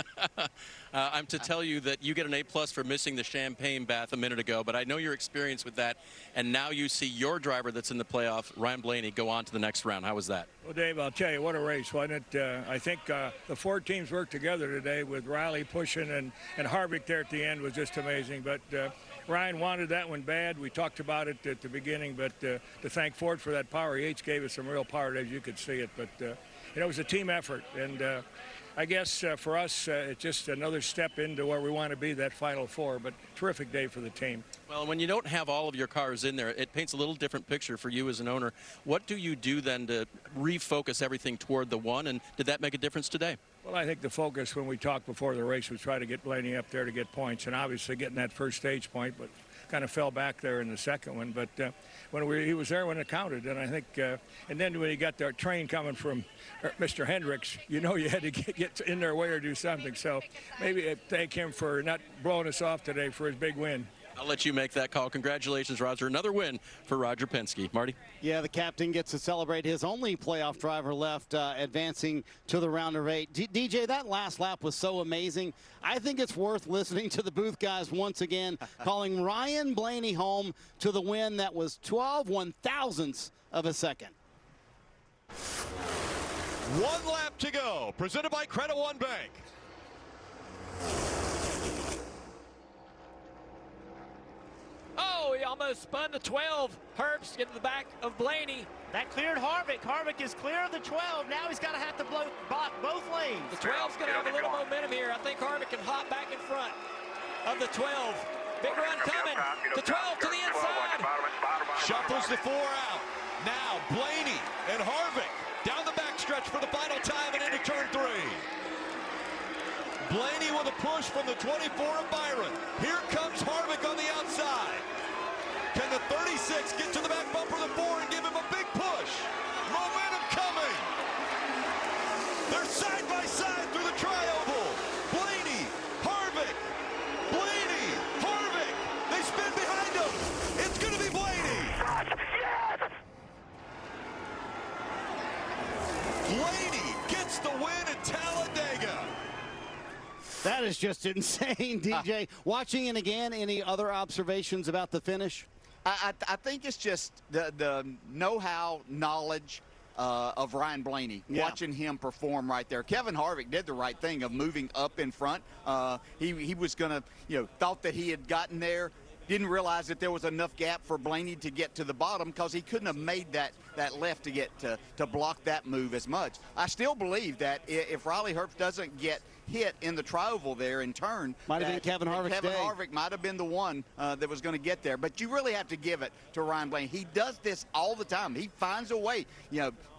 I'm to tell you that you get an A+ for missing the champagne bath a minute ago, but I know your experience with that, and now you see your driver that's in the playoff, Ryan Blaney, go on to the next round. How was that? Well, Dave, I'll tell you, what a race, wasn't it? I think the 4 teams worked together today with Riley pushing and Harvick there at the end was just amazing. But Ryan wanted that one bad. We talked about it at the beginning, but to thank Ford for that power, he gave us some real power as you could see it. But you know, it was a team effort, and I guess for us, it's just another step into where we want to be, that Final 4. But terrific day for the team. Well, when you don't have all of your cars in there, it paints a little different picture for you as an owner. What do you do then to refocus everything toward the one, and did that make a difference today? Well, I think the focus when we talked before the race was try to get Blaney up there to get points, and obviously getting that first stage point, but kind of fell back there in the second one. But when he was there when it counted, and I think, and then when he got their train coming from Mr. Hendricks, you know you had to get in their way or do something. So maybe thank him for not blowing us off today for his big win. I'll let you make that call. Congratulations, Roger. Another win for Roger Penske. Marty? Yeah, the captain gets to celebrate his only playoff driver left, advancing to the round of 8. DJ, that last lap was so amazing. I think it's worth listening to the booth guys once again, calling Ryan Blaney home to the win that was 12 1/1000ths of a second. 1 lap to go. Presented by Credit One Bank. Oh, he almost spun the 12. Herbst into the back of Blaney. That cleared Harvick. Harvick is clear of the 12. Now he's got to have to block both lanes. The 12's going to have a little momentum here. I think Harvick can hop back in front of the 12. Big run coming. The 12 to the inside. Shuffles the 4 out. Now Blaney and Harvick down the backstretch for the final time and into turn 3. Blaney with a push from the 24 of Byron. Here comes Harvick on the outside. Can the 36 get to the back bumper of the 4 and give him a big push? Momentum coming. They're side by side through the tri-oval. Blaney, Harvick, Blaney, Harvick. They spin behind him. It's going to be Blaney. Yes! Blaney gets the win at Talladega. That is just insane, DJ. Watching it again, any other observations about the finish? I think it's just the know-how, knowledge of Ryan Blaney, watching him perform right there. Kevin Harvick did the right thing of moving up in front. He was going to, thought that he had gotten there, didn't realize that there was enough gap for Blaney to get to the bottom because he couldn't have made that left to get to block that move as much. I still believe that if Riley Herbst doesn't get hit in the tri-oval there in turn, might have been Kevin Harvick's day. Harvick might have been the one that was going to get there. But you really have to give it to Ryan Blaney. He does this all the time. He finds a way.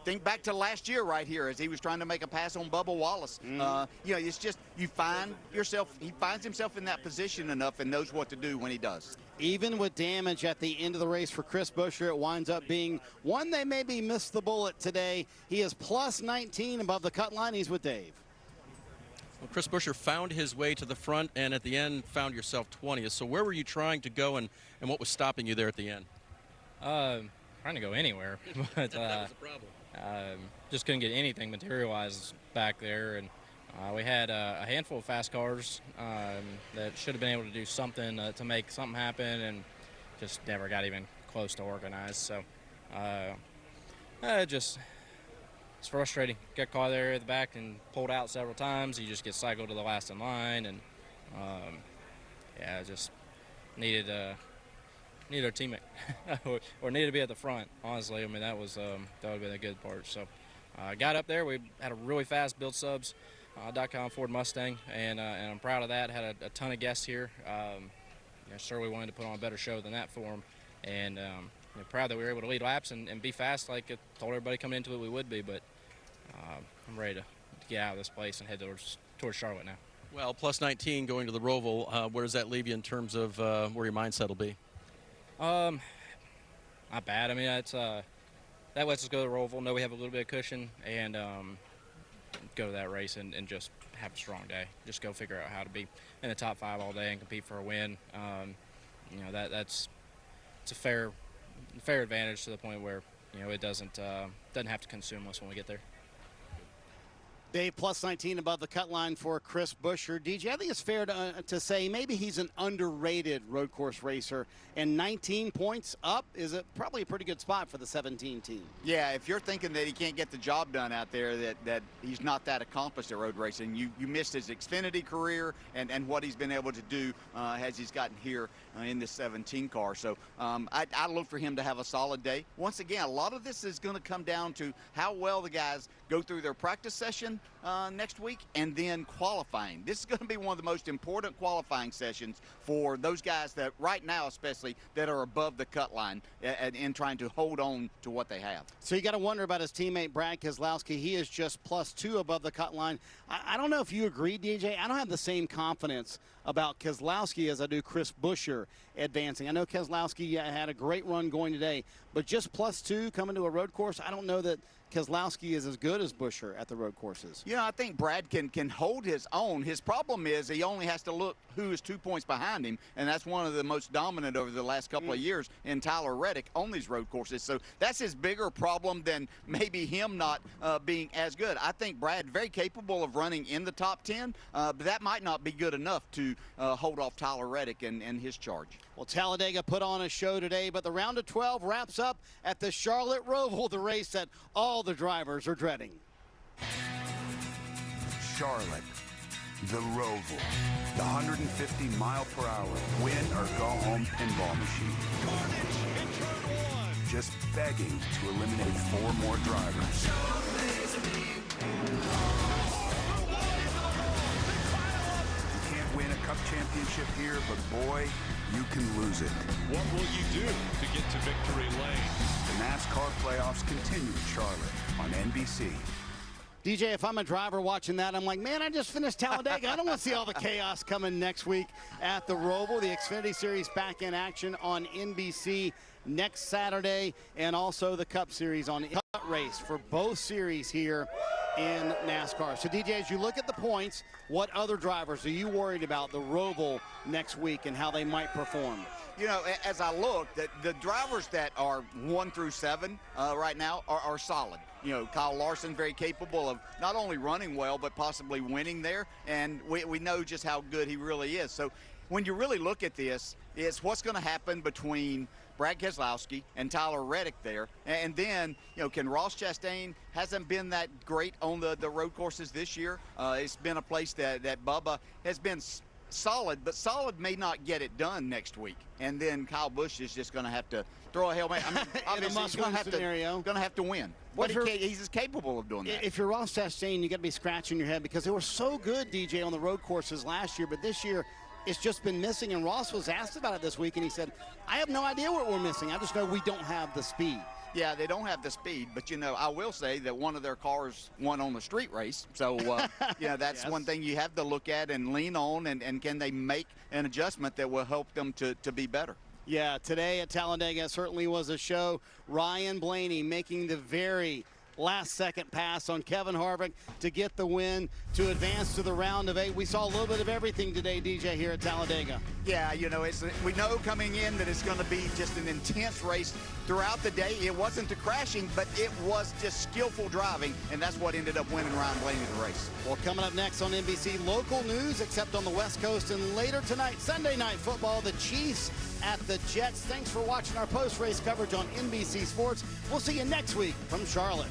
Think back to last year right here as he was trying to make a pass on Bubba Wallace. It's just you find yourself. He finds himself in that position enough and knows what to do when he does. Even with damage at the end of the race for Chris Buescher, it winds up being one they maybe missed the bullet today. He is plus 19 above the cut line. He's with Dave. Well, Chris Buescher found his way to the front and at the end found yourself 20th. So where were you trying to go and what was stopping you there at the end? Trying to go anywhere, but that was the problem. just couldn't get anything materialized back there. And we had a handful of fast cars that should have been able to do something to make something happen and just never got even close to organized. So it's frustrating. Got caught there at the back and pulled out several times. You just get cycled to the last in line, and just needed our teammate or needed to be at the front. Honestly, I mean that would have been a good part. So got up there. We had a really fast build subs. .com Ford Mustang, and I'm proud of that. Had a ton of guests here. Sure, we wanted to put on a better show than that for them, and proud that we were able to lead laps and be fast like I told everybody coming into it we would be. But I'm ready to get out of this place and head towards Charlotte now. Well, plus 19 going to the Roval. Where does that leave you in terms of where your mindset will be? Not bad. I mean, it's that lets us go to the Roval. Know we have a little bit of cushion and. Go to that race and just have a strong day. Just go figure out how to be in the top 5 all day and compete for a win. It's a fair advantage to the point where it doesn't have to consume us when we get there. Dave, plus 19 above the cut line for Chris Buescher. DJ, I think it's fair to say maybe he's an underrated road course racer, and 19 points up is probably a pretty good spot for the 17 team. Yeah, if you're thinking that he can't get the job done out there, that he's not that accomplished at road racing, you missed his Xfinity career and what he's been able to do as he's gotten here in this 17 car. So I look for him to have a solid day. Once again, a lot of this is going to come down to how well the guys go through their practice session next week and then qualifying. This is going to be one of the most important qualifying sessions for those guys that right now especially that are above the cut line and trying to hold on to what they have. So you got to wonder about his teammate Brad Keselowski. He is just plus 2 above the cut line. I don't know if you agree, DJ. I don't have the same confidence about Keselowski as I do Chris Buescher. advancing. I know Keselowski had a great run going today, but just +2 coming to a road course, I don't know that Keselowski is as good as Buescher at the road courses. Yeah, I think Brad can hold his own. His problem is he only has to look who is 2 points behind him, and that's one of the most dominant over the last couple of years in Tyler Reddick on these road courses. So that's his bigger problem than maybe him not being as good. I think Brad very capable of running in the top 10, but that might not be good enough to hold off Tyler Reddick and his charge. Well, Talladega put on a show today, but the round of 12 wraps up at the Charlotte Roval, the race that all the drivers are dreading. Charlotte, the Roval, the 150-mile-per-hour win-or-go-home pinball machine. Just begging to eliminate 4 more drivers. You can't win a Cup championship here, but boy, you can lose it. What will you do to get to victory lane? The NASCAR playoffs continue in Charlotte on NBC. DJ, if I'm a driver watching that, I'm like, man, I just finished Talladega. I don't want to see all the chaos coming next week at the Roval. The Xfinity Series back in action on NBC next Saturday, and also the Cup Series on Cup Race for both series here in NASCAR. So, DJ, as you look at the points, what other drivers are you worried about the Roval next week and how they might perform? You know, as I look, the drivers that are 1 through 7 right now are solid. You know, Kyle Larson, very capable of not only running well, but possibly winning there. And we know just how good he really is. So when you really look at this, it's what's going to happen between Brad Keselowski and Tyler Reddick there. And then, you know, can Ross Chastain hasn't been that great on the road courses this year. It's been a place that Bubba has been solid, but solid may not get it done next week. And then Kyle Busch is just going to have to throw a helmet. I mean, obviously he's going to have to win. But he's as capable of doing that. If you're Ross Chastain, you got to be scratching your head because they were so good, DJ, on the road courses last year, but this year it's just been missing. And Ross was asked about it this week, and he said, I have no idea what we're missing. I just know we don't have the speed. Yeah, they don't have the speed, but, you know, I will say that one of their cars won on the street race. So, you know, that's one thing you have to look at and lean on, and can they make an adjustment that will help them to be better. Yeah, today at Talladega certainly was a show. Ryan Blaney making the very last-second pass on Kevin Harvick to get the win to advance to the round of 8. We saw a little bit of everything today, DJ, here at Talladega. Yeah, you know, we know coming in that it's going to be just an intense race throughout the day. It wasn't the crashing, but it was just skillful driving, and that's what ended up winning Ryan Blaney the race. Well, coming up next on NBC, local news, except on the West Coast, and later tonight, Sunday Night Football, the Chiefs at the Jets. Thanks for watching our post-race coverage on NBC Sports. We'll see you next week from Charlotte.